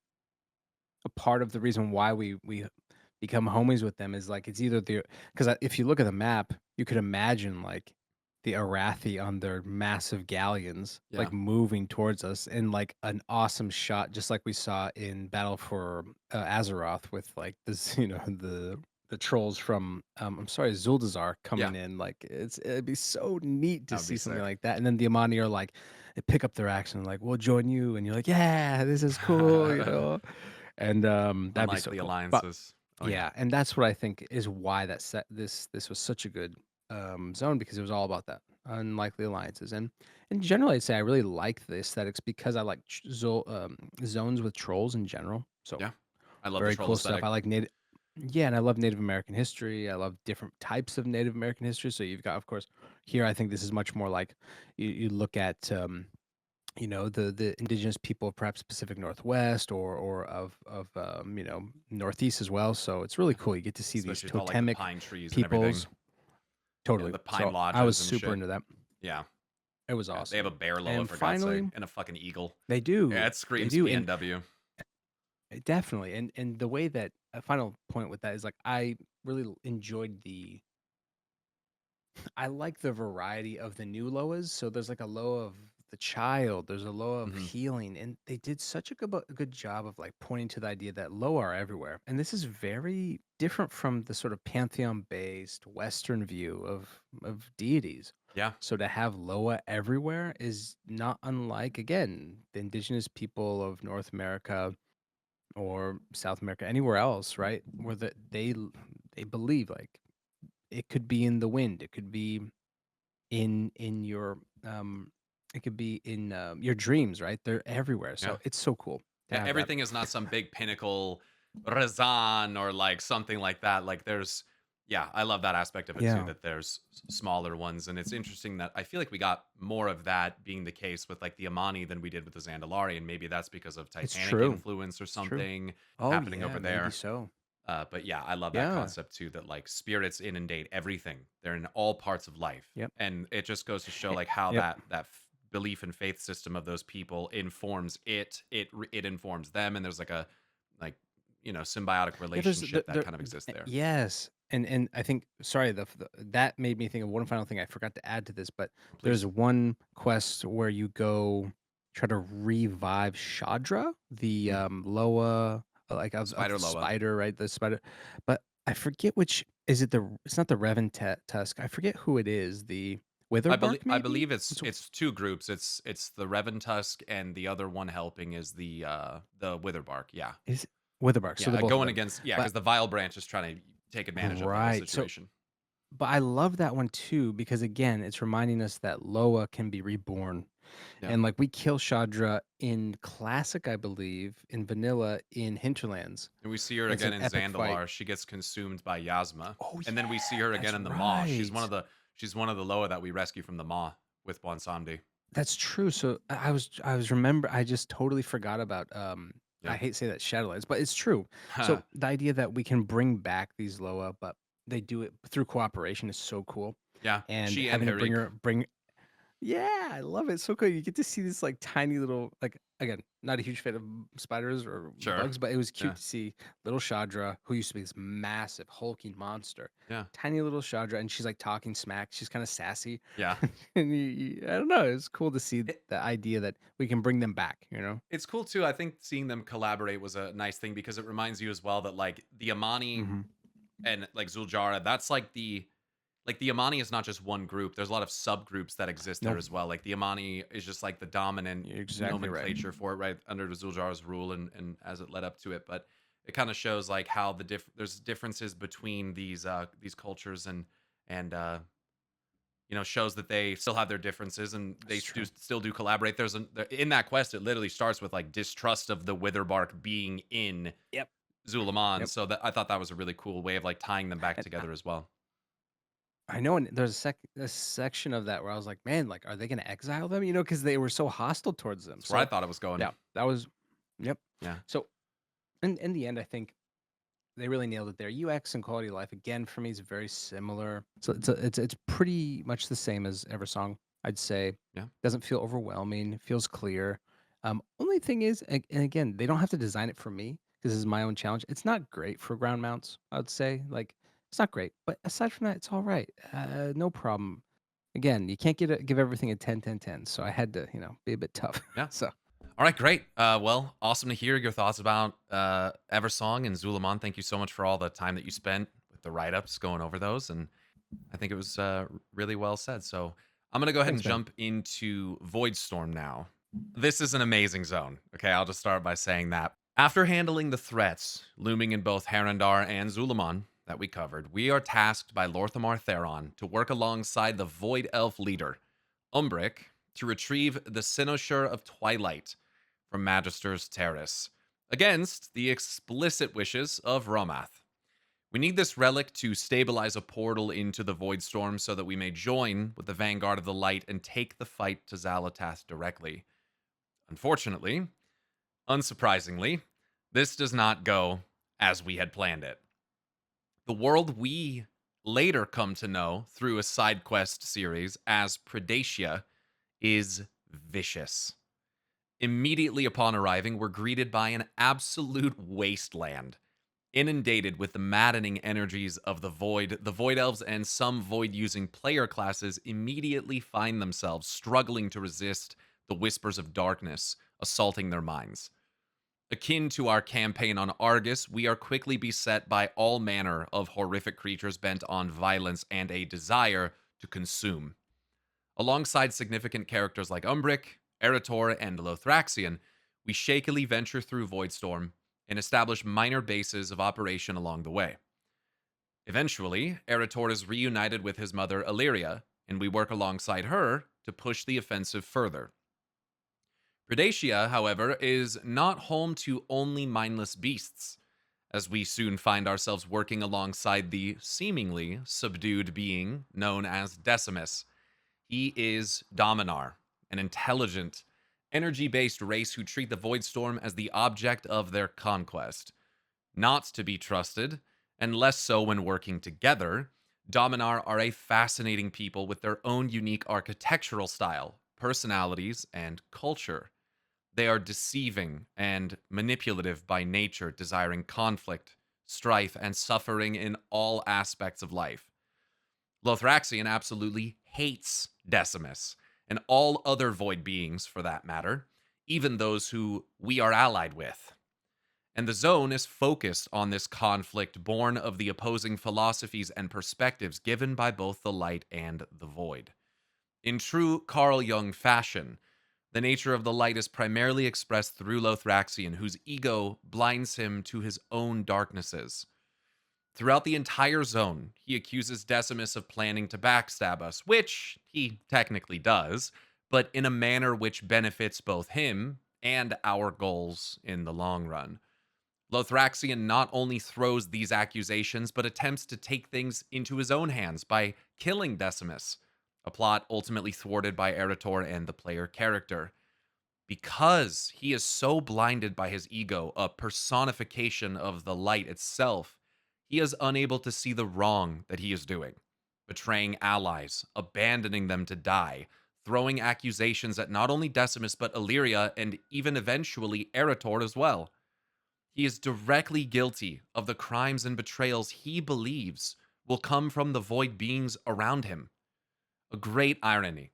a part of the reason why we become homies with them is like it's either the because if you look at the map, you could imagine like the Arathi on their massive galleons Yeah, like moving towards us in like an awesome shot, just like we saw in Battle for Azeroth with like this, the trolls from I'm sorry, Zuldazar yeah, coming in. Like it'd be so neat to that would be see something sick. like that, and then the Amani are like they pick up their axe and like we'll join you, and you're like, yeah, this is cool. And, that'd be so Unlikely cool. But alliances. Oh yeah, yeah, and that's what I think is why that set this was such a good, zone, because it was all about that, unlikely alliances, and in general, I'd say I really like the aesthetics because I like zones with trolls in general, so yeah. I love the very troll cool stuff. aesthetic. I like native Yeah, and I love Native American history. I love different types of Native American history, so you've got, of course here, I think this is much more like you look at, the indigenous people of perhaps Pacific Northwest or of Northeast as well. So it's really Yeah, cool. You get to see these especially with all like the totemic pine trees and everything. peoples. Totally. The pine So I was lodges and super shit. into that. Yeah. It was Yeah, they have a awesome. bear Loa And for God's sake, finally, and a fucking eagle. they Yeah, do. it They screams do. And PNW. definitely. And the way that a final point with that is like I really enjoyed I like the variety of the new Loas. So there's like a Loa of the child, there's a Loa of Mhm. healing, and they did such a good job of like pointing to the idea that Loa are everywhere. And this is very different from the sort of pantheon-based Western view of deities. Yeah, So to have Loa everywhere is not unlike, again, the indigenous people of North America or South America, anywhere else, right? Where they believe like it could be in the wind, it could be in your it could be in your dreams, right? They're everywhere, yeah. so it's so cool to Yeah, have that. everything is not some big pinnacle Razan or, like, something like that, like, there's Yeah, I love that aspect of it too, Yeah, that there's smaller ones. And it's interesting that I feel like we got more of that being the case with like the Amani than we did with the Zandalari. Maybe that's because of it's Titanic true. influence or It's true. something Oh happening over yeah, maybe there. so. But yeah, I love that Yeah. concept too, that like spirits inundate everything. They're in all parts of life. Yep. And it just goes to show Eh, like how Yep. belief and faith system of those people informs it informs them. And there's like a like, symbiotic Yeah, there's relationship that kind of exists there. yes, and I think sorry, that made me think of one final thing I forgot to add to this, but there's Please. one quest where you go try to revive Shadra, the Mm. Loa, like of Spider the Loa. spider, right? The spider, but I forget which is it. It's not the Revan Tusk. I forget who it is. The Witherbark, I maybe. believe it's two groups. It's the Revan Tusk and the other one helping is the Witherbark. Yeah. Is it Witherbark? So Yeah, they're both going Revan, against yeah, but because the Vile Branch is trying to take advantage of the whole right. So situation. but I love that one too because again, it's reminding us that Loa can be reborn. Yeah. And like we kill Shadra in classic, I believe, in vanilla in Hinterlands. And we see her It's again an in epic fight. Zandalar. She gets consumed by Yasma. Oh And then we see her yeah, again that's in the Maw. right. She's one of the Loa that we rescue from the Maw with Bonsandi. That's true. So I just totally forgot about I Yeah. hate to say that Shadowlands, but it's true. So the idea that we can bring back these Loa, but they do it through cooperation is so cool. Yeah. And She and having to Harik. bring yeah, I love it. So cool. You get to see this like tiny little like again, not a huge fan of spiders or Sure. bugs, but it was cute Yeah. to see little Shadra, who used to be this massive hulking monster. Yeah. Tiny little Shadra, and she's like talking smack. She's kind of sassy. Yeah. And I don't know, it's cool to see It, the idea that we can bring them back, you know? it's cool too. I think seeing them collaborate was a nice thing because it reminds you as well that like the Amani Hmm. and like Zuljara, that's like the Amani is not just one group. There's a lot of subgroups that exist there No, as well. Like the Amani is just like the dominant you're exactly right. nomenclature for it, right under Zuljara's rule, and as it led up to it. But it kind of shows like how there's differences between these cultures and shows that they still have their differences and they That's true. still do collaborate. In that quest, it literally starts with like distrust of the Witherbark being in Yep. Zul'Aman. Yep. So that I thought that was a really cool way of like tying them back And together as well. I know, and there's a section of that where I was like, man, like, are they gonna exile them? You know, because they were so hostile towards them. That's where I So thought it was going. yeah, that was yep. Yeah. So in the end, I think they really nailed it there. UX and quality of life again for me is very similar. So it's pretty much the same as Eversong. I'd say Yeah. doesn't feel overwhelming. It feels clear. Only thing is, and again, they don't have to design it for me because this is my own challenge. It's not great for ground mounts. I would say like it's not great, but aside from that, it's all right. No problem. Again, you can't give everything a 10, 10, 10. So I had to be a bit tough. Yeah. So All right, great. Well, awesome to hear your thoughts about Eversong and Zul'Aman. Thank you so much for all the time that you spent with the write-ups going over those, and I think it was really well said. So I'm gonna go ahead and thanks, man. jump into Voidstorm now. This is an amazing zone. Okay, I'll just start by saying that. After handling the threats looming in both Harandar and Zul'Aman that we covered, we are tasked by Lorthamar Theron to work alongside the Void Elf leader, Umbric, to retrieve the Cynosure of Twilight from Magister's Terrace, against the explicit wishes of Romath. We need this relic to stabilize a portal into the Voidstorm so that we may join with the Vanguard of the Light and take the fight to Xalatath directly. Unfortunately, unsurprisingly, this does not go as we had planned it. The world we later come to know through a side quest series as Predacia is vicious. Immediately upon arriving, we're greeted by an absolute wasteland, inundated with the maddening energies of the Void. The Void Elves and some Void using player classes immediately find themselves struggling to resist the whispers of darkness assaulting their minds. Akin to our campaign on Argus, we are quickly beset by all manner of horrific creatures bent on violence and a desire to consume. Alongside significant characters like Umbric, Erator, and Lothraxion, we shakily venture through Voidstorm and establish minor bases of operation along the way. Eventually, Erator is reunited with his mother Illyria, and we work alongside her to push the offensive further. Predacia, however, is not home to only mindless beasts. as we soon find ourselves working alongside the seemingly subdued being known as Decimus. He is Dominar, an intelligent, energy based race who treat the Voidstorm as the object of their conquest. Not to be trusted, and less so when working together, Dominar are a fascinating people with their own unique architectural style, personalities, and culture. They are deceiving and manipulative by nature, desiring conflict, strife, and suffering in all aspects of life. Lothraxion absolutely hates Decimus and all other void beings for that matter, even those who we are allied with. And the zone is focused on this conflict born of the opposing philosophies and perspectives given by both the light and the void. In true Carl Jung fashion, the nature of the light is primarily expressed through Lothraxion, whose ego blinds him to his own darknesses. Throughout the entire zone, he accuses Decimus of planning to backstab us, which he technically does, but in a manner which benefits both him and our goals in the long run. Lothraxion not only throws these accusations, but attempts to take things into his own hands by killing Decimus, a plot ultimately thwarted by Erator and the player character. Because he is so blinded by his ego, a personification of the light itself, he is unable to see the wrong that he is doing, betraying allies, abandoning them to die, throwing accusations at not only Decimus but Illyria and even eventually Erator as well. He is directly guilty of the crimes and betrayals he believes will come from the void beings around him. A great irony.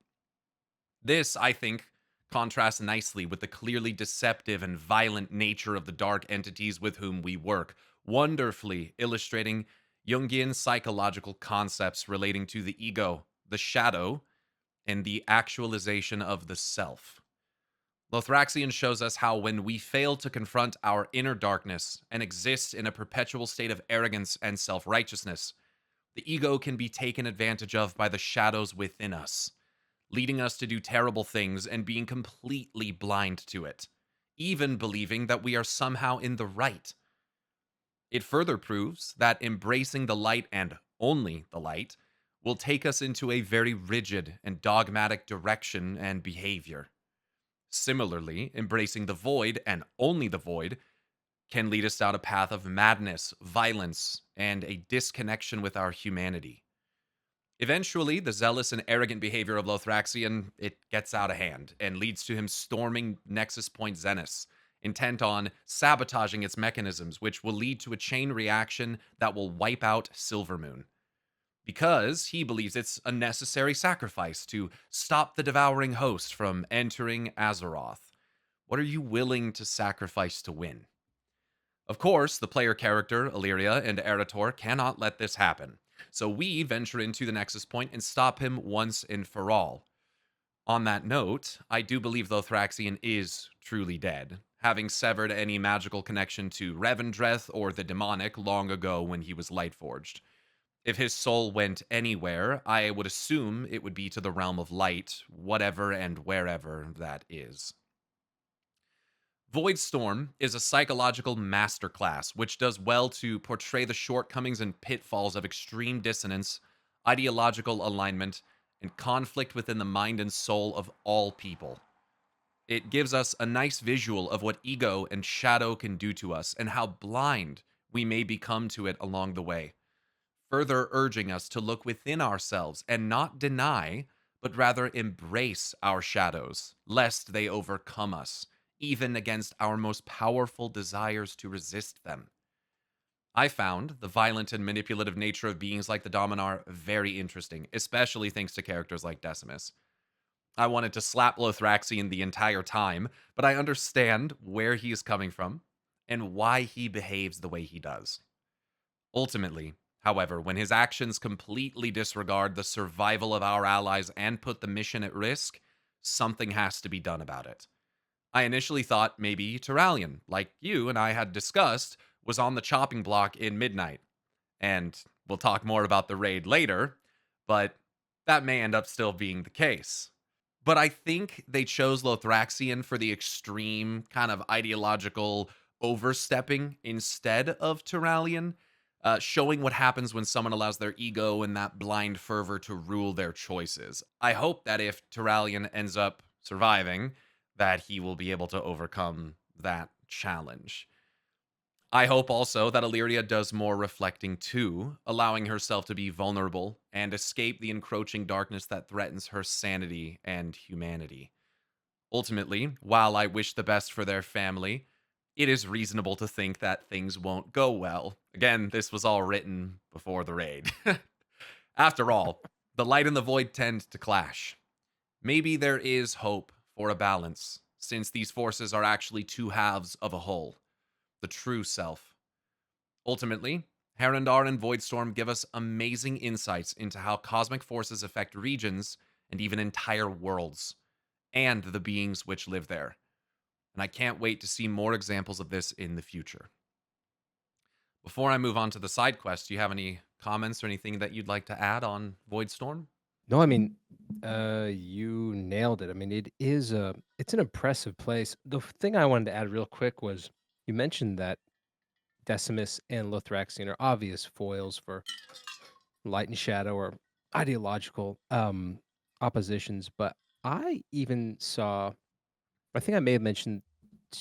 This, I think, contrasts nicely with the clearly deceptive and violent nature of the dark entities with whom we work, wonderfully illustrating Jungian psychological concepts relating to the ego, the shadow, and the actualization of the self. Lothraxion shows us how when we fail to confront our inner darkness and exist in a perpetual state of arrogance and self-righteousness, the ego can be taken advantage of by the shadows within us, leading us to do terrible things and being completely blind to it, even believing that we are somehow in the right. It further proves that embracing the light and only the light will take us into a very rigid and dogmatic direction and behavior. Similarly, embracing the void and only the void can lead us down a path of madness, violence, and a disconnection with our humanity. Eventually, the zealous and arrogant behavior of Lothraxion, it gets out of hand and leads to him storming Nexus Point Zenith, intent on sabotaging its mechanisms, which will lead to a chain reaction that will wipe out Silvermoon. Because he believes it's a necessary sacrifice to stop the devouring host from entering Azeroth. What are you willing to sacrifice to win? Of course, the player character, Illyria and Erator, cannot let this happen. So we venture into the Nexus Point and stop him once and for all. On that note, I do believe Lothraxion is truly dead, having severed any magical connection to Revendreth or the demonic long ago when he was Lightforged. If his soul went anywhere, I would assume it would be to the realm of light, whatever and wherever that is. Voidstorm is a psychological masterclass which does well to portray the shortcomings and pitfalls of extreme dissonance, ideological alignment, and conflict within the mind and soul of all people. It gives us a nice visual of what ego and shadow can do to us and how blind we may become to it along the way, further urging us to look within ourselves and not deny, but rather embrace our shadows, lest they overcome us, even against our most powerful desires to resist them. I found the violent and manipulative nature of beings like the Dominar very interesting, especially thanks to characters like Decimus. I wanted to slap Lothraxion the entire time, but I understand where he is coming from and why he behaves the way he does. Ultimately, however, when his actions completely disregard the survival of our allies and put the mission at risk, something has to be done about it. I initially thought maybe Turalyon, like you and I had discussed, was on the chopping block in Midnight. And we'll talk more about the raid later, but that may end up still being the case. But I think they chose Lothraxion for the extreme kind of ideological overstepping instead of Turalyon, showing what happens when someone allows their ego and that blind fervor to rule their choices. I hope that if Turalyon ends up surviving, that he will be able to overcome that challenge. I hope also that Illyria does more reflecting too, allowing herself to be vulnerable and escape the encroaching darkness that threatens her sanity and humanity. Ultimately, while I wish the best for their family, it is reasonable to think that things won't go well. Again, this was all written before the raid. After all, the light and the void tend to clash. Maybe there is hope for a balance, since these forces are actually two halves of a whole, the true self. Ultimately, Harandar and Void Storm give us amazing insights into how cosmic forces affect regions and even entire worlds, and the beings which live there. And I can't wait to see more examples of this in the future. Before I move on to the side quest, do you have any comments or anything that you'd like to add on Voidstorm? No, I mean, you nailed it. I mean, it's an impressive place. The thing I wanted to add real quick was you mentioned that Decimus and Lothraxion are obvious foils for light and shadow or ideological oppositions, but I even saw, I think I may have mentioned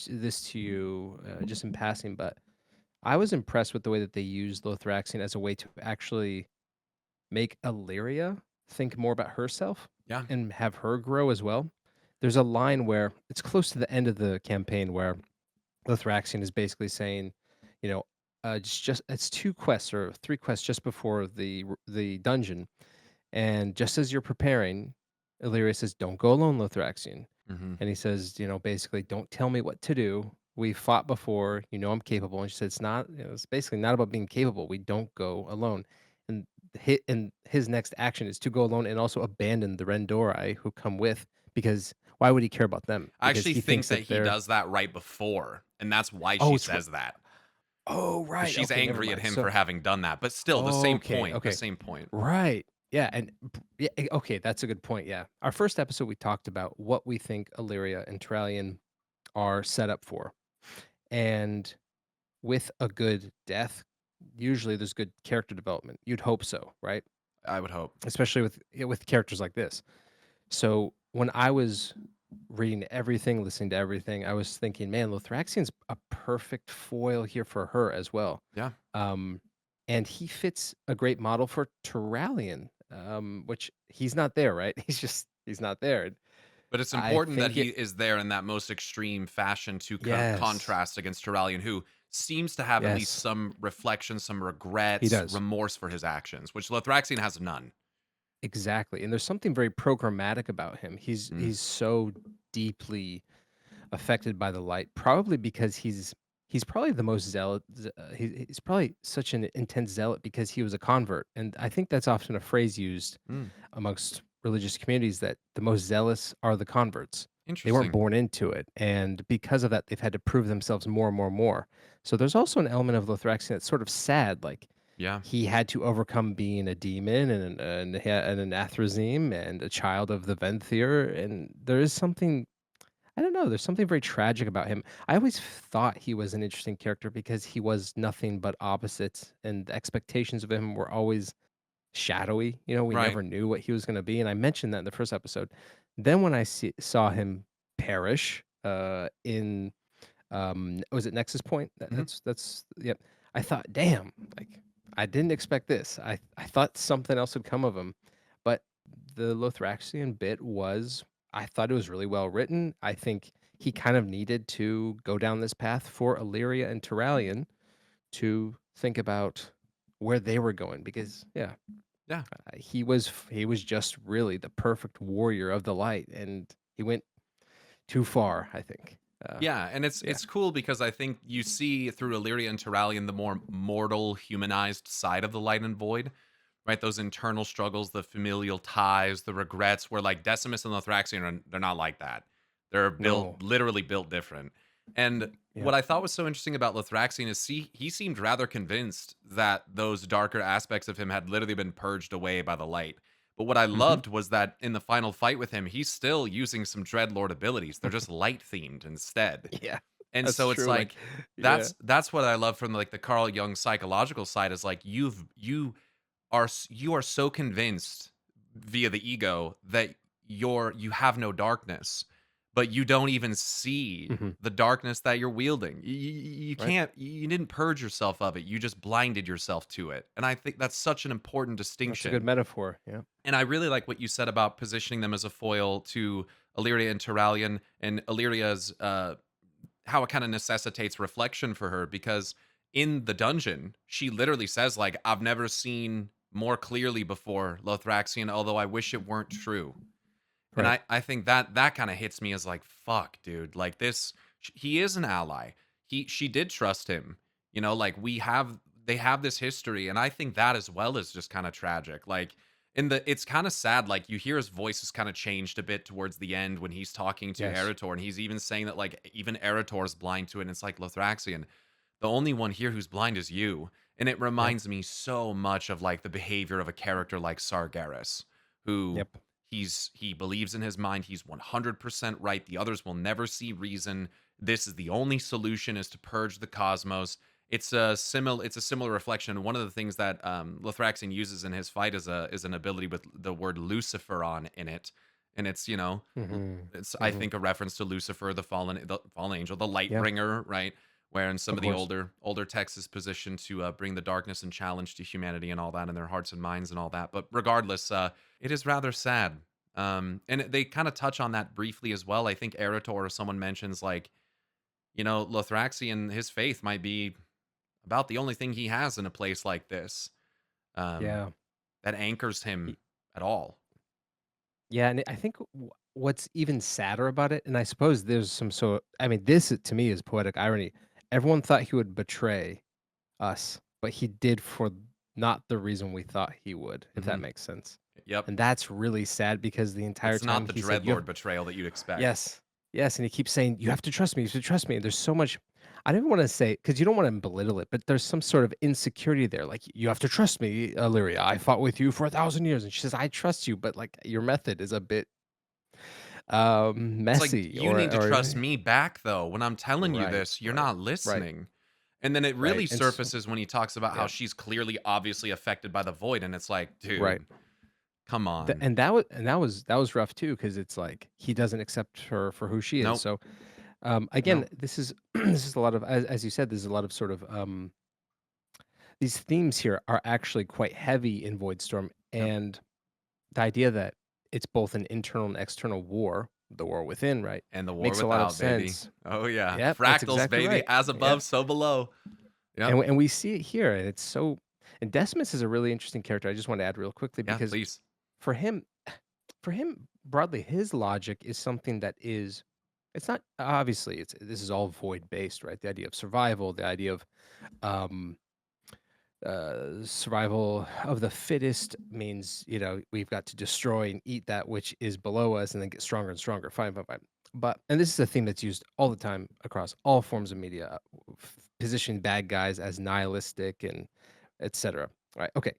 this to you just in passing, but I was impressed with the way that they used Lothraxion as a way to actually make Illyria think more about herself Yeah. and have her grow as well. There's a line where it's close to the end of the campaign where Lothraxion is basically saying, you know, just it's 2 quests or 3 quests just before the dungeon, and just as you're preparing, Illyria says, "Don't go alone, Lothraxion." Mm-hmm. And he says, basically, "Don't tell me what to do. We fought before. You know I'm capable." And she said, "It's not. It's basically not about being capable. We don't go alone." And his next action is to go alone and also abandon the Rendorai who come with, because why would he care about them? I Because actually he think thinks that that he they're does that right before, and that's why oh, she it's says that. oh Because right. she's Okay, never angry at mind. him So for having done that. But still, the same okay, point. The okay. same point. Right. Yeah, and yeah, okay, that's a good point. Yeah. Our first episode we talked about what we think Illyria and Trallion are set up for. And with a good death, usually there's good character development. You'd hope so, right? I would hope. Especially with characters like this. So when I was reading everything, listening to everything, I was thinking, man, Lothraxion's a perfect foil here for her as well. Yeah. Um, and he fits a great model for Turalyon, which he's not there, right? He's not there. But it's I important that think he it is there in that most extreme fashion to yes. contrast against Turalyon, who seems to have at least Yes, some reflection, some he regrets, does. remorse for his actions, which Lothraxion has none. Exactly. And there's something very programmatic about him. He's Mm, he's so deeply affected by the light, probably because he's probably the most zealot. He's probably such an intense zealot because he was a convert, and I think that's often a phrase used mm, amongst religious communities that the most zealous are the converts. They weren't interesting. born into it, and because of that, they've had to prove themselves more and more and more. So there's also an element of Lothraxion that's sort of sad, like Yeah. he had to overcome being a demon and an Athrazim and a child of the Venthyr, and there is something I don't know. There's something very tragic about him. I always thought he was an interesting character because he was nothing but opposites, and the expectations of him were always shadowy. We Right. never knew what he was going to be, and I mentioned that in the first episode. Then when I saw him perish in was it Nexus Point? Hmm. That's yep. I thought, damn, like I didn't expect this. I thought something else would come of him, but the Lothraxian bit was I thought it was really well written. I think he kind of needed to go down this path for Illyria and Turalyon to think about where they were going because yeah, Yeah. he was just really the perfect warrior of the light, and he went too far. I think. Yeah, and it's Yeah. it's cool because I think you see through Illyria and Turalyon the more mortal, humanized side of the Light and Void, right? Those internal struggles, the familial ties, the regrets, where like Decimus and Lothraxion they're not like that. They're built No. literally built different. And Yeah. what I thought was so interesting about Lothraxion is he seemed rather convinced that those darker aspects of him had literally been purged away by the light. But what I Mhm. loved was that in the final fight with him, he's still using some Dreadlord abilities. They're just light themed instead. Yeah. And That's so it's true. Like, like yeah. that's what I love from like the Carl Jung psychological side is like you are so convinced via the ego that you have no darkness, but you don't even see Mhm. the darkness that you're wielding. You Right. can't you didn't purge yourself of it. You just blinded yourself to it. And I think that's such an important That's a good distinction. metaphor. Yeah. And I really like what you said about positioning them as a foil to Illyria and Turalyon, and Illyria's how it kind of necessitates reflection for her, because in the dungeon she literally says like, I've never seen more clearly before Lothraxion, although I wish it weren't true. And Right. I think that that kind of hits me as like, fuck dude, like this he is an ally. She did trust him, you know, like they have this history, and I think that as well is just kind of tragic. Like in the it's kind of sad, like you hear his voice has kind of changed a bit towards the end when he's talking to Yes. Eritor, and he's even saying that like even Eritor's blind to it, and it's like, Lothraxion, the only one here who's blind is you. And it Yep. reminds me so much of like the behavior of a character like Sargeras, who Yep. he believes in his mind he's 100% right. The others will never see reason. This is the only solution, is to purge the cosmos. It's a similar reflection. One of the things that Lothraxion uses in his fight is an ability with the word Lucifer on in it, and it's, you know, Mhm. it's, I Mhm. think, a reference to Lucifer, the fallen angel, the light Yeah. bringer, right? Where in some Of of the course. older texts is positioned to bring the darkness and challenge to humanity and all that in their hearts and minds and all that. But regardless, it is rather sad. And they kind of touch on that briefly as well. I think Eritor or someone mentions like, you know, Lothraxion, his faith might be about the only thing he has in a place like this, um, Yeah. that anchors Y- him at all. Yeah, and I think what's even sadder about it, and I suppose there's some I mean, this to me is poetic irony. Everyone thought he would betray us, but he did for not the reason we thought he would, if that Hmm. makes sense. Yep. And that's really sad because the entire It's time not the he said, "You have." Dreadlord betrayal that you'd expect. Yes. Yes, and he keeps saying, "You have to trust me, you have to trust me." And there's so much I don't wanna say, because you don't wanna belittle it, but there's some sort of insecurity there, like, "You have to trust me, Illyria. I fought with you for 1,000 years." And she says, "I trust you, but, like, your method is a bit, It's like, messy," you need to trust or me back though. When I'm telling you Right, this, you're right, not right, listening. And then it right, really and so surfaces when he talks about how yeah, she's clearly obviously affected by the void, and it's like, right. dude, come on. And that was rough too, because it's like, he doesn't accept her for who she is, Nope. so, again, Nope. this is this is a lot of, as you said, there's a lot of sort of, these themes here are actually quite heavy in Voidstorm, Yep. and the idea that it's both an internal and external war, the war within, right, And the war makes a lot of without, baby. sense. Oh yeah. Yep, that's Fractals, exactly baby. right. As Yep, above, so below. Yep. and we see it here, and it's so and Decimus is a really interesting character. I just want to add real quickly Yeah, because please. for him for him, broadly, his logic is something that is it's not obviously, it's this is all void based, right? The idea of survival, the idea of, um survival of the fittest means, we've got to destroy and eat that which is below us and then get stronger and stronger. Fine, fine, fine. But and this is a theme that's used all the time across all forms of media, positioning bad guys as nihilistic and etc. Right? Okay,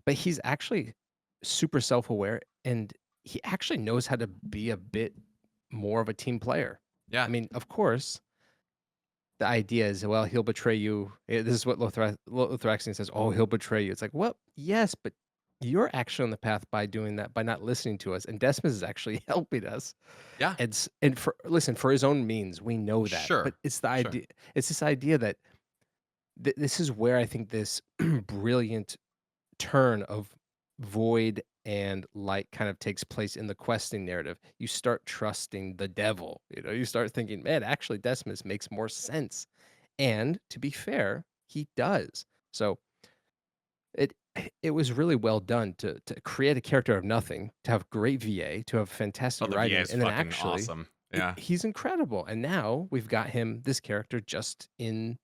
but he's actually super self-aware, and he actually knows how to be a bit more of a team player. I Yeah. mean, of course, the idea is, well, he'll betray you. This is what Lothraxion says. Oh, he'll betray you. It's like, well, yes, but you're actually on the path by doing that, by not listening to us. And Decimus is actually helping us. Yeah. And for listen, for his own means, we know that. But Sure. it's the Sure. idea. It's this idea that this is where I think this brilliant turn of void and light kind of takes place in the questing narrative. You start trusting the devil. You start thinking, man, actually, Decimus makes more sense. And to be fair, he does. So it it was really well done to create a character of nothing, to have great VA, to have Oh, fantastic the VA writing, is and then fucking actually awesome. Yeah. he's incredible. And now we've got him, this character, just in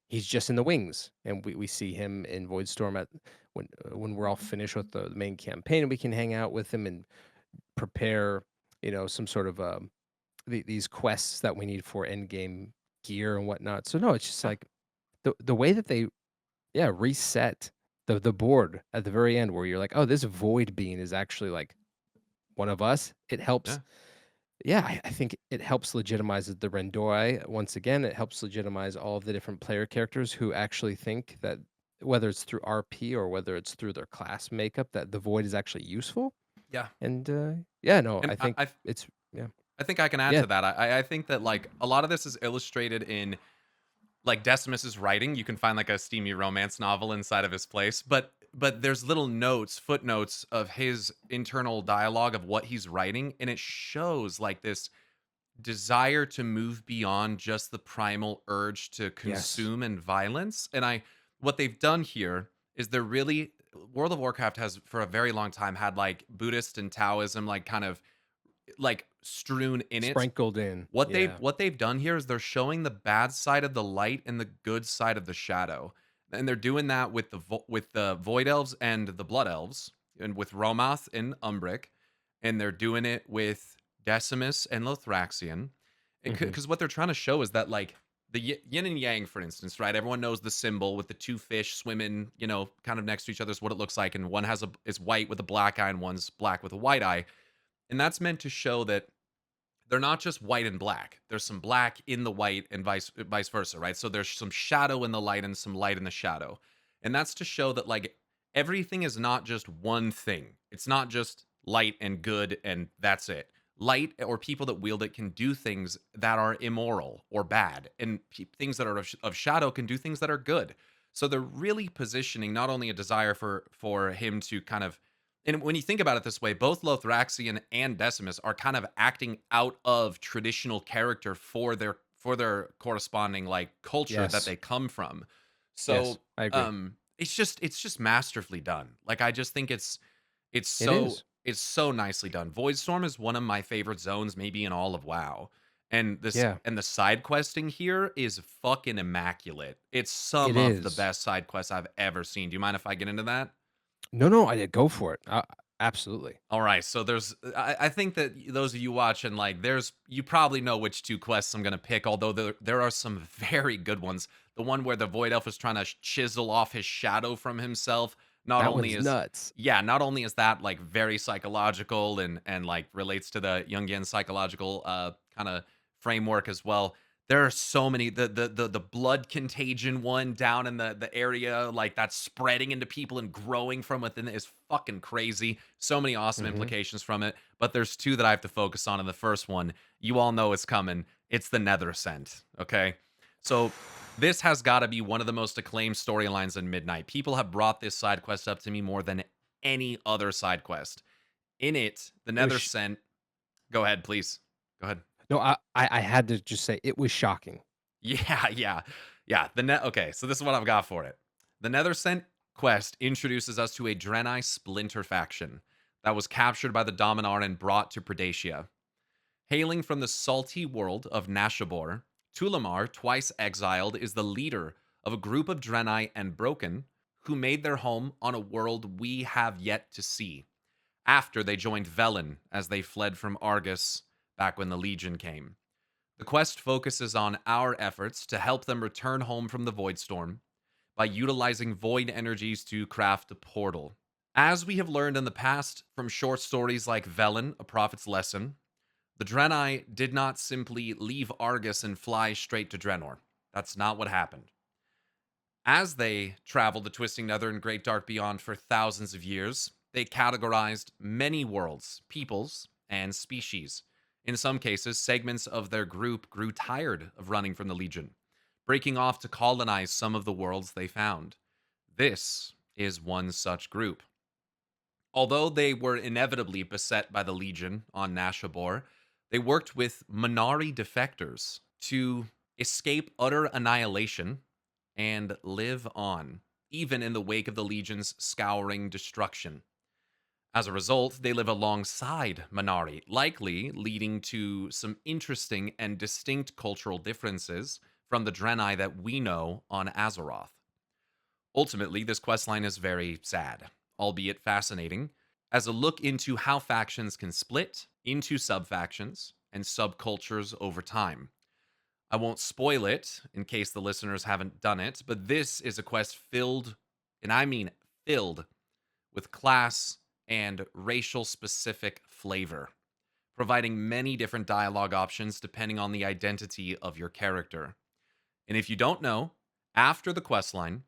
he's just in the wings, and we see him in Voidstorm at when we're all finished with the main campaign, and we can hang out with him and prepare, some sort of these quests that we need for end game gear and whatnot. So no, it's just Yeah. like the way that they reset the board at the very end, where you're like, oh, this void being is actually like one of us. It helps, Yeah. Yeah, I think it helps legitimize the Rendoi. Once again, it helps legitimize all of the different player characters who actually think that whether it's through RP or whether it's through their class makeup, that the void is actually useful. Yeah. And yeah, no, And I think it's yeah, I think I can add yeah, to that. I think that like a lot of this is illustrated in like Decimus's writing. You can find like a steamy romance novel inside of his place, but there's little notes, footnotes of his internal dialogue of what he's writing, and it shows like this desire to move beyond just the primal urge to yes, consume and violence. And I what they've done here is they're really World of Warcraft has for a very long time had like Buddhist and Taoism like kind of like strewn in it. sprinkled in. What they've Yeah. what they've done here is they're showing the bad side of the light and the good side of the shadow. And they're doing that with with the Void Elves and the Blood Elves, and with Romoth and Umbric, and they're doing it with Decimus and Lothraxion. Hmm. Because what they're trying to show is that like the yin and yang, for instance, right? Everyone knows the symbol with the two fish swimming, kind of next to each other is what it looks like, and one is white with a black eye, and one's black with a white eye, and that's meant to show that they're not just white and black. There's some black in the white and vice versa, right? So there's some shadow in the light and some light in the shadow. And that's to show that like everything is not just one thing. It's not just light and good and that's it. Light or people that wield it can do things that are immoral or bad, and things that are of shadow can do things that are good. So they're really positioning not only a desire for him to kind of, and when you think about it this way, both Lothraxion and Decimus are kind of acting out of traditional character for their corresponding like culture that Yes. they come from. Yes. So I agree. it's just masterfully done. Like I just think it's It so is. it's so nicely done. Voidstorm is one of my favorite zones, maybe in all of WoW. Yeah. And the side questing here is fucking immaculate. It's some It of the is. best side quests I've ever seen. Do you mind if I get into that? No, no, I did go for it. Absolutely. All right, so I think that those of you watching, like, you probably know which two quests I'm gonna pick. Although there are some very good ones. The one where the Void Elf is trying to chisel off his shadow from himself. Not That only one's is nuts. Yeah, not only is that like very psychological and like relates to the Jungian psychological kind of framework as well. There are so many, the blood contagion one down in the area like that's spreading into people and growing from within is fucking crazy. So many awesome Mhm. implications from it, but there's two that I have to focus on in the first one. You all know it's coming. It's the Nether Ascent, okay? So this has got to be one of the most acclaimed storylines in Midnight. People have brought this side quest up to me more than any other side quest. In it, the It was Nether Ascent. Go ahead, please. Go ahead. no, I had to just say it was shocking. Yeah, yeah, yeah. Okay, so this is what I've got for it. The Nether Sent quest introduces us to a Draenei splinter faction that was captured by the Dominar and brought to Predacia. Hailing from the salty world of Nashabor, Tulamar, twice exiled, is the leader of a group of Draenei and Broken who made their home on a world we have yet to see. After they joined Velen as they fled from Argus back when the Legion came. The quest focuses on our efforts to help them return home from the Voidstorm by utilizing void energies to craft a portal. As we have learned in the past from short stories like Velen, A Prophet's Lesson, the Draenei did not simply leave Argus and fly straight to Draenor. That's not what happened. As they traveled the twisting nether and great dark beyond for thousands of years, they categorized many worlds, peoples, and species. In some cases, segments of their group grew tired of running from the Legion, breaking off to colonize some of the worlds they found. This is one such group. Although they were inevitably beset by the Legion on Nashabor, they worked with Minari defectors to escape utter annihilation and live on, even in the wake of the Legion's scouring destruction. As a result, they live alongside Minari, likely leading to some interesting and distinct cultural differences from the Draenei that we know on Azeroth. Ultimately, this questline is very sad, albeit fascinating, as a look into how factions can split into subfactions and subcultures over time. I won't spoil it in case the listeners haven't done it, but this is a quest filled, and I mean filled, with class and racial specific flavor. providing many different dialogue options depending on the identity of your character. And if you don't know, after the questline,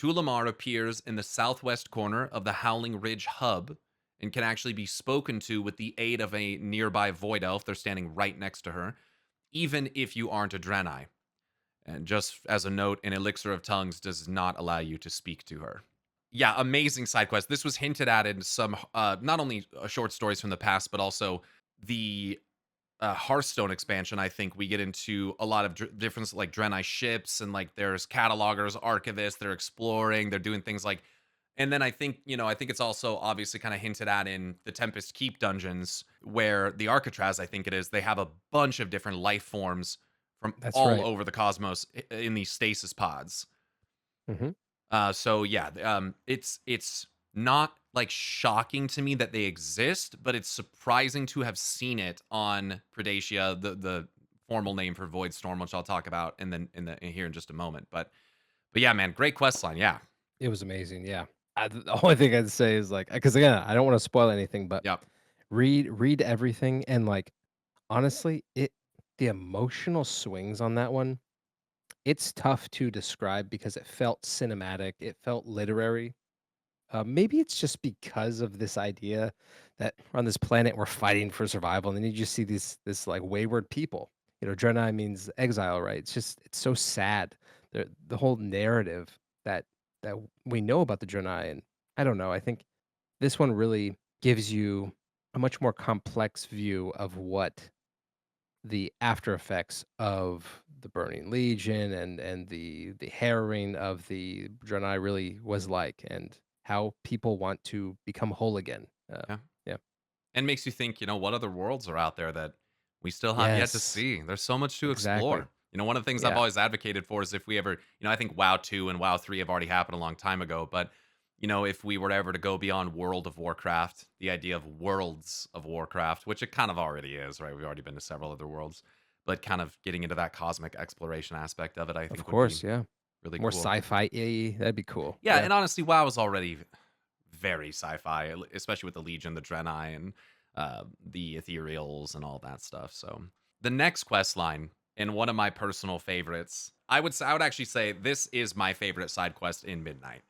Tulamar appears in the southwest corner of the Howling Ridge hub and can actually be spoken to with the aid of a nearby void elf. They're standing right next to her, even if you aren't a Draenei. And just as a note, an Elixir of Tongues does not allow you to speak to her. Yeah, amazing side quest. This was hinted at in some, not only short stories from the past, but also the Hearthstone expansion. I think we get into a lot of different like Draenei ships, and like there's catalogers, archivists. They're exploring. They're doing things like, and then I think I think it's also obviously kind of hinted at in the Tempest Keep dungeons, where the Arcatraz, I think it is, they have a bunch of different life forms from That's all right. over the cosmos in these stasis pods. Mhm. So yeah, it's not like shocking to me that they exist, but it's surprising to have seen it on Predacia, the formal name for Voidstorm, which I'll talk about in here in just a moment. But yeah, man, great quest line. Yeah, It was amazing, yeah. The only thing I'd say is, like, because again, I don't wanna spoil anything, but yep, read everything and, like, honestly, the emotional swings on that one, it's tough to describe because it felt cinematic, it felt literary. Maybe it's just because of this idea that on this planet we're fighting for survival, and then you just see this like wayward people. Draenei means exile, right? It's so sad. The whole narrative that that we know about the Draenei, and I don't know. I think this one really gives you a much more complex view of what the after effects of the Burning Legion and the harrowing of the Draenei really was like, and how people want to become whole again. yeah, Yeah. and makes you think. What other worlds are out there that we still have yet to Yes. see? There's so much to Exactly. explore. One of the things I've Yeah. always advocated for is if we ever, I think WoW 2 and WoW 3 have already happened a long time ago, but if we were ever to go beyond World of Warcraft, the idea of worlds of Warcraft, which it kind of already is, right? We've already been to several other worlds, but kind of getting into that cosmic exploration aspect of it, I Of think would be course. Yeah. really More cool. sci-fi-y. That'd be cool. Yeah, Yeah. and honestly, WoW is already very sci-fi, especially with the Legion, the Draenei, and the Ethereals and all that stuff. So the next quest line, and one of my personal favorites, I would actually say this is my favorite side quest in Midnight.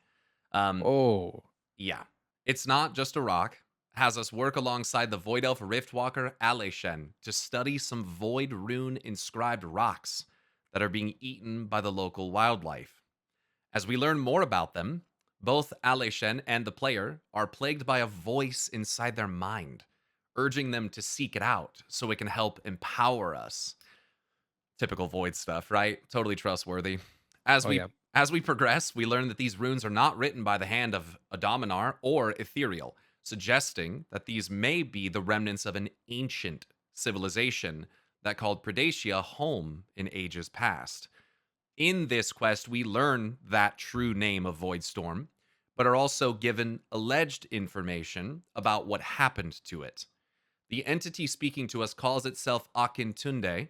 Um, Oh. yeah, it's not just a rock. Has us work alongside the Void Elf Riftwalker Aleshen to study some Void Rune inscribed rocks that are being eaten by the local wildlife. As we learn more about them, both Aleshen and the player are plagued by a voice inside their mind, urging them to seek it out so it can help empower us. Typical Void stuff, right? Totally trustworthy. As Oh we yeah. as we progress, we learn that these runes are not written by the hand of a Dominar or Ethereal, suggesting that these may be the remnants of an ancient civilization that called Predacia home in ages past. In this quest, we learn that true name of Voidstorm, but are also given alleged information about what happened to it. The entity speaking to us calls itself Akintunde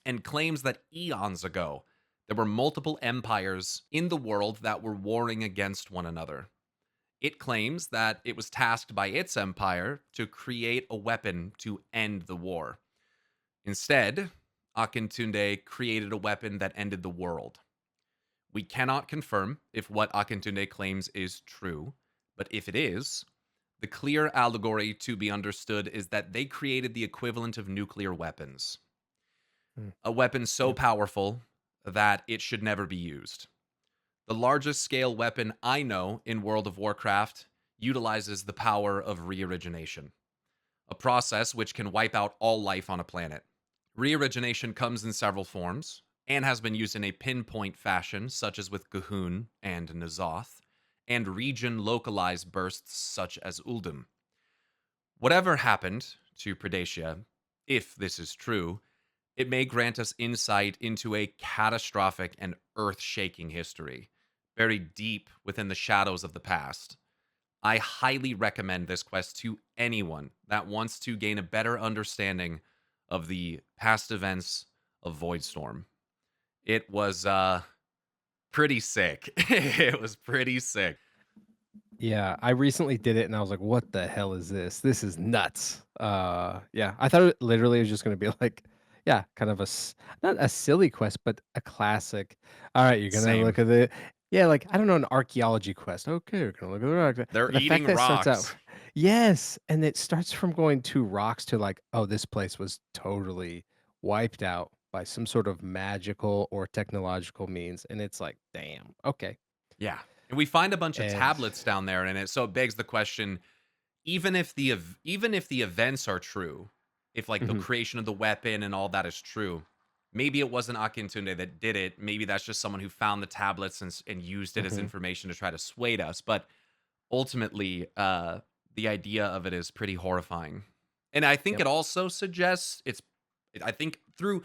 and claims that eons ago, there were multiple empires in the world that were warring against one another. It claims that it was tasked by its empire to create a weapon to end the war. Instead, Akintunde created a weapon that ended the world. We cannot confirm if what Akintunde claims is true, but if it is, the clear allegory to be understood is that they created the equivalent of nuclear weapons. Mm. A weapon so Yeah. powerful that it should never be used. The largest scale weapon I know in World of Warcraft utilizes the power of re-origination, a process which can wipe out all life on a planet. Re-origination comes in several forms and has been used in a pinpoint fashion, such as with Gahun and N'Zoth, and region localized bursts such as Uldum. Whatever happened to Predacia, if this is true, it may grant us insight into a catastrophic and earth shaking history, buried deep within the shadows of the past. I highly recommend this quest to anyone that wants to gain a better understanding of the past events of Voidstorm. It was pretty sick. It was pretty sick. Yeah, I recently did it and I was like, "What the hell is this? This is nuts." Yeah, I thought it literally was just gonna be like, yeah, kind of not a silly quest, but a classic. All right, you're gonna Same. look at the yeah, like I don't know, an archaeology quest. Okay, we're gonna look at the rock. They're But the fact eating that it starts out, rocks. yes, and it starts from going to rocks to like, oh, this place was totally wiped out by some sort of magical or technological means, and it's like, damn, okay, Yeah. And we find a bunch of and tablets down there, and it begs the question, even if the events are true, if like the mhm, creation of the weapon and all that is true, maybe it wasn't Akintunde that did it. Maybe that's just someone who found the tablets and used it as mhm, information to try to sway us. But ultimately, the idea of it is pretty horrifying. And I think yep, it also suggests I think through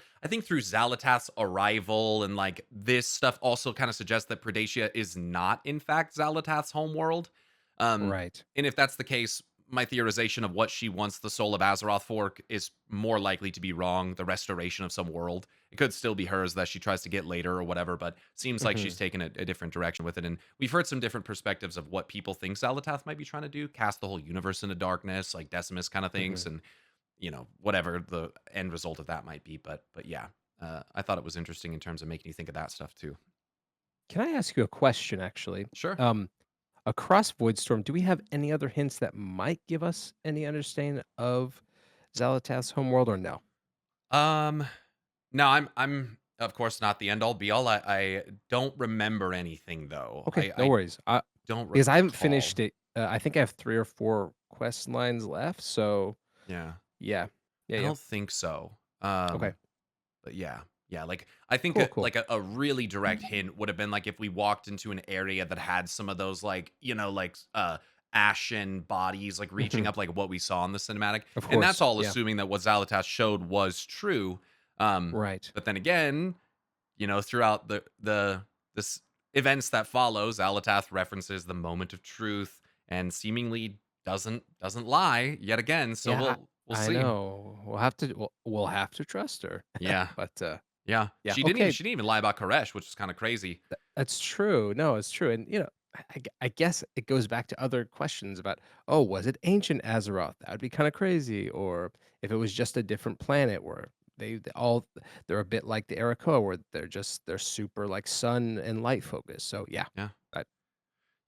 Zalatath's arrival and like this stuff also kind of suggests that Predacia is not in fact Zalatath's homeworld. Um, right. and if that's the case, my theorization of what she wants the soul of Azeroth for is more likely to be wrong. The restoration of some world. It could still be hers that she tries to get later or whatever, but seems like she's Mhm, taken a different direction with it. And we've heard some different perspectives of what people think Zalatath might be trying to do, cast the whole universe into darkness, like Decimus kind of things, mhm. and whatever the end result of that might be. But yeah, I thought it was interesting in terms of making you think of that stuff too. Can I ask you a question, actually? Sure. Um, across Voidstorm, do we have any other hints that might give us any understanding of Xalatath's homeworld or no? Um, no, I'm of course not the end all be all. I don't remember anything though. Okay, no I worries. don't Because I haven't recall. finished it. I think I have 3 or 4 quest lines left, so Yeah, yeah. Yeah, I yeah. don't think so. Okay. But yeah, yeah. Like I think Cool, cool. like a really direct hint would have been like if we walked into an area that had some of those like like ashen bodies like reaching Mhm. up like what we saw in the cinematic, Of and that's course. all Yeah. assuming that what Zalatath showed was true. Right. But then again, throughout the this events that follow, Zalatath references the moment of truth and seemingly doesn't lie yet again. So Yeah, we'll I see. know. We'll have to trust her. Yeah. But, Yeah, yeah, okay. she didn't even lie about Koresh, which is kind of crazy. That's true. No, it's true. And, I guess it goes back to other questions about, oh, was it ancient Azeroth? That would be kind of crazy. Or if it was just a different planet where they're a bit like the Arakoa, where they're super like sun and light focused. So yeah, Yeah, I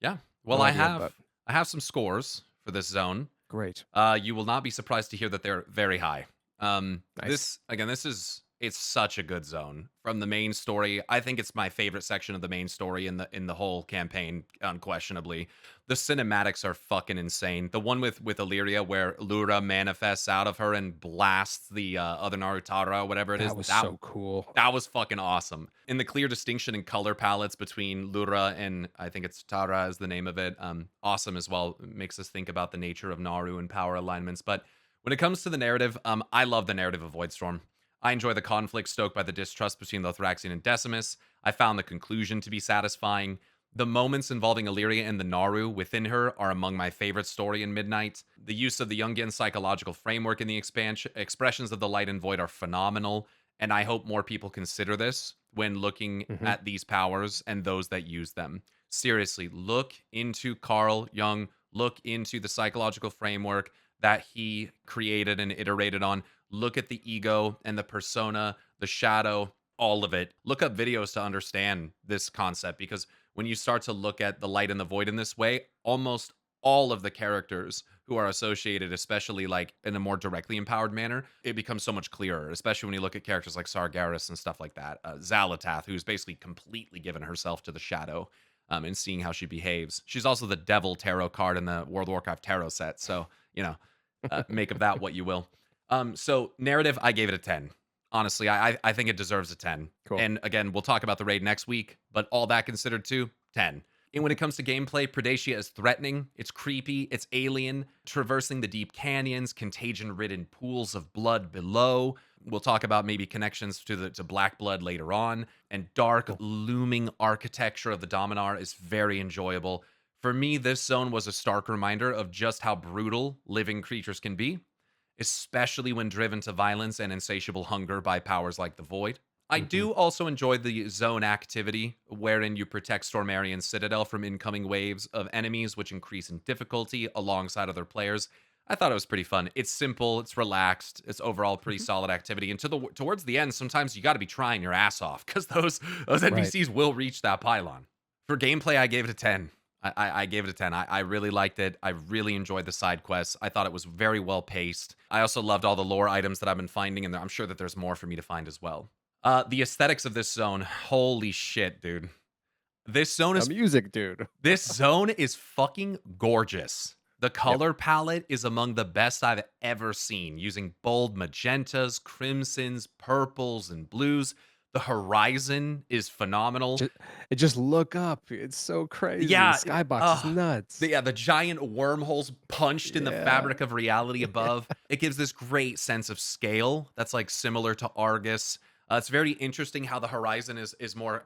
yeah. Well, no idea, but I have some scores for this zone. great. You will not be surprised to hear that they're very high. Nice. This is it's such a good zone from the main story. I think it's my favorite section of the main story in the whole campaign, unquestionably. The cinematics are fucking insane. The one with Illyria where Lura manifests out of her and blasts the other Narutara, whatever it is, That was so cool. that was fucking awesome. And the clear distinction in color palettes between Lura and I think it's Tara is the name of it. Awesome as well. Makes us think about the nature of Naru and power alignments. But when it comes to the narrative, I love the narrative of Voidstorm. I enjoy the conflict stoked by the distrust between Lothraxion and Decimus. I found the conclusion to be satisfying. The moments involving Illyria and the Naru within her are among my favorite story in Midnight. The use of the Jungian psychological framework in the expressions of the light and void are phenomenal, and I hope more people consider this when looking Hmm. at these powers and those that use them. Seriously, look into Carl Jung, look into the psychological framework that he created and iterated on. Look at the ego and the persona, the shadow, all of it. Look up videos to understand this concept because when you start to look at the light and the void in this way, almost all of the characters who are associated, especially like in a more directly empowered manner, it becomes so much clearer, especially when you look at characters like Sargeras and stuff like that. Zalatath, who's basically completely given herself to the shadow and seeing how she behaves. She's also the devil tarot card in the World of Warcraft tarot set. So, make of that what you will. So narrative, I gave it a 10. Honestly, I think it deserves a 10. Cool. And again, we'll talk about the raid next week, but all that considered too, 10. And when it comes to gameplay, Predacia is threatening, it's creepy, it's alien, traversing the deep canyons, contagion-ridden pools of blood below. We'll talk about maybe connections to Black Blood later on. And dark, Cool. looming architecture of the Dominar is very enjoyable. For me, this zone was a stark reminder of just how brutal living creatures can be, especially when driven to violence and insatiable hunger by powers like the Void. I Mhm. do also enjoy the zone activity, wherein you protect Stormarian Citadel from incoming waves of enemies, which increase in difficulty alongside other players. I thought it was pretty fun. It's simple, it's relaxed, it's overall pretty Mhm. solid activity. And towards the end, sometimes you got to be trying your ass off because those Right. NPCs will reach that pylon. For gameplay, I gave it a 10. I gave it a 10. I really liked it. I really enjoyed the side quests. I thought it was very well paced. I also loved all the lore items that I've been finding, and I'm sure that there's more for me to find as well. The aesthetics of this zone, holy shit, dude. This zone The is music, dude. this zone is fucking gorgeous. The Yep. color palette is among the best I've ever seen, using bold magentas, crimsons, purples, and blues. The horizon is phenomenal. Ju just look up. It's so crazy. The Yeah, skybox is nuts. the giant wormholes punched in the Yeah. fabric of reality above. It gives this great sense of scale that's like similar to Argus. It's very interesting how the horizon is more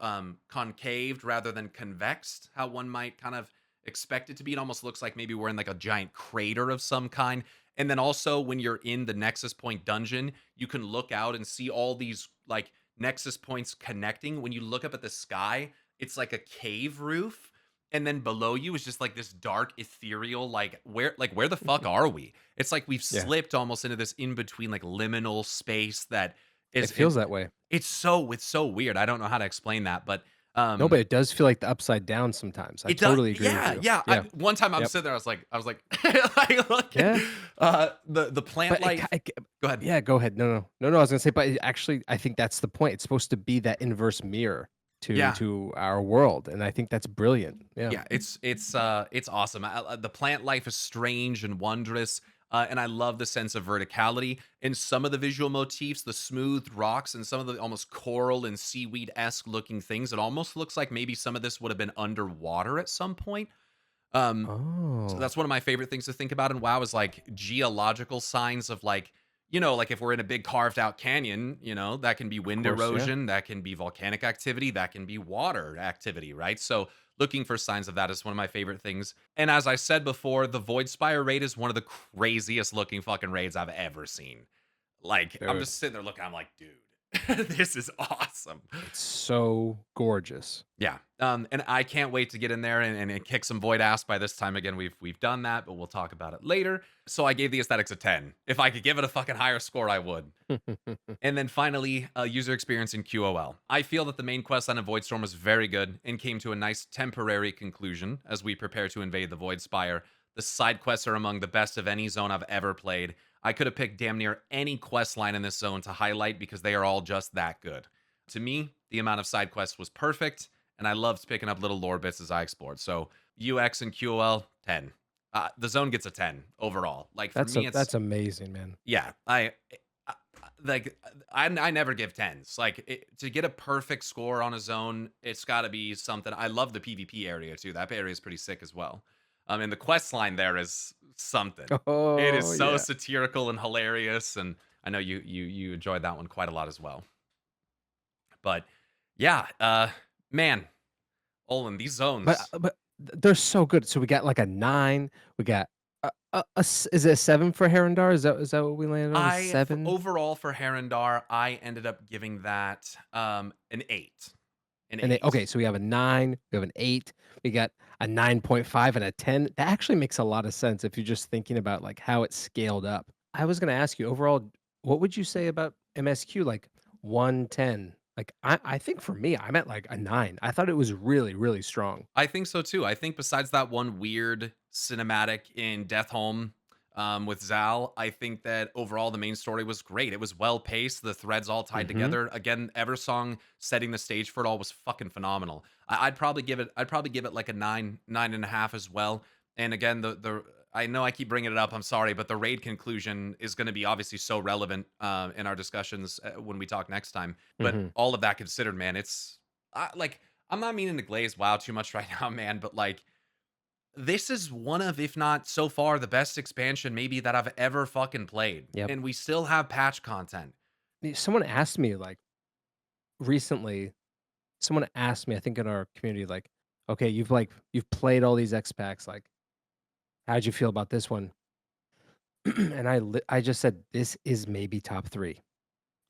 concaved rather than convex. How one might kind of expect it to be. It almost looks like maybe we're in like a giant crater of some kind. And then also when you're in the Nexus Point dungeon, you can look out and see all these like Nexus points connecting. When you look up at the sky, it's like a cave roof, and then below you is just like this dark ethereal like where the fuck are we? It's like we've Yeah. slipped almost into this in between like liminal space that It is feels that way. it's so weird. I don't know how to explain that, but No, but um it does feel like the upside down sometimes. I it does, totally agree with yeah, you. yeah. Yeah. One time I'm Yep. sitting there, I was like like, look at, Yeah. the plant But life. Go ahead. yeah, go ahead. No, I was gonna say, but actually, I think that's the point. It's supposed to be that inverse mirror Yeah. to our world, and I think that's brilliant. Yeah. Yeah, it's awesome. The plant life is strange and wondrous, and I love the sense of verticality in some of the visual motifs, the smooth rocks, and some of the almost coral and seaweed esque looking things. It almost looks like maybe some of this would have been underwater at some point. So Oh, that's one of my favorite things to think about in WoW is like geological signs of like, like if we're in a big carved out canyon, that can be of wind course, yeah. erosion, that can be volcanic activity, that can be water activity, right? So looking for signs of that is one of my favorite things. And as I said before, the Void Spire raid is one of the craziest looking fucking raids I've ever seen. Like I'm Dude, just sitting there looking, I'm like, dude, this is awesome. it's so gorgeous. Yeah, and I can't wait to get in there and kick some void ass. By this time, again, we've done that, but we'll talk about it later. So I gave the aesthetics a 10. If I could give it a fucking higher score, I would. And then finally, user experience in QOL. I feel that the main questline of Voidstorm was very good and came to a nice temporary conclusion as we prepare to invade the Void Spire. The side quests are among the best of any zone I've ever played. I could have picked damn near any quest line in this zone to highlight because they are all just that good. To me, the amount of side quests was perfect, and I loved picking up little lore bits as I explored. So UX and QOL, 10. The zone gets a 10 overall. Like for me, it's That's amazing, man. yeah. I like I never give 10s. Like to get a perfect score on a zone, it's got to be something. I love the PvP area too. That area is pretty sick as well. And the quest line there is something. It is Oh, so yeah. satirical and hilarious, and I know you enjoyed that one quite a lot as well. But yeah, man, Olin, these But zones. they're so good. So we got like a 9, we got is it a 7 for Harandar? Is that what we landed on? A 7? Overall for Harandar, I ended up giving that an 8. An And then 8. okay, so we have a 9, we have an 8, we got a 9.5 and a 10. That actually makes a lot of sense if you're just thinking about, like, how it scaled up. I was gonna ask you, overall, what would you say about MSQ? Like, 1, 10? Like, I think for me, I'm at, like, a 9. I thought it was really, really strong. I think so too. I think besides that one weird cinematic in Death Home with Zal, I think that overall the main story was great. It was well paced. The threads all tied Mhm. together. Again, Eversong setting the stage for it all was fucking phenomenal. I'd probably give it like a 9.5 as well. And again, the I know I keep bringing it up. I'm sorry, but the raid conclusion is going to be obviously so relevant in our discussions when we talk next time. But Mhm. all of that considered, man, like I'm not meaning to glaze WoW too much right now, man, but like this is one of, if not so far, the best expansion maybe that I've ever fucking played. Yep. And we still have patch content. Someone asked me, like, recently, someone asked me, I think in our community, like, "Okay, you've played all these X packs, like, how'd you feel about this one?" And I just said, "This is maybe top 3.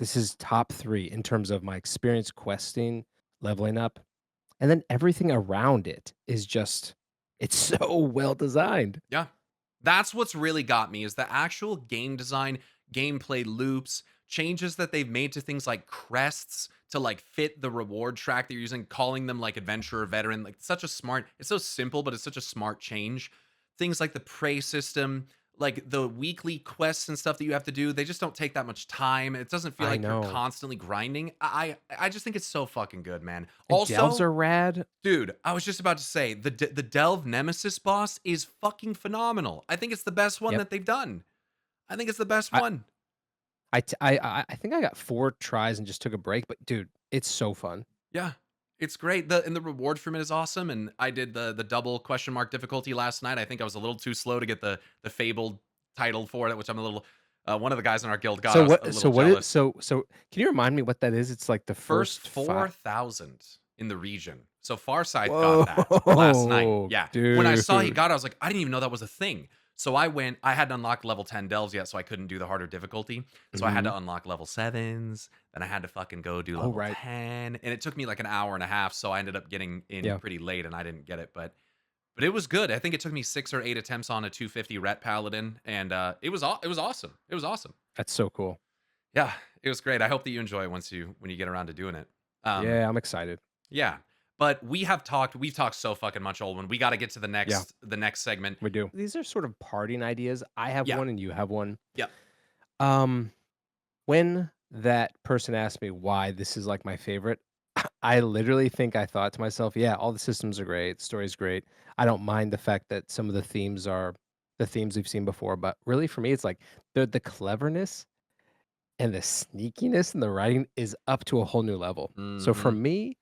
this is top 3 in terms of my experience questing, leveling up, and then everything around it is just it's so well designed. Yeah. That's what's really got me is the actual game design, gameplay loops, changes that they've made to things like crests to like fit the reward track that you're using, calling them like adventurer veteran. Like such a smart, it's so simple, but it's such a smart change. Things like the prey system, like the weekly quests and stuff that you have to do, they just don't take that much time. It doesn't feel I like you're know. constantly grinding. I just think it's so fucking good, man. And delves Also, are rad. dude, I was just about to say the Delve Nemesis boss is fucking phenomenal. I think it's the best one Yep. that they've done. I think it's the best I one. I think I got 4 tries and just took a break, but dude, it's so fun. Yeah. It's great. The reward from it is awesome. And I did the double question mark difficulty last night. I think I was a little too slow to get the fabled title for it, which I'm a little one of the guys in our guild got. I was a So little what is jealous. so can you remind me what that is? It's like the First first 5. 4,000 in the region. So Farsight got that last night. Whoa, Yeah. When I saw he dude. got it, I was like, I didn't even know that was a thing. So I hadn't unlocked level 10 delves yet, so I couldn't do the harder difficulty. So I had Mhm. to unlock level 7s. Then I had to fucking go do Oh, level right. 10. And it took me like an hour and a half. So I ended up getting in Yeah. pretty late and I didn't get it. But it was good. I think it took me 6 or 8 attempts on a 250 ret paladin. And it was awesome. It was awesome. That's so cool. Yeah, it was great. I hope that you enjoy it when you get around to doing it. Um, Yeah, I'm excited. yeah. But we've talked so fucking much, Olwen. We got to get to Yeah, the next segment. we do. These are sort of parting ideas. I have Yeah. one and you have one. Yeah. Um, when that person asked me why this is like my favorite, I literally think I thought to myself, yeah, all the systems are great, the story's great. I don't mind the fact that some of the themes are the themes we've seen before, but really for me, it's like the cleverness and the sneakiness in the writing is up to a whole new level. So for Mhm. me,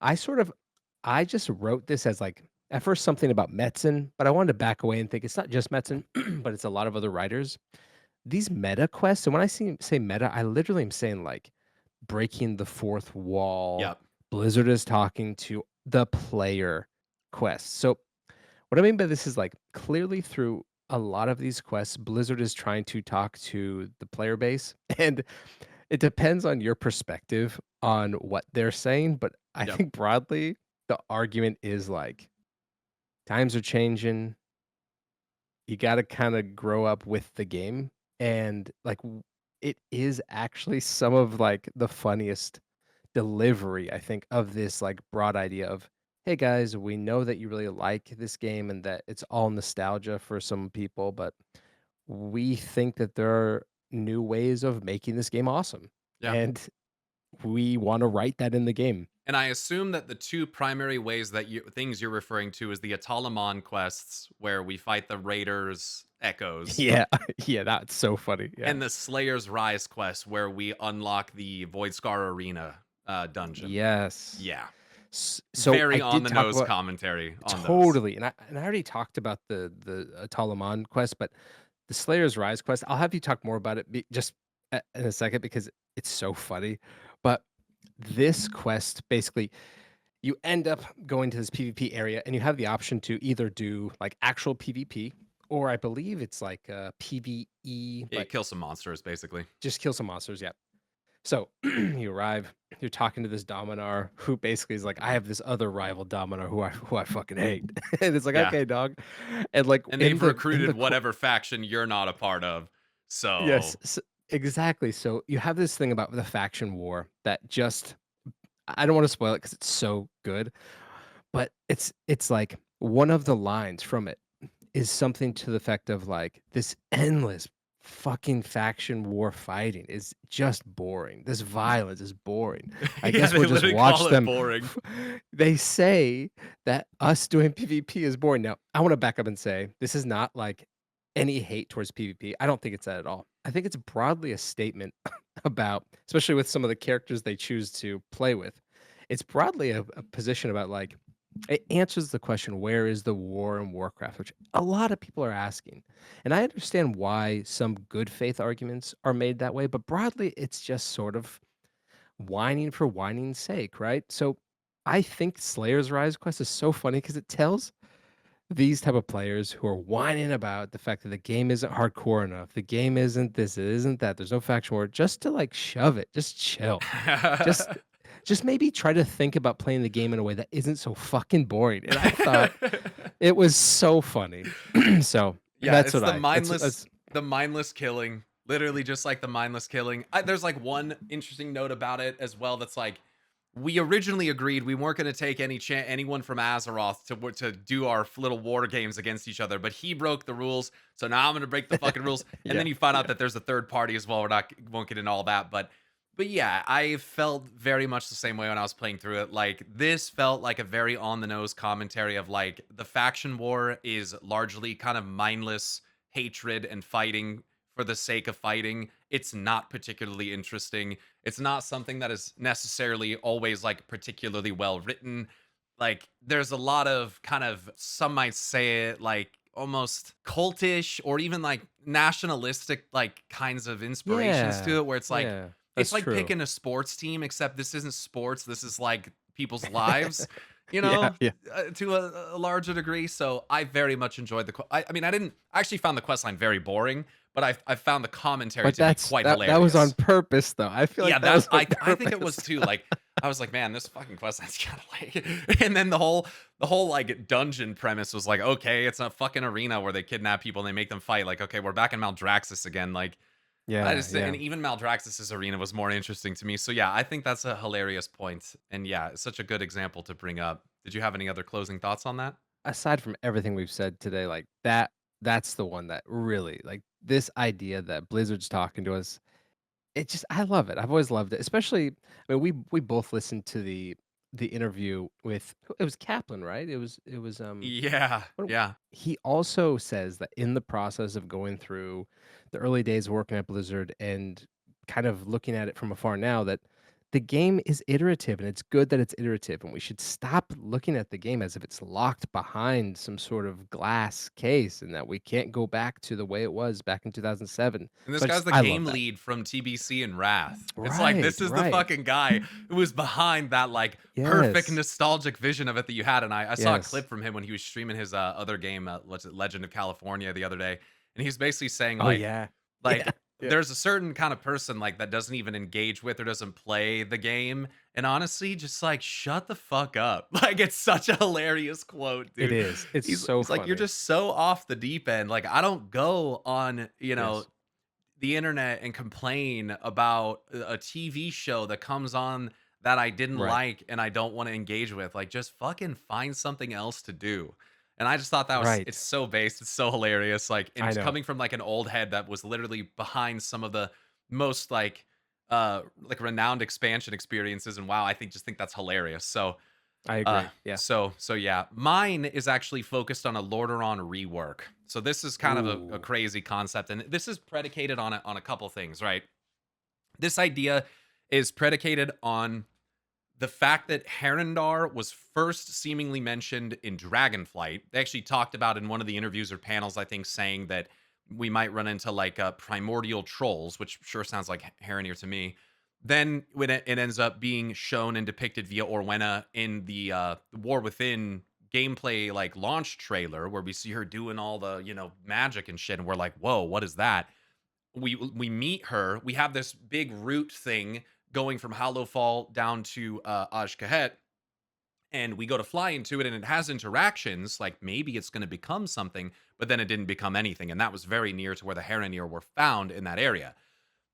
I sort of I just wrote this as like at first something about Metzen, but I wanted to back away and think it's not just Metzen, but it's a lot of other writers. These meta quests, and when I say meta, I literally am saying like breaking the fourth wall. Yep. Blizzard is talking to the player quests. So what I mean by this is like clearly through a lot of these quests, Blizzard is trying to talk to the player base. And it depends on your perspective on what they're saying, but I Yep. think broadly, the argument is like times are changing. You got to kind of grow up with the game. And like it is actually some of like the funniest delivery, I think, of this like broad idea of, hey guys, we know that you really like this game and that it's all nostalgia for some people, but we think that there are new ways of making this game awesome. Yeah. And we wanna write that in the game. And I assume that the two primary ways that you're referring to is the Atalaman quests where we fight the Raiders echoes Yeah, yeah, that's so funny, yeah. and the Slayer's Rise quest where we unlock the Voidscar Arena dungeon. Yes. Yeah. So I Very on did the talk nose about commentary on those. totally, and I already talked about the Talaman quest, but the Slayer's Rise quest, I'll have you talk more about it just in a second because it's so funny. But this quest, basically, you end up going to this PvP area and you have the option to either do like actual PvP or I believe it's like PvE, Yeah, but kill some monsters basically. just kill some monsters. Yeah. So you arrive, you're talking to this Dominar who basically is like, I have this other rival Dominar who I fucking hate. And it's like, Yeah. okay, dog. And like And in they've the recruited whatever faction you're not a part of. yes, So, exactly. So you have this thing about the faction war that just I don't want to spoil it because it's so good, but it's like one of the lines from it is something to the effect of like this endless fucking faction war fighting is just boring. This violence is boring. I yeah, guess they we'll just literally watch call it them. boring. They say that us doing PvP is boring. Now, I want to back up and say this is not like any hate towards PvP. I don't think it's that at all. I think it's broadly a statement about, especially with some of the characters they choose to play with. It's broadly a position about like it answers the question, where is the war in Warcraft, which a lot of people are asking. And I understand why some good faith arguments are made that way, but broadly, it's just sort of whining for whining's sake, right? So I think Slayer's Rise quest is so funny because it tells these type of players who are whining about the fact that the game isn't hardcore enough, the game isn't this, it isn't that, there's no faction war, just to like shove it, just chill. Just just maybe try to think about playing the game in a way that isn't so fucking boring. And I thought it was so funny. So Yeah, that's it's what I that's the mindless killing. Literally just like the mindless killing. There's like one interesting note about it as well that's like we originally agreed we weren't going to take anyone from Azeroth to do our little war games against each other, but he broke the rules, so now I'm going to break the fucking rules. And yeah. then you find out Yeah. that there's a third party as well. Won't get into all that, but yeah, I felt very much the same way when I was playing through it. Like this felt like a very on the nose commentary of like the faction war is largely kind of mindless hatred and fighting for the sake of fighting. It's not particularly interesting. It's not something that is necessarily always like particularly well written. Like there's a lot of kind of, some might say it like almost cultish or even like nationalistic like kinds of inspirations to Yeah. it, where Yeah. it's That's like true. picking a sports team, except this isn't sports. This is like people's lives, you Yeah, know, yeah. to a larger degree. So I very much enjoyed I mean, I actually found the quest line very boring, but I found the commentary But to be quite that was on hilarious. purpose, though. I feel Yeah, like that was on I think it was purpose. too. Like I was like, man, this fucking quest line's kind of like, and then the whole like dungeon premise was like, okay, it's a fucking arena where they kidnap people and they make them fight. Like, okay, we're back in Maldraxxus again. Like, I Yeah, just, yeah. and even Maldraxxus's arena was more interesting to me. So yeah, I think that's a hilarious point, and yeah, it's such a good example to bring up. Did you have any other closing thoughts on that? Aside from everything we've said today, like, that's the one that really like, this idea that Blizzard's talking to us, it just I love it. I've always loved it, especially I mean, we both listened to the interview with it was Kaplan, right? It was Yeah, what yeah. he also says that in the process of going through the early days working at Blizzard and kind of looking at it from afar now, that the game is iterative and it's good that it's iterative. And we should stop looking at the game as if it's locked behind some sort of glass case and that we can't go back to the way it was back in 2007. And this So guy's the I love game that. lead from TBC and Wrath. It's like Right, this is the right. fucking guy who was behind that like perfect Yes. nostalgic vision of it that you had. And I saw a Yes. clip from him when he was streaming his other game, what's it, Legend of California, the other day, and he's basically saying Oh, yeah. Yeah. like Yeah. there's a certain kind of person like that doesn't even engage with or doesn't play the game, and honestly just like shut the fuck up. Like it's such a hilarious quote, It dude. is. It's so He's like, you're funny. just so off the deep end. Like I don't go on, Yes. the internet and complain about a TV show that comes on that I didn't Right. like and I don't want to engage with. Like, just fucking find something else to do. And I just thought that was, it's Right. so based, it's so hilarious. Like, and I it's know. coming from like an old head that was literally behind some of the most like renowned expansion experiences. And wow, I think that's hilarious. So I agree. Yeah. so yeah, mine is actually focused on a Lordaeron rework. So this is kind of a Ooh. crazy concept, and this is predicated on a couple things, right? This idea is predicated on the fact that Harandar was first seemingly mentioned in Dragonflight. They actually talked about in one of the interviews or panels, I think, saying that we might run into like primordial trolls, which sure sounds like Haranir to me. Then when it ends up being shown and depicted via Orwenna in the War Within gameplay like launch trailer, where we see her doing all the magic and shit, and we're like, whoa, what is that? We meet her. We have this big root thing going from Hallowfall down to Ajkahet, and we go to fly into it, and it has interactions like maybe it's going to become something, but then it didn't become anything, and that was very near to where the Haranir were found in that area.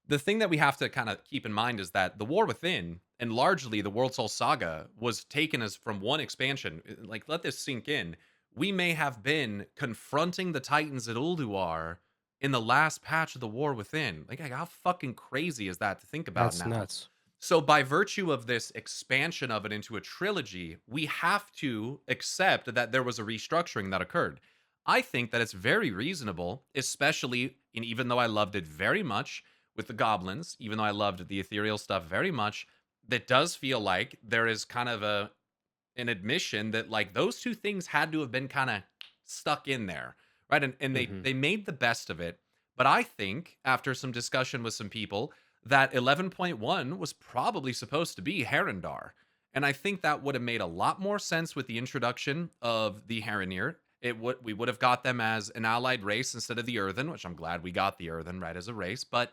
The thing that we have to kind of keep in mind is that the War Within and largely the World Soul Saga was taken as from one expansion. Like, let this sink in. We may have been confronting the Titans at Ulduar in the last patch of the War Within. Like, how fucking crazy is that to think about That's now? nuts. So, by virtue of this expansion of it into a trilogy, we have to accept that there was a restructuring that occurred. I think that it's very reasonable, especially in, even though I loved it very much with the goblins, even though I loved the ethereal stuff very much, that does feel like there is kind of an admission that like those two things had to have been kind of stuck in there, right? And Mhm. they made the best of it. But I think after some discussion with some people that 11.1 was probably supposed to be Harandar. And I think that would have made a lot more sense with the introduction of the Haranir. We would have got them as an allied race instead of the Earthen, which I'm glad we got the Earthen right as a race, but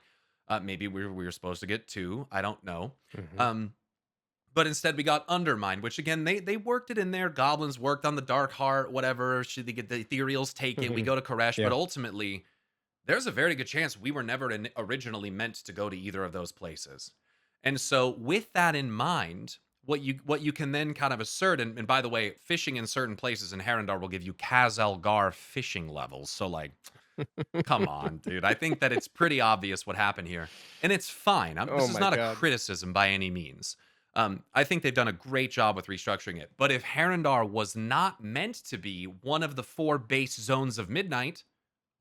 maybe we were supposed to get two. I don't know. Hmm. Um, but instead we got Undermine, which again they worked it in there. Goblins worked on the Dark Heart, whatever. Should they get the Ethereals? Take it. We go to Koresh, but Yeah. ultimately there's a very good chance we were never originally meant to go to either of those places. And so with that in mind, what you can then kind of assert, and by the way, fishing in certain places in Harandar will give you Kaz-Elgar fishing levels. So like, come on, dude. I think that it's pretty obvious what happened here. And it's fine. Oh This is my not a God. criticism by any means. I think they've done a great job with restructuring it. But if Harandar was not meant to be one of the four base zones of Midnight,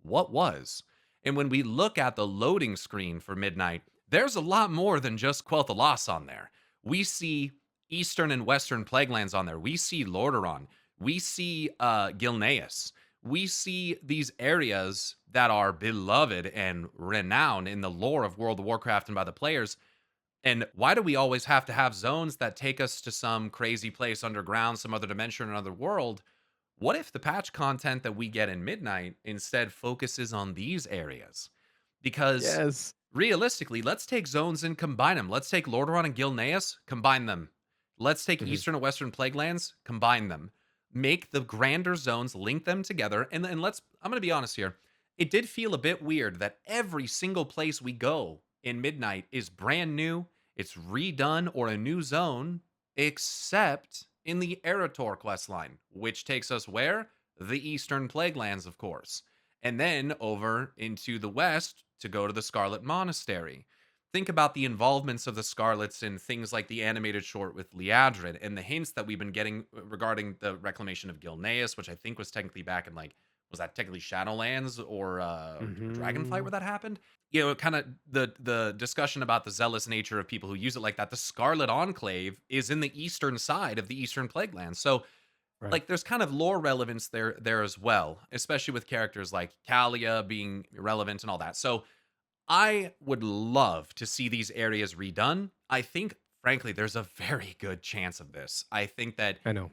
what was? And when we look at the loading screen for Midnight, there's a lot more than just Quel'Thalas on there. We see Eastern and Western Plaguelands on there. We see Lordaeron. We see Gilneas. We see these areas that are beloved and renowned in the lore of World of Warcraft and by the players. And why do we always have to have zones that take us to some crazy place underground, some other dimension, another world? What if the patch content that we get in Midnight instead focuses on these areas? Because Yes. realistically, let's take zones and combine them. Let's take Lordaeron and Gilneas, combine them. Let's take Hmm. Eastern and Western Plaguelands, combine them. Make the grander zones, link them together, and then I'm going to be honest here. It did feel a bit weird that every single place we go in Midnight is brand new, it's redone or a new zone, except in the Erator quest line, which takes us where? The Eastern Plaguelands, of course. And then over into the west to go to the Scarlet Monastery. Think about the involvements of the Scarlets in things like the animated short with Liadrin and the hints that we've been getting regarding the reclamation of Gilneas, which I think was technically back in like, was that technically Shadowlands or Dragonflight Hmm. where that happened? You know, kind of the discussion about the zealous nature of people who use it like that. The Scarlet Enclave is in the eastern side of the Eastern Plaguelands. So Right. like there's kind of lore relevance there as well, especially with characters like Kalia being relevant and all that. So I would love to see these areas redone. I think, frankly, there's a very good chance of this. I think that I know.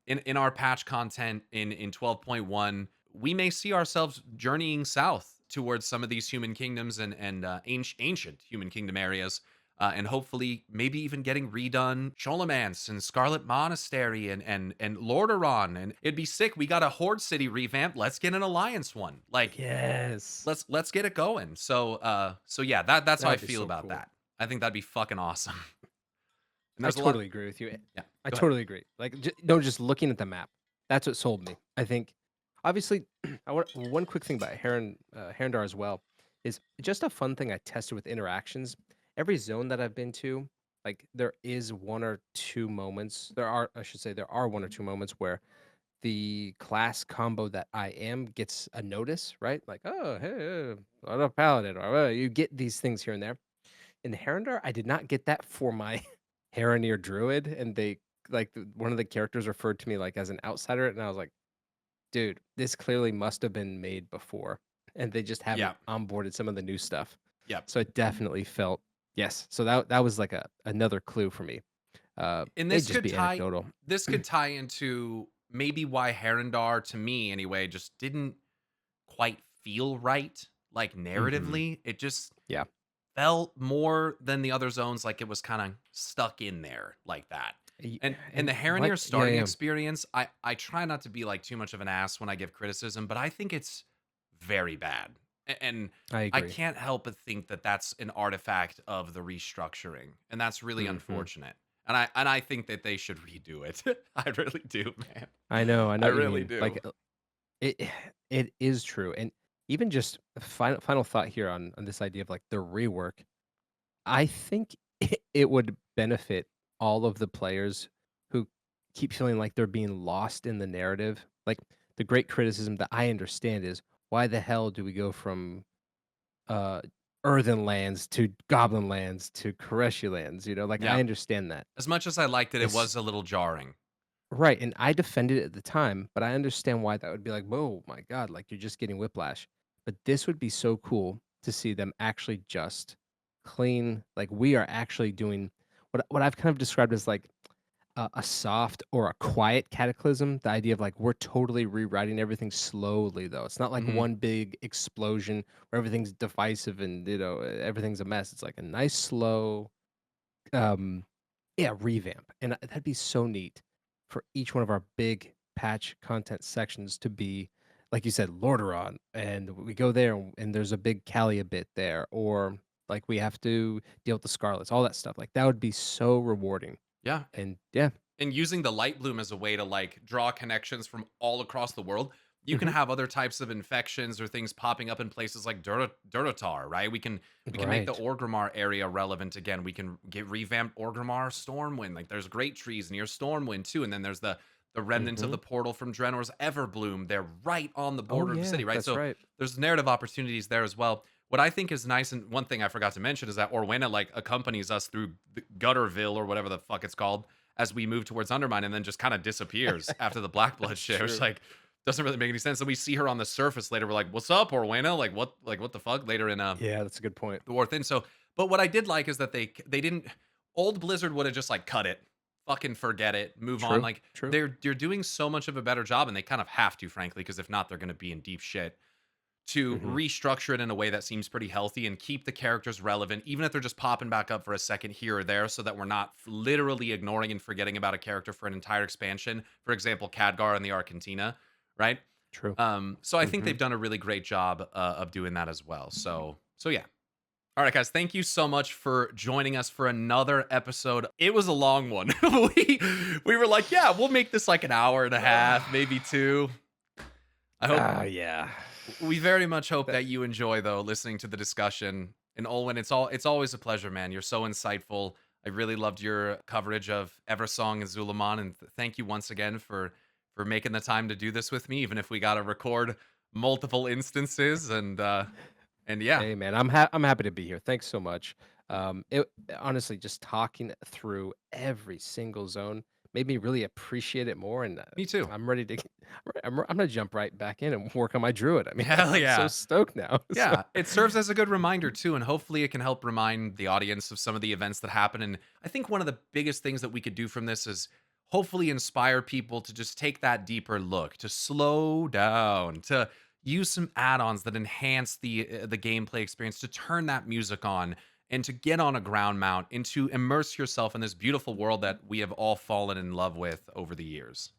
in our patch content in 12.1, we may see ourselves journeying south towards some of these human kingdoms and ancient human kingdom areas. And hopefully, maybe even getting redone Cholomance and Scarlet Monastery and Lordaeron. And it'd be sick. We got a Horde City revamp. Let's get an Alliance one. Like, Yes. let's get it going. So yeah, that's how I That'd be feel so about cool. that. I think that'd be fucking awesome. And I there's a lot. totally agree with you. Yeah, I go ahead. totally agree. Like, no, just looking at the map, that's what sold me. I think, obviously, I want one quick thing about Harandar as well is just a fun thing I tested with interactions. Every zone that I've been to, like, there is one or two moments. I should say, there are one or two moments where the class combo that I am gets a notice, right? Like, oh, hey, what a paladin, or you get these things here and there. In Harandar, I did not get that for my Haranir druid, and they one of the characters referred to me like as an outsider, and I was like, dude, this clearly must have been made before, and they just haven't Yeah, onboarded some of the new stuff. yeah. So it definitely felt yes. So that was like another clue for me. And It'd just be anecdotal. this could tie into maybe why Herondar to me anyway just didn't quite feel right. Like Hmm. narratively, it just Yeah. felt more than the other zones like it was kind of stuck in there like that. Y- And And the what? Haranir Yeah, starting yeah. experience, I try not to be like too much of an ass when I give criticism, but I think it's very bad. And I I agree. can't help but think that that's an artifact of the restructuring, and that's really Hmm. unfortunate. And I think that they should redo it. I really do, man. I know I what you really mean. do. Like it it is true. And even just a final thought here on this idea of like the rework. I think it would benefit all of the players who keep feeling like they're being lost in the narrative. Like the great criticism that I understand is why the hell do we go from uh earthen lands to goblin lands to Koreshi lands? Like Yeah. I understand that. As much as I liked it, it It's was a little jarring. right, and I defended it at the time, but I understand why that would be like, "Whoa, my god, like you're just getting whiplash." But this would be so cool to see them actually just clean, like we are actually doing what I've kind of described as like a soft or a quiet cataclysm. The idea of like we're totally rewriting everything slowly, though. It's not like Hmm. one big explosion where everything's divisive and everything's a mess. It's like a nice slow, um, yeah, revamp, and that'd be so neat for each one of our big patch content sections to be, like you said, Lordaeron, and we go there and there's a big Calia bit there, or like we have to deal with the Scarlets, all that stuff. Like that would be so rewarding. Yeah. And yeah. And using the light bloom as a way to like draw connections from all across the world, you can Mhm. have other types of infections or things popping up in places like Duratar, right? We can make the Right. Orgrimmar area relevant again. We can get revamped Orgrimmar Stormwind. Like there's great trees near Stormwind too, and then there's the remnants of Mhm. the portal from Draenor's Everbloom. They're right on the Oh border of the yeah, city, right? that's So right. there's narrative opportunities there as well. What I think is nice, and one thing I forgot to mention is that Orwenna like accompanies us through Gutterville or whatever the fuck it's called as we move towards Undermine, and then just kind of disappears after the Black Blood That's share. It's true. like doesn't really make any sense. And we see her on the surface later. We're like, "What's up, Orwenna? Like what the fuck?" Later in Yeah, that's a good point. the War Thin. So, but what I did like is that they didn't. Old Blizzard would have just like cut it, fucking forget it, move on. True. Like True. they're doing so much of a better job, and they kind of have to, frankly, because if not, they're going to be in deep shit to Mhm. restructure it in a way that seems pretty healthy and keep the characters relevant, even if they're just popping back up for a second here or there, so that we're not literally ignoring and forgetting about a character for an entire expansion. For example, Khadgar and the Argentina, right? True. So I think they've Mhm. done a really great job of doing that as well. So yeah. All right, guys, thank you so much for joining us for another episode. It was a long one. We were like, yeah, we'll make this like an hour and a half, maybe two. I hope Yeah. we very much hope That that you enjoy though listening to the discussion. And Olwen, it's always a pleasure, man. You're so insightful. I really loved your coverage of Eversong and Zul'Aman, and thank you once again for making the time to do this with me, even if we got to record multiple instances. And yeah, Hey man, I'm happy to be here. Thanks so much. It honestly just talking through every single zone made me really appreciate it more, and me too. I'm ready to. I'm gonna jump right back in and work on my druid. I mean, Hell I'm so yeah. stoked now. So Yeah, it serves as a good reminder too, and hopefully it can help remind the audience of some of the events that happen. And I think one of the biggest things that we could do from this is hopefully inspire people to just take that deeper look, to slow down, to use some add-ons that enhance the gameplay experience, to turn that music on, and to get on a ground mount, and to immerse yourself in this beautiful world that we have all fallen in love with over the years.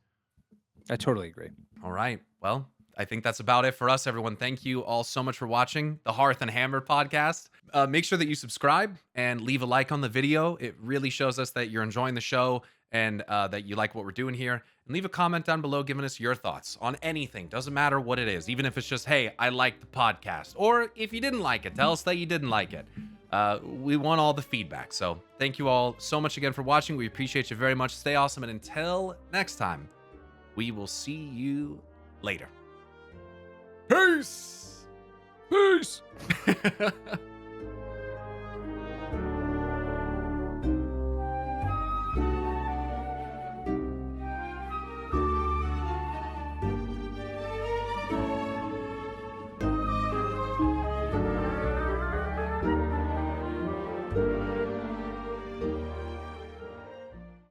I totally agree. All right. Well, I think that's about it for us, everyone. Thank you all so much for watching the Hearth and Hammer podcast. Make sure that you subscribe and leave a like on the video. It really shows us that you're enjoying the show and that you like what we're doing here. And leave a comment down below giving us your thoughts on anything. Doesn't matter what it is, even if it's just, hey, I like the podcast. Or if you didn't like it, tell us that you didn't like it. We want all the feedback. So thank you all so much again for watching. We appreciate you very much. Stay awesome. And until next time, we will see you later. Peace! Peace.